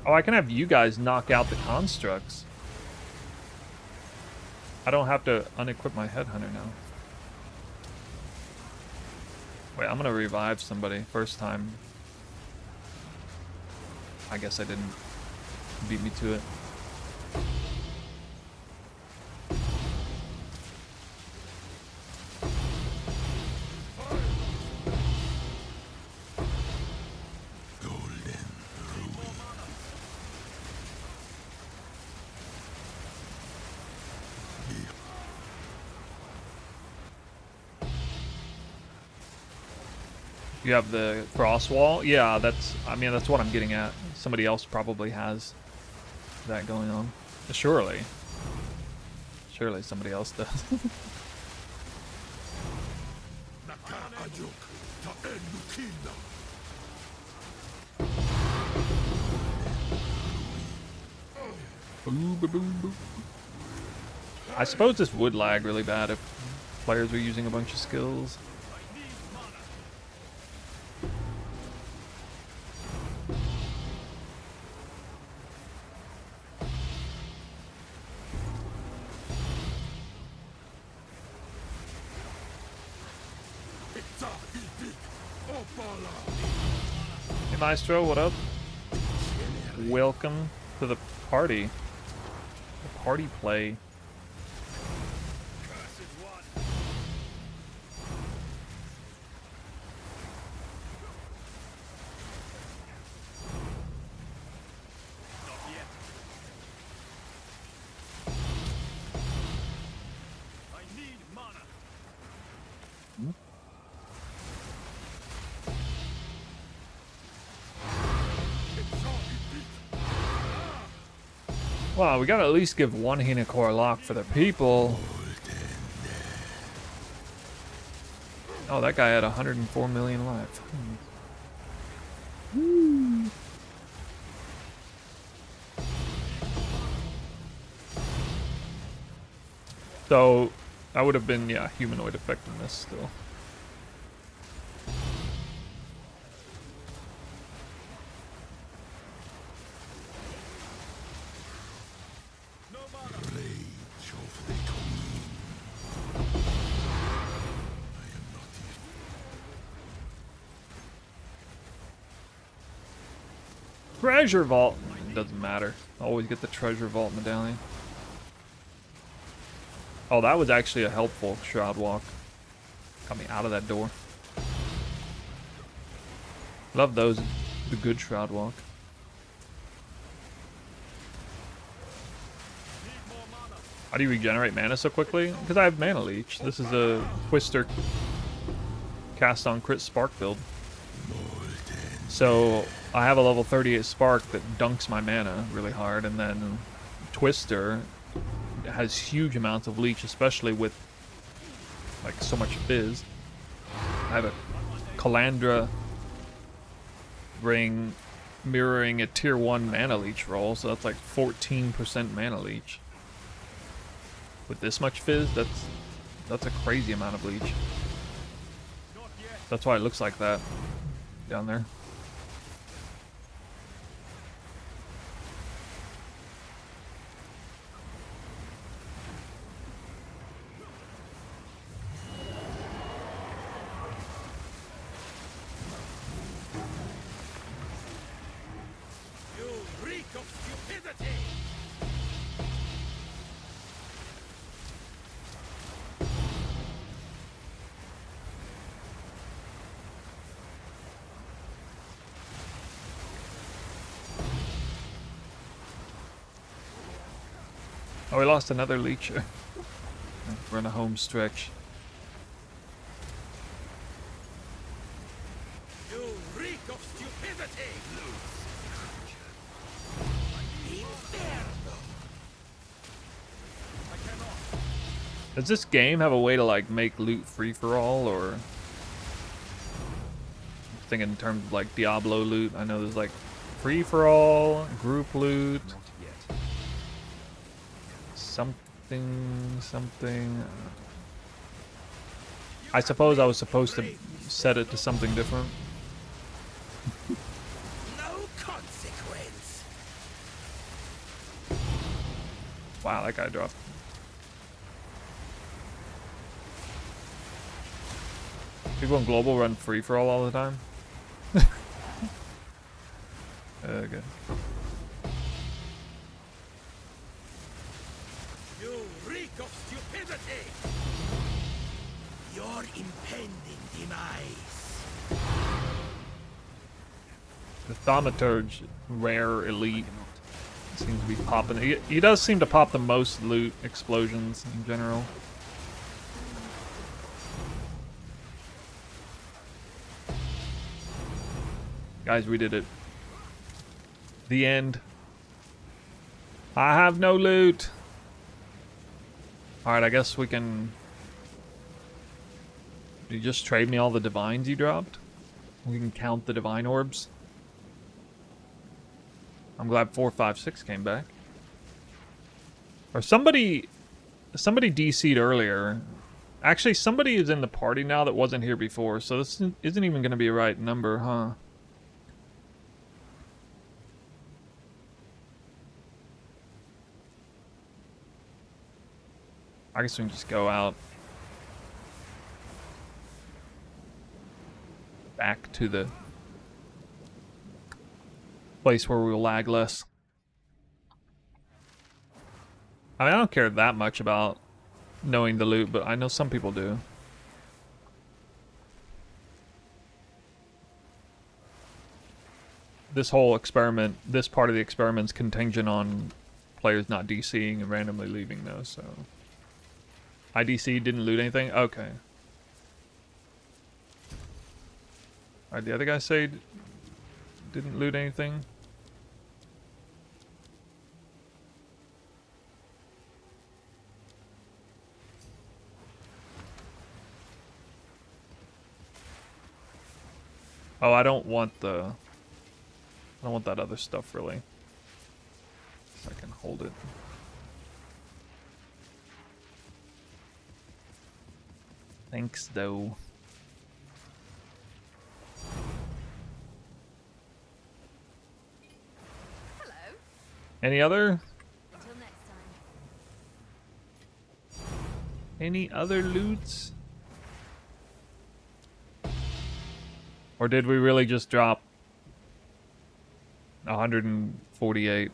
Oh, I can have you guys knock out the constructs. I don't have to unequip my headhunter now. Wait, I'm gonna revive somebody. First time. I guess I didn't beat me to it. You have the cross wall? Yeah, I mean, that's what I'm getting at. Somebody else probably has that going on. Surely. Surely somebody else does. I suppose this would lag really bad if players were using a bunch of skills. Hey Maestro, what up? Welcome to the party. The party play. Wow, we gotta at least give one Hinekora lock for the people. Oh, that guy had 104 million life. So, that would have been, yeah, humanoid effectiveness still. Treasure vault. It doesn't matter. Always get the treasure vault medallion. Oh, that was actually a helpful shroud walk. Got me out of that door. Love those. The good shroud walk. How do you regenerate mana so quickly? Because I have mana leech. This is a Twister cast on crit spark build. So I have a level 38 spark that dunks my mana really hard, and then Twister has huge amounts of leech, especially with like so much fizz. I have a Calandra ring mirroring a tier 1 mana leech roll, so that's like 14% mana leech. With this much fizz, that's a crazy amount of leech. That's why it looks like that down there. Oh, we lost another leecher. We're in a home stretch. You reek of stupidity! Does this game have a way to like make loot free for all, or thinking in terms of like Diablo loot? I know there's like free for all, group loot. something. I suppose I was supposed to set it to something different. No consequence. Wow, that guy dropped. People in global run free for all the time. Okay. You reek of stupidity. Your impending demise. The Thaumaturge, rare elite, seems to be popping. He does seem to pop the most loot explosions in general. Guys, we did it. The end. I have no loot. Alright, I guess we can... You just trade me all the divines you dropped? We can count the divine orbs. I'm glad 456 came back. Or somebody DC'd earlier. Actually, somebody is in the party now that wasn't here before, so this isn't even going to be a right number, huh? I guess we can just go out. Back to the place where we'll lag less. I mean, I don't care that much about knowing the loot, but I know some people do. This whole experiment, this part of the experiment's contingent on players not DCing and randomly leaving though, so... IDC didn't loot anything? Okay. Alright, the other guy say didn't loot anything? Oh, I don't want that other stuff really. So I can hold it. Thanks, though. Hello. Any other? Until next time. Any other loots? Or did we really just drop 148?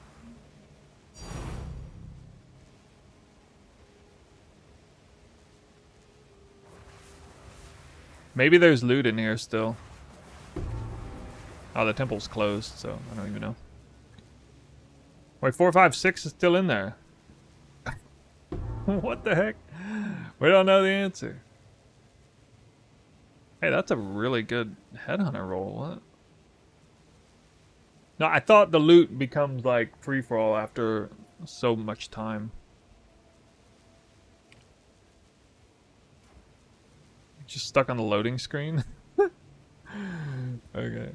Maybe there's loot in here still. Oh, the temple's closed, so I don't even know. Wait, 456 is still in there. What the heck? We don't know the answer. Hey, that's a really good headhunter roll. What? No, I thought the loot becomes like free-for-all after so much time. Just stuck on the loading screen? Okay.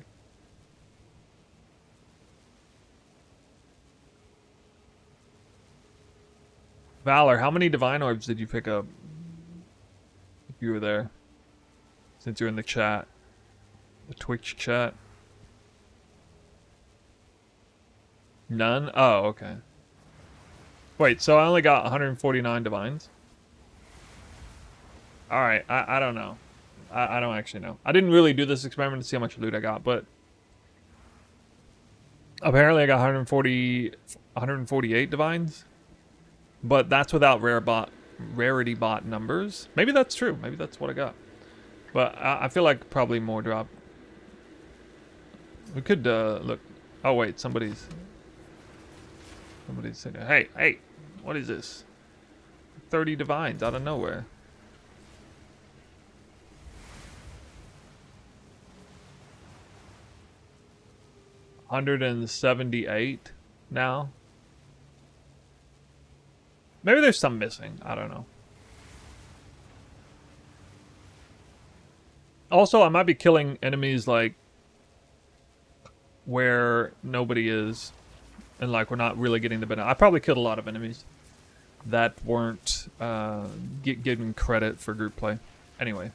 Valor, how many divine orbs did you pick up? If you were there. Since you're in the chat. The Twitch chat. None? Oh, okay. Wait, so I only got 149 divines? Alright, I don't know. I don't actually know. I didn't really do this experiment to see how much loot I got, but... Apparently I got 148 divines. But that's without rarity bot numbers. Maybe that's true. Maybe that's what I got. But I feel like probably more drop. We could, look. Oh, wait, somebody's saying, hey, what is this? 30 divines out of nowhere. $178 now. Maybe there's some missing. I don't know. Also, I might be killing enemies like where nobody is, and like we're not really getting the benefit. I probably killed a lot of enemies. that weren't given credit for group play. Anyway,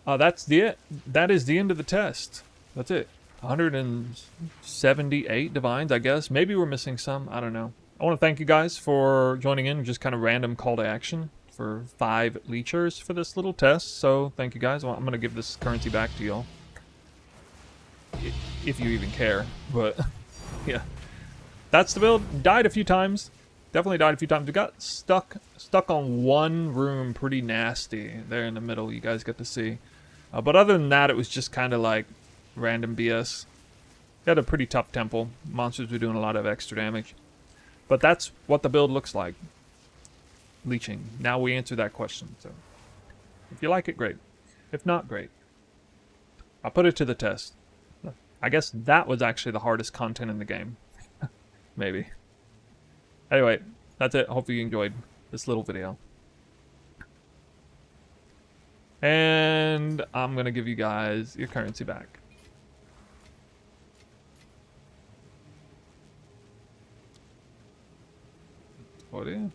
that's it. That is the end of the test. That's it. 178 divines, I guess. Maybe we're missing some. I don't know. I want to thank you guys for joining in. Just kind of random call to action for 5 leechers for this little test. So thank you guys. Well, I'm going to give this currency back to y'all. If you even care. But yeah. That's the build. Died a few times. Definitely died a few times. We got stuck on one room pretty nasty there in the middle. You guys get to see. But other than that, it was just kind of like random BS. We had a pretty tough temple. Monsters were doing a lot of extra damage. But that's what the build looks like. Leeching. Now we answer that question. So if you like it, great. If not, great. I'll put it to the test. I guess that was actually the hardest content in the game. Maybe. Anyway, that's it. Hopefully you enjoyed this little video. And I'm going to give you guys your currency back. What is?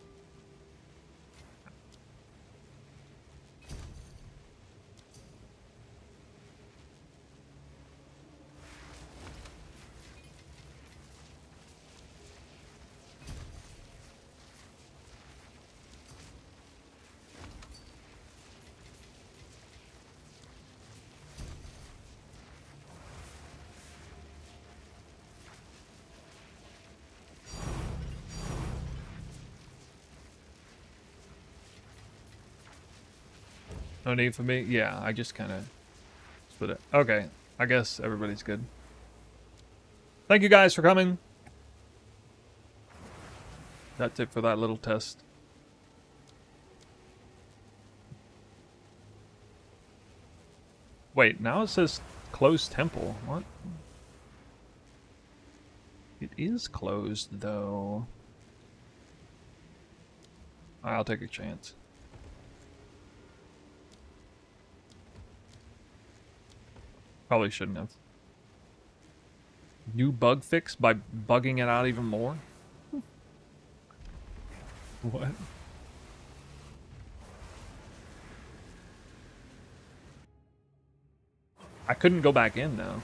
No need for me? Yeah, I just kind of split it. Okay, I guess everybody's good. Thank you guys for coming. That's it for that little test. Wait, now it says closed temple. What? It is closed, though. I'll take a chance. Probably shouldn't have. New bug fix by bugging it out even more? What? I couldn't go back in now.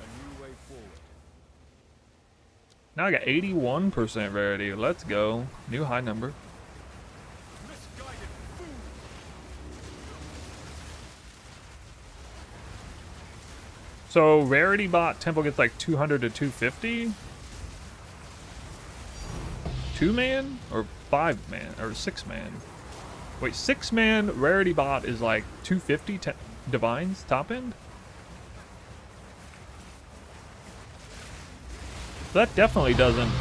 Now I got 81% rarity. Let's go. New high number. So Rarity bot temple gets like 200 to 250? 2-man? Or 5-man? Or 6-man? Wait, 6-man Rarity bot is like 250 divines top end? So that definitely doesn't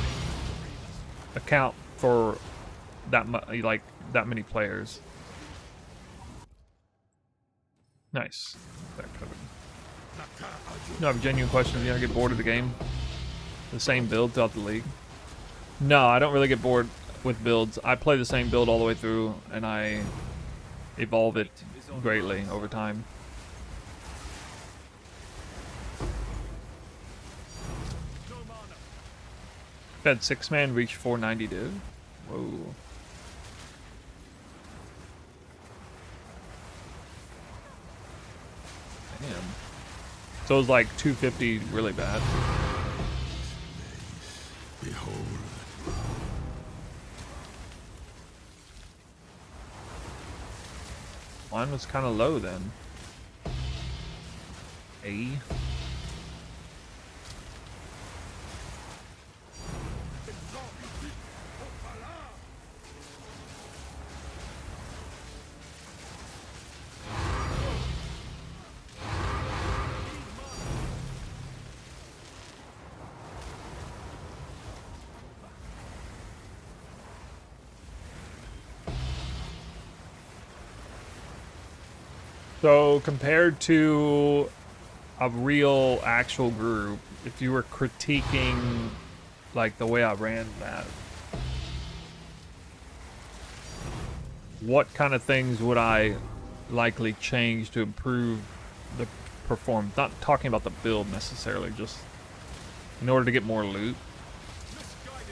account for that many players. Nice. That covered. No, I have a genuine question. You don't get bored of the game? The same build throughout the league? No, I don't really get bored with builds. I play the same build all the way through, and I evolve it greatly over time. Had 6-man reach 490, dude. Whoa. Damn. So it was like 250 really bad. Behold. Mine was kind of low then. A. So compared to a real actual group, if you were critiquing like the way I ran that, what kind of things would I likely change to improve the performance? Not talking about the build necessarily, just in order to get more loot.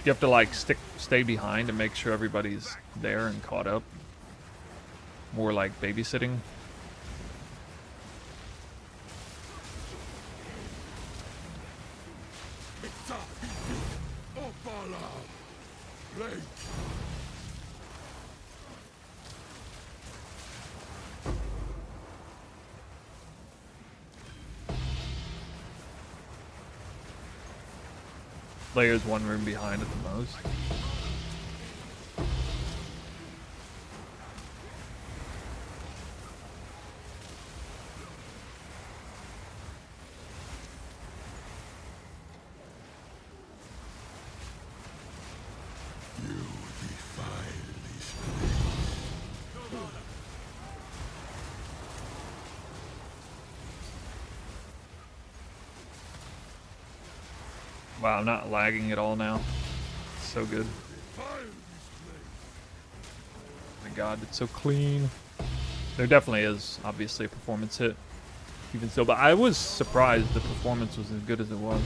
You have to like stay behind and make sure everybody's there and caught up. More like babysitting. Layer's one room behind at the most. Wow, I'm not lagging at all now. So good. My god, it's so clean. There definitely is, obviously, a performance hit. Even still, but I was surprised the performance was as good as it was.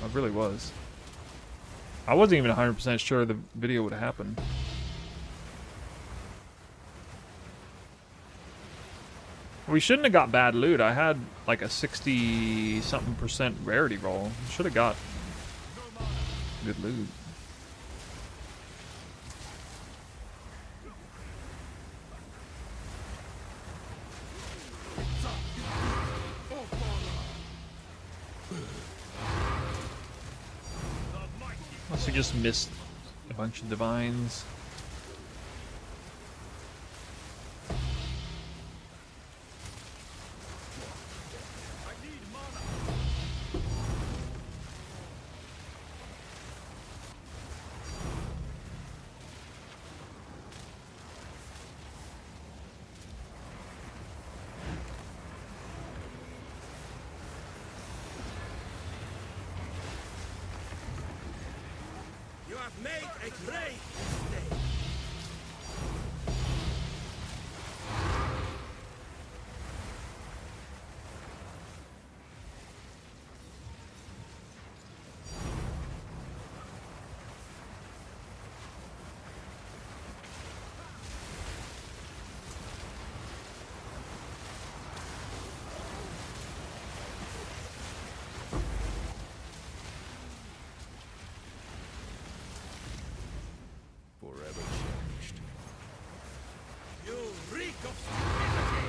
I really was. I wasn't even 100% sure the video would happen. We shouldn't have got bad loot. I had like a 60-something% rarity roll. Should have got good loot. Must have just missed a bunch of divines. You have made a great mistake. Forever cherished. You reek of stupidity.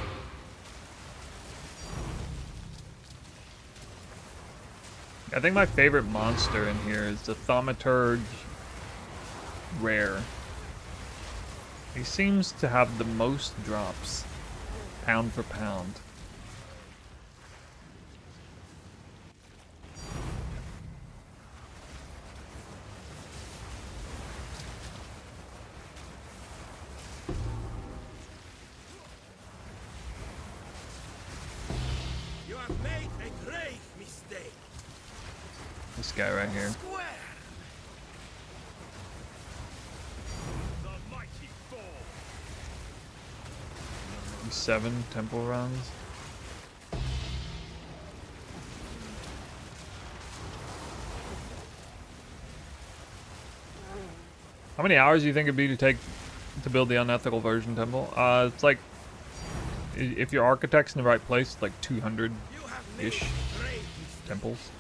I think my favorite monster in here is the Thaumaturge Rare. He seems to have the most drops, pound for pound. You have made a grave mistake. This guy right here. Square. The mighty fall. 7 temple runs. How many hours do you think it'd be to take to build the unethical version temple? It's like if your architect's in the right place, like 200-ish You have made a grave mistake. temples.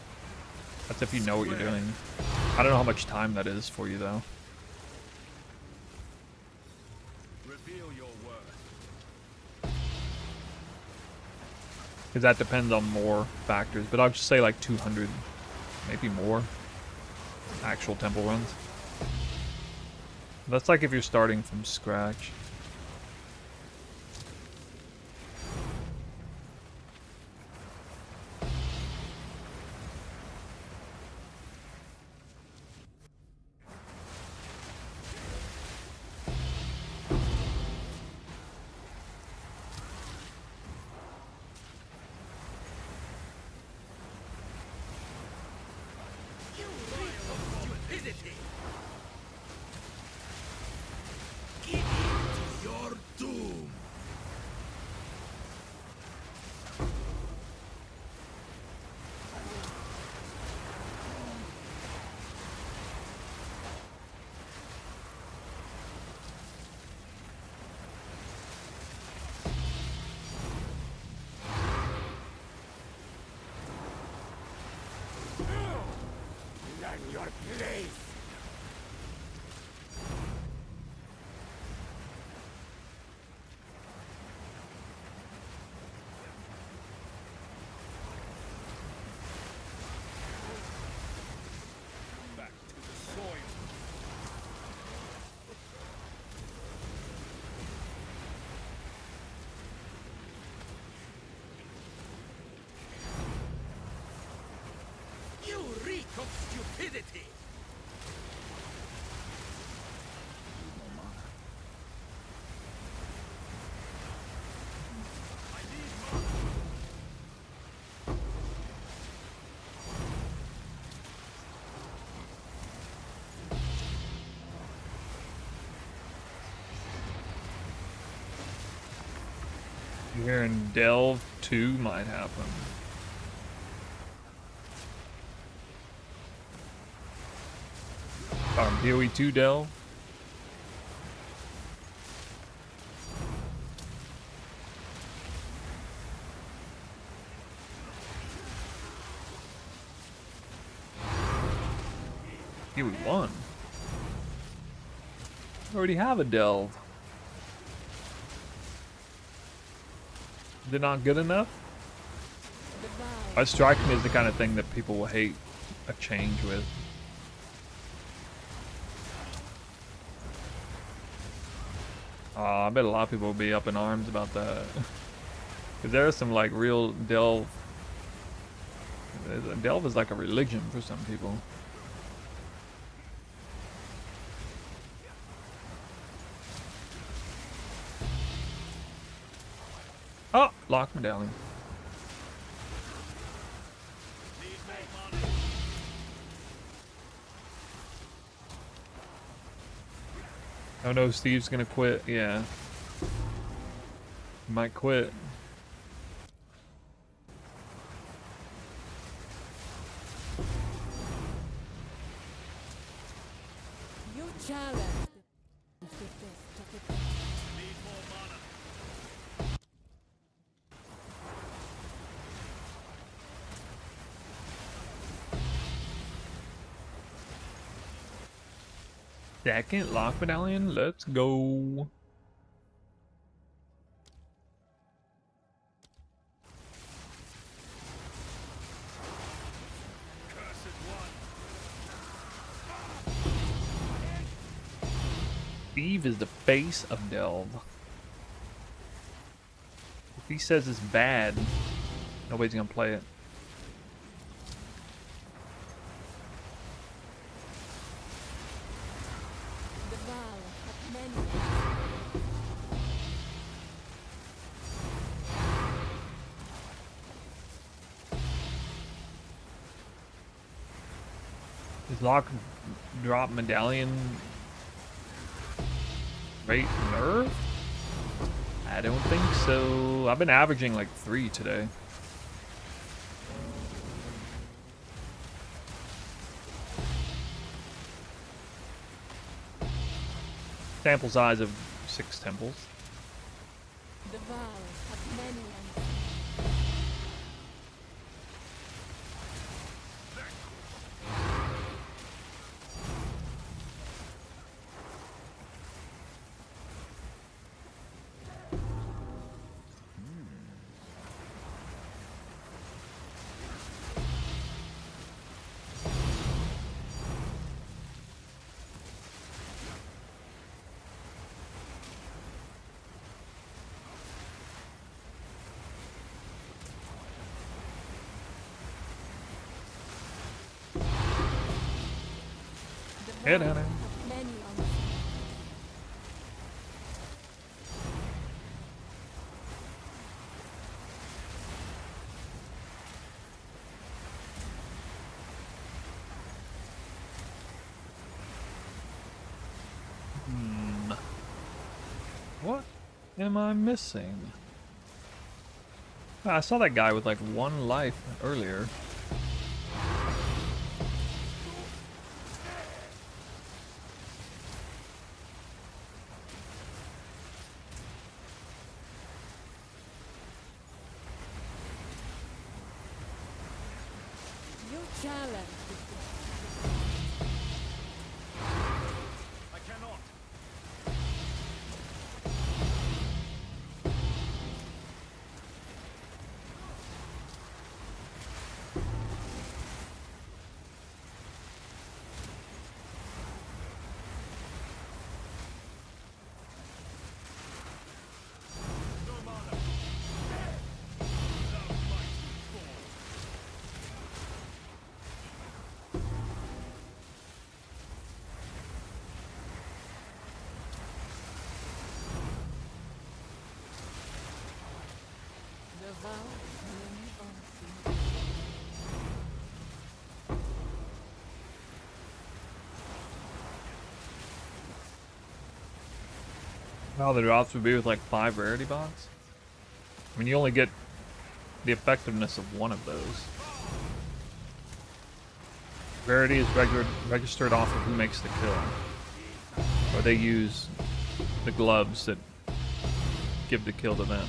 That's if you know what you're doing. I don't know how much time that is for you though. Reveal your worth. Because that depends on more factors, but I'll just say like 200, maybe more actual temple runs. That's like if you're starting from scratch. You reek of stupidity. Give in to your place. Back to the soil. You reek of stupidity. You're hearing Delve 2 might happen. PoE 2 Delve. PoE 1. I already have a Delve. They're not good enough? The vow. A striking is the kind of thing that people will hate a change with. I bet a lot of people will be up in arms about that. Because there are some like real Delve. Delve is like a religion for some people. Oh, lock medallion. Oh no, Steve's gonna quit. Yeah. He might quit. You challenged the best of the best. Second lock medallion, let's go. Steve is the face of Delve. If he says it's bad, nobody's gonna play it. The vow hath many. Is lock drop medallion rate nerf? I don't think so. I've been averaging like 3 today. Sample size of 6 temples. The vow hath many. Head on it. Many on the What am I missing? I saw that guy with like 1 life earlier. you challenge the best. Well, the drops would be with like 5 rarity bots. I mean, you only get the effectiveness of one of those. Rarity is registered off of who makes the kill. Or they use the gloves that give the kill to them.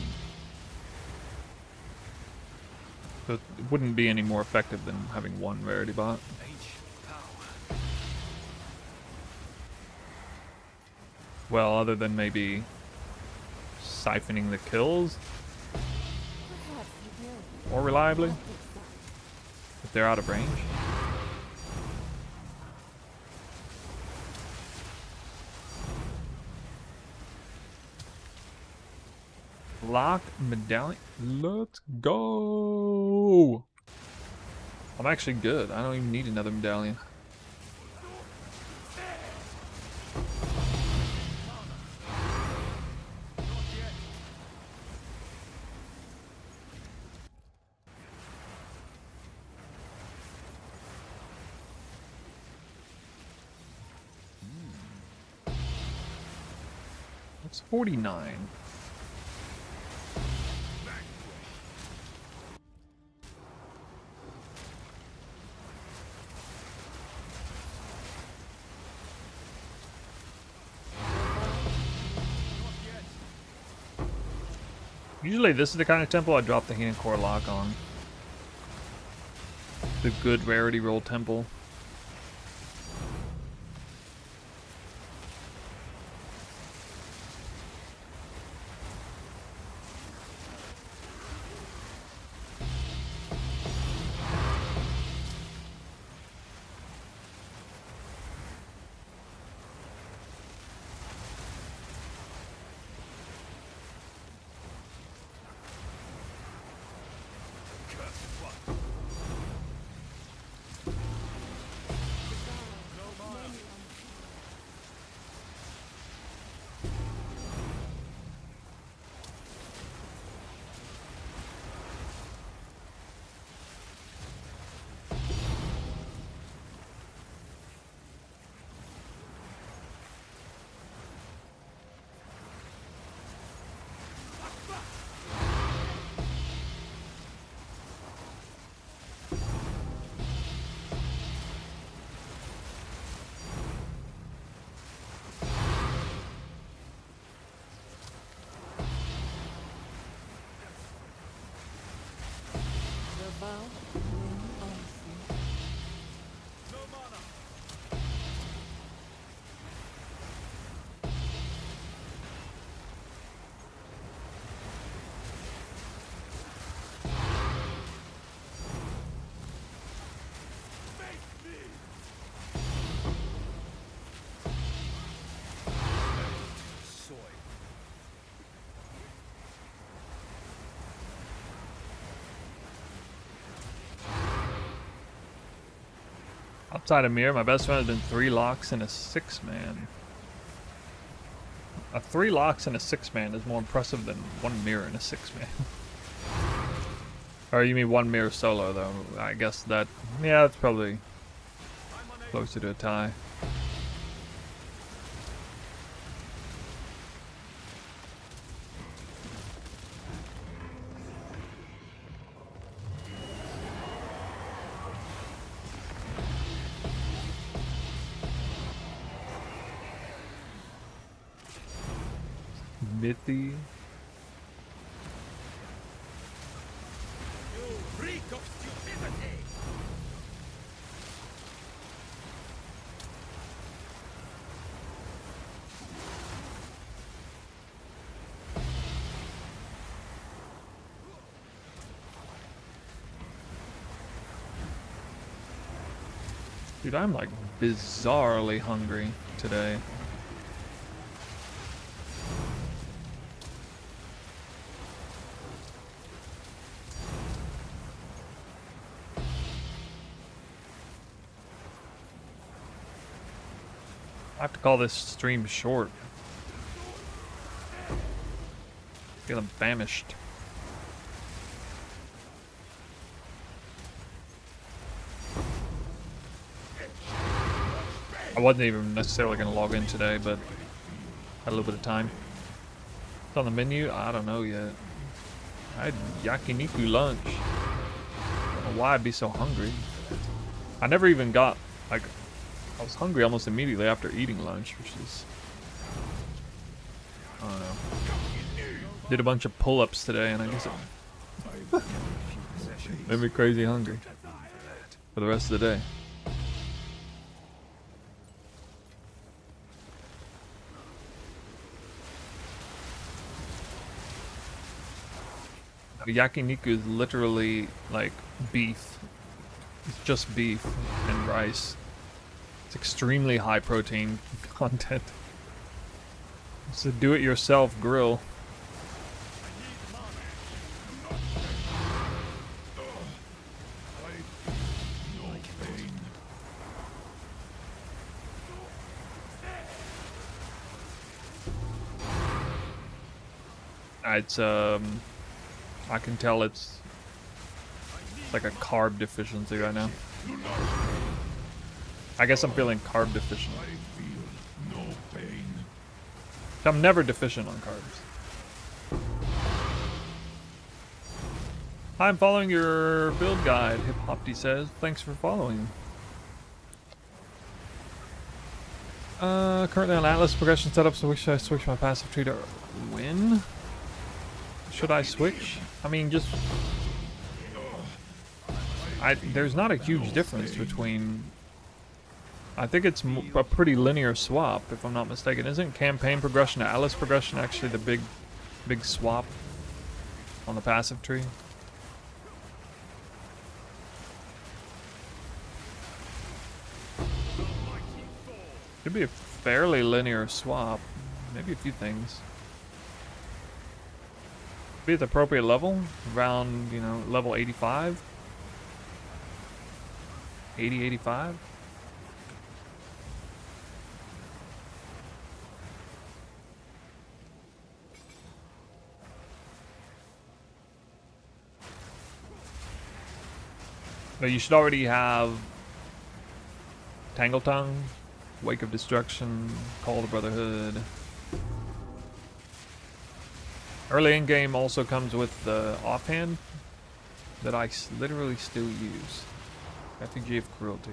So it wouldn't be any more effective than having one rarity bot. Well, other than maybe siphoning the kills Perhaps you will be more reliably on this side. if they're out of range. Lock medallion. Let's go. I'm actually good. I don't even need another medallion. It's 49. Usually this is the kind of temple I drop the Hinekora lock on. The good rarity roll temple. The vow when honesty. No mana. Face me. Soy. Outside of Mirror, my best friend has been 3 locks and a 6-man. A 3 locks and a 6-man is more impressive than 1 mirror and a 6-man. Or you mean 1 mirror solo though? I guess that, yeah, that's probably closer to a tie. Mithy. You reek of stupidity. Dude, I'm like bizarrely hungry today. I have to call this stream short. Feeling famished. I wasn't even necessarily going to log in today, but had a little bit of time. It's on the menu? I don't know yet. I had yakiniku lunch. I don't know why I'd be so hungry. I never even got, like, I was hungry almost immediately after eating lunch, which is, I don't know. Did a bunch of pull-ups today, and I guess it made me crazy hungry for the rest of the day. Yakiniku is literally like beef. It's just beef and rice. It's extremely high protein content. It's a do-it-yourself grill. It's I can tell it's like a carb deficiency right now. I guess I'm feeling carb deficient. I'm never deficient on carbs. I'm following your build guide, Hip Hopty says. Thanks for following. Currently on Atlas progression setup, so should I switch my passive tree to win? Should I switch? I mean, just... there's not a huge difference between... I think it's a pretty linear swap, if I'm not mistaken. Isn't campaign progression to Atlas progression actually the big swap on the passive tree? Could be a fairly linear swap. Maybe a few things. Be at the appropriate level, around, you know, level 85? 80, 85? But you should already have Tangle Tongue, Wake of Destruction, Call to Brotherhood. Early in game also comes with the offhand that I literally still use. Effigy of Cruelty.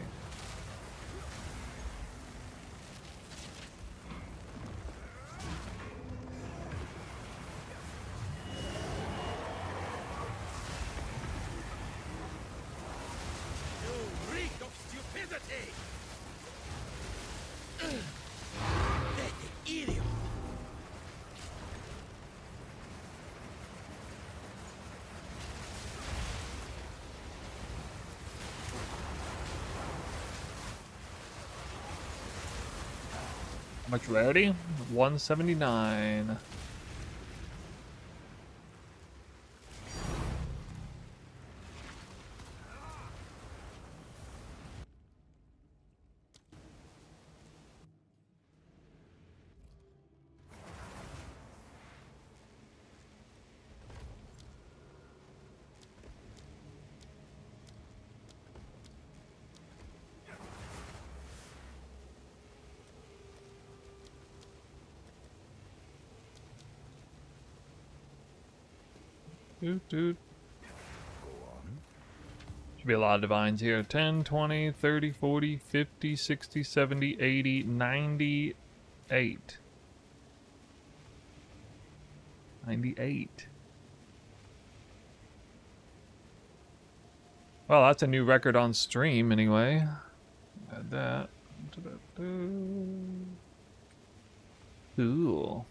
You reek of stupidity! Pathetic idiot! How much rarity? 179. Doot, doot. Should be a lot of divines here. 10, 20, 30, 40, 50, 60, 70, 80, 98. 98. Well, that's a new record on stream anyway. Add that. Cool.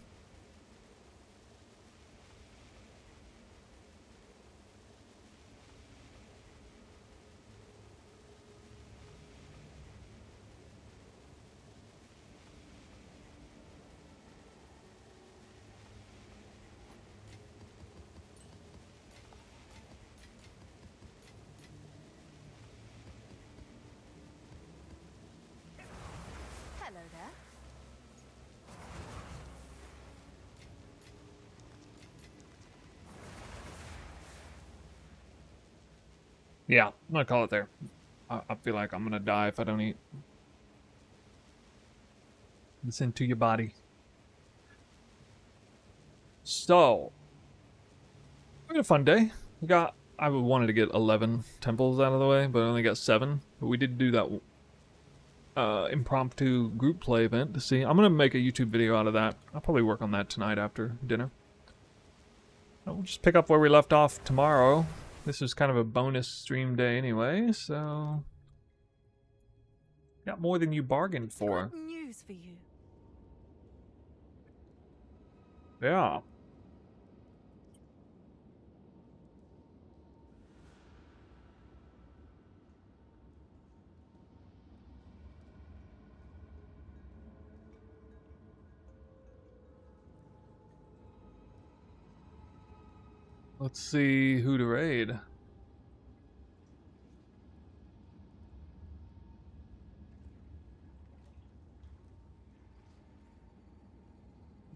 Hello there. Yeah, I'm gonna call it there. I feel like I'm gonna die if I don't eat. Listen to your body. So, we had a fun day. We got, I wanted to get 11 temples out of the way, but I only got 7. But we did do that impromptu group play event to see. I'm going to make a YouTube video out of that. I'll probably work on that tonight after dinner. We'll just pick up where we left off tomorrow. This is kind of a bonus stream day anyway, so... Got more than you bargained for. Good news for you. Yeah. Let's see who to raid.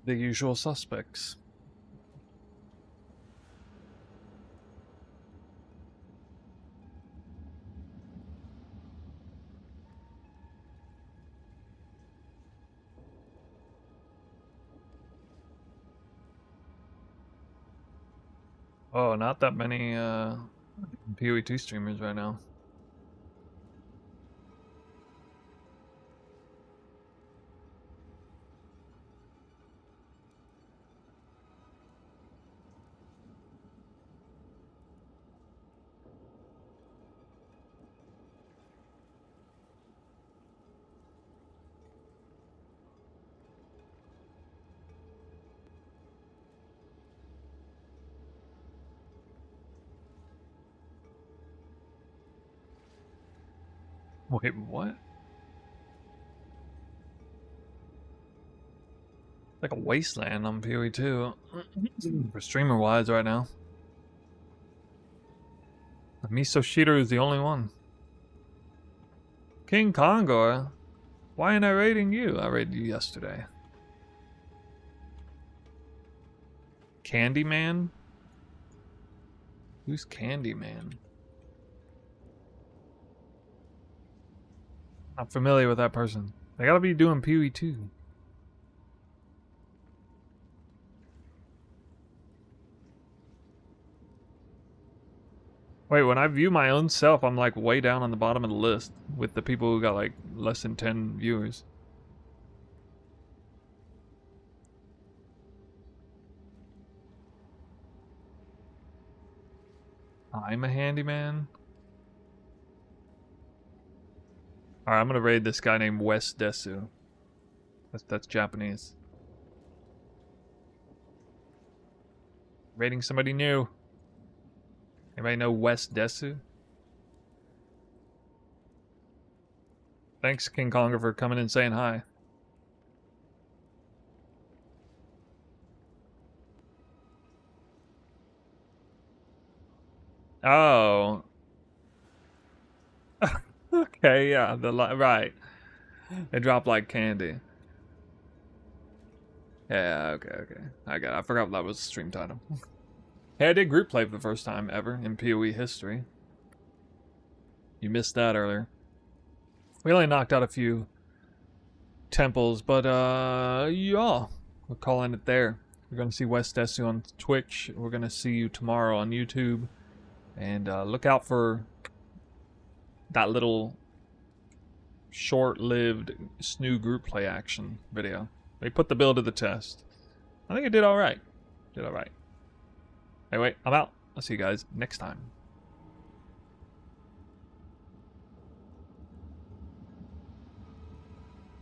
The usual suspects. Oh, not that many PoE2 streamers right now. Wait, what? Like a wasteland on PoE2 for streamer wise right now. Miso Shido is the only one. King Kongor, why ain't I raiding you? I raided you yesterday. Candyman? Who's Candyman? Not familiar with that person. They gotta be doing PoE2. Wait, when I view my own self, I'm like way down on the bottom of the list with the people who got like less than 10 viewers. I'm a handyman. Alright, I'm gonna raid this guy named West Desu. That's Japanese. Raiding somebody new. Anybody know West Desu? Thanks, King Konga, for coming and saying hi. Oh. Okay, yeah, right. They drop like candy. Yeah, okay. I forgot that was the stream title. Hey, I did group play for the first time ever in PoE history. You missed that earlier. We only knocked out a few temples, but yeah, we're calling it there. We're gonna see West Desu on Twitch. We're gonna see you tomorrow on YouTube, and look out for that little short-lived SNU group play action video. They put the build to the test. I think it did all right. Anyway, I'm out. I'll see you guys next time.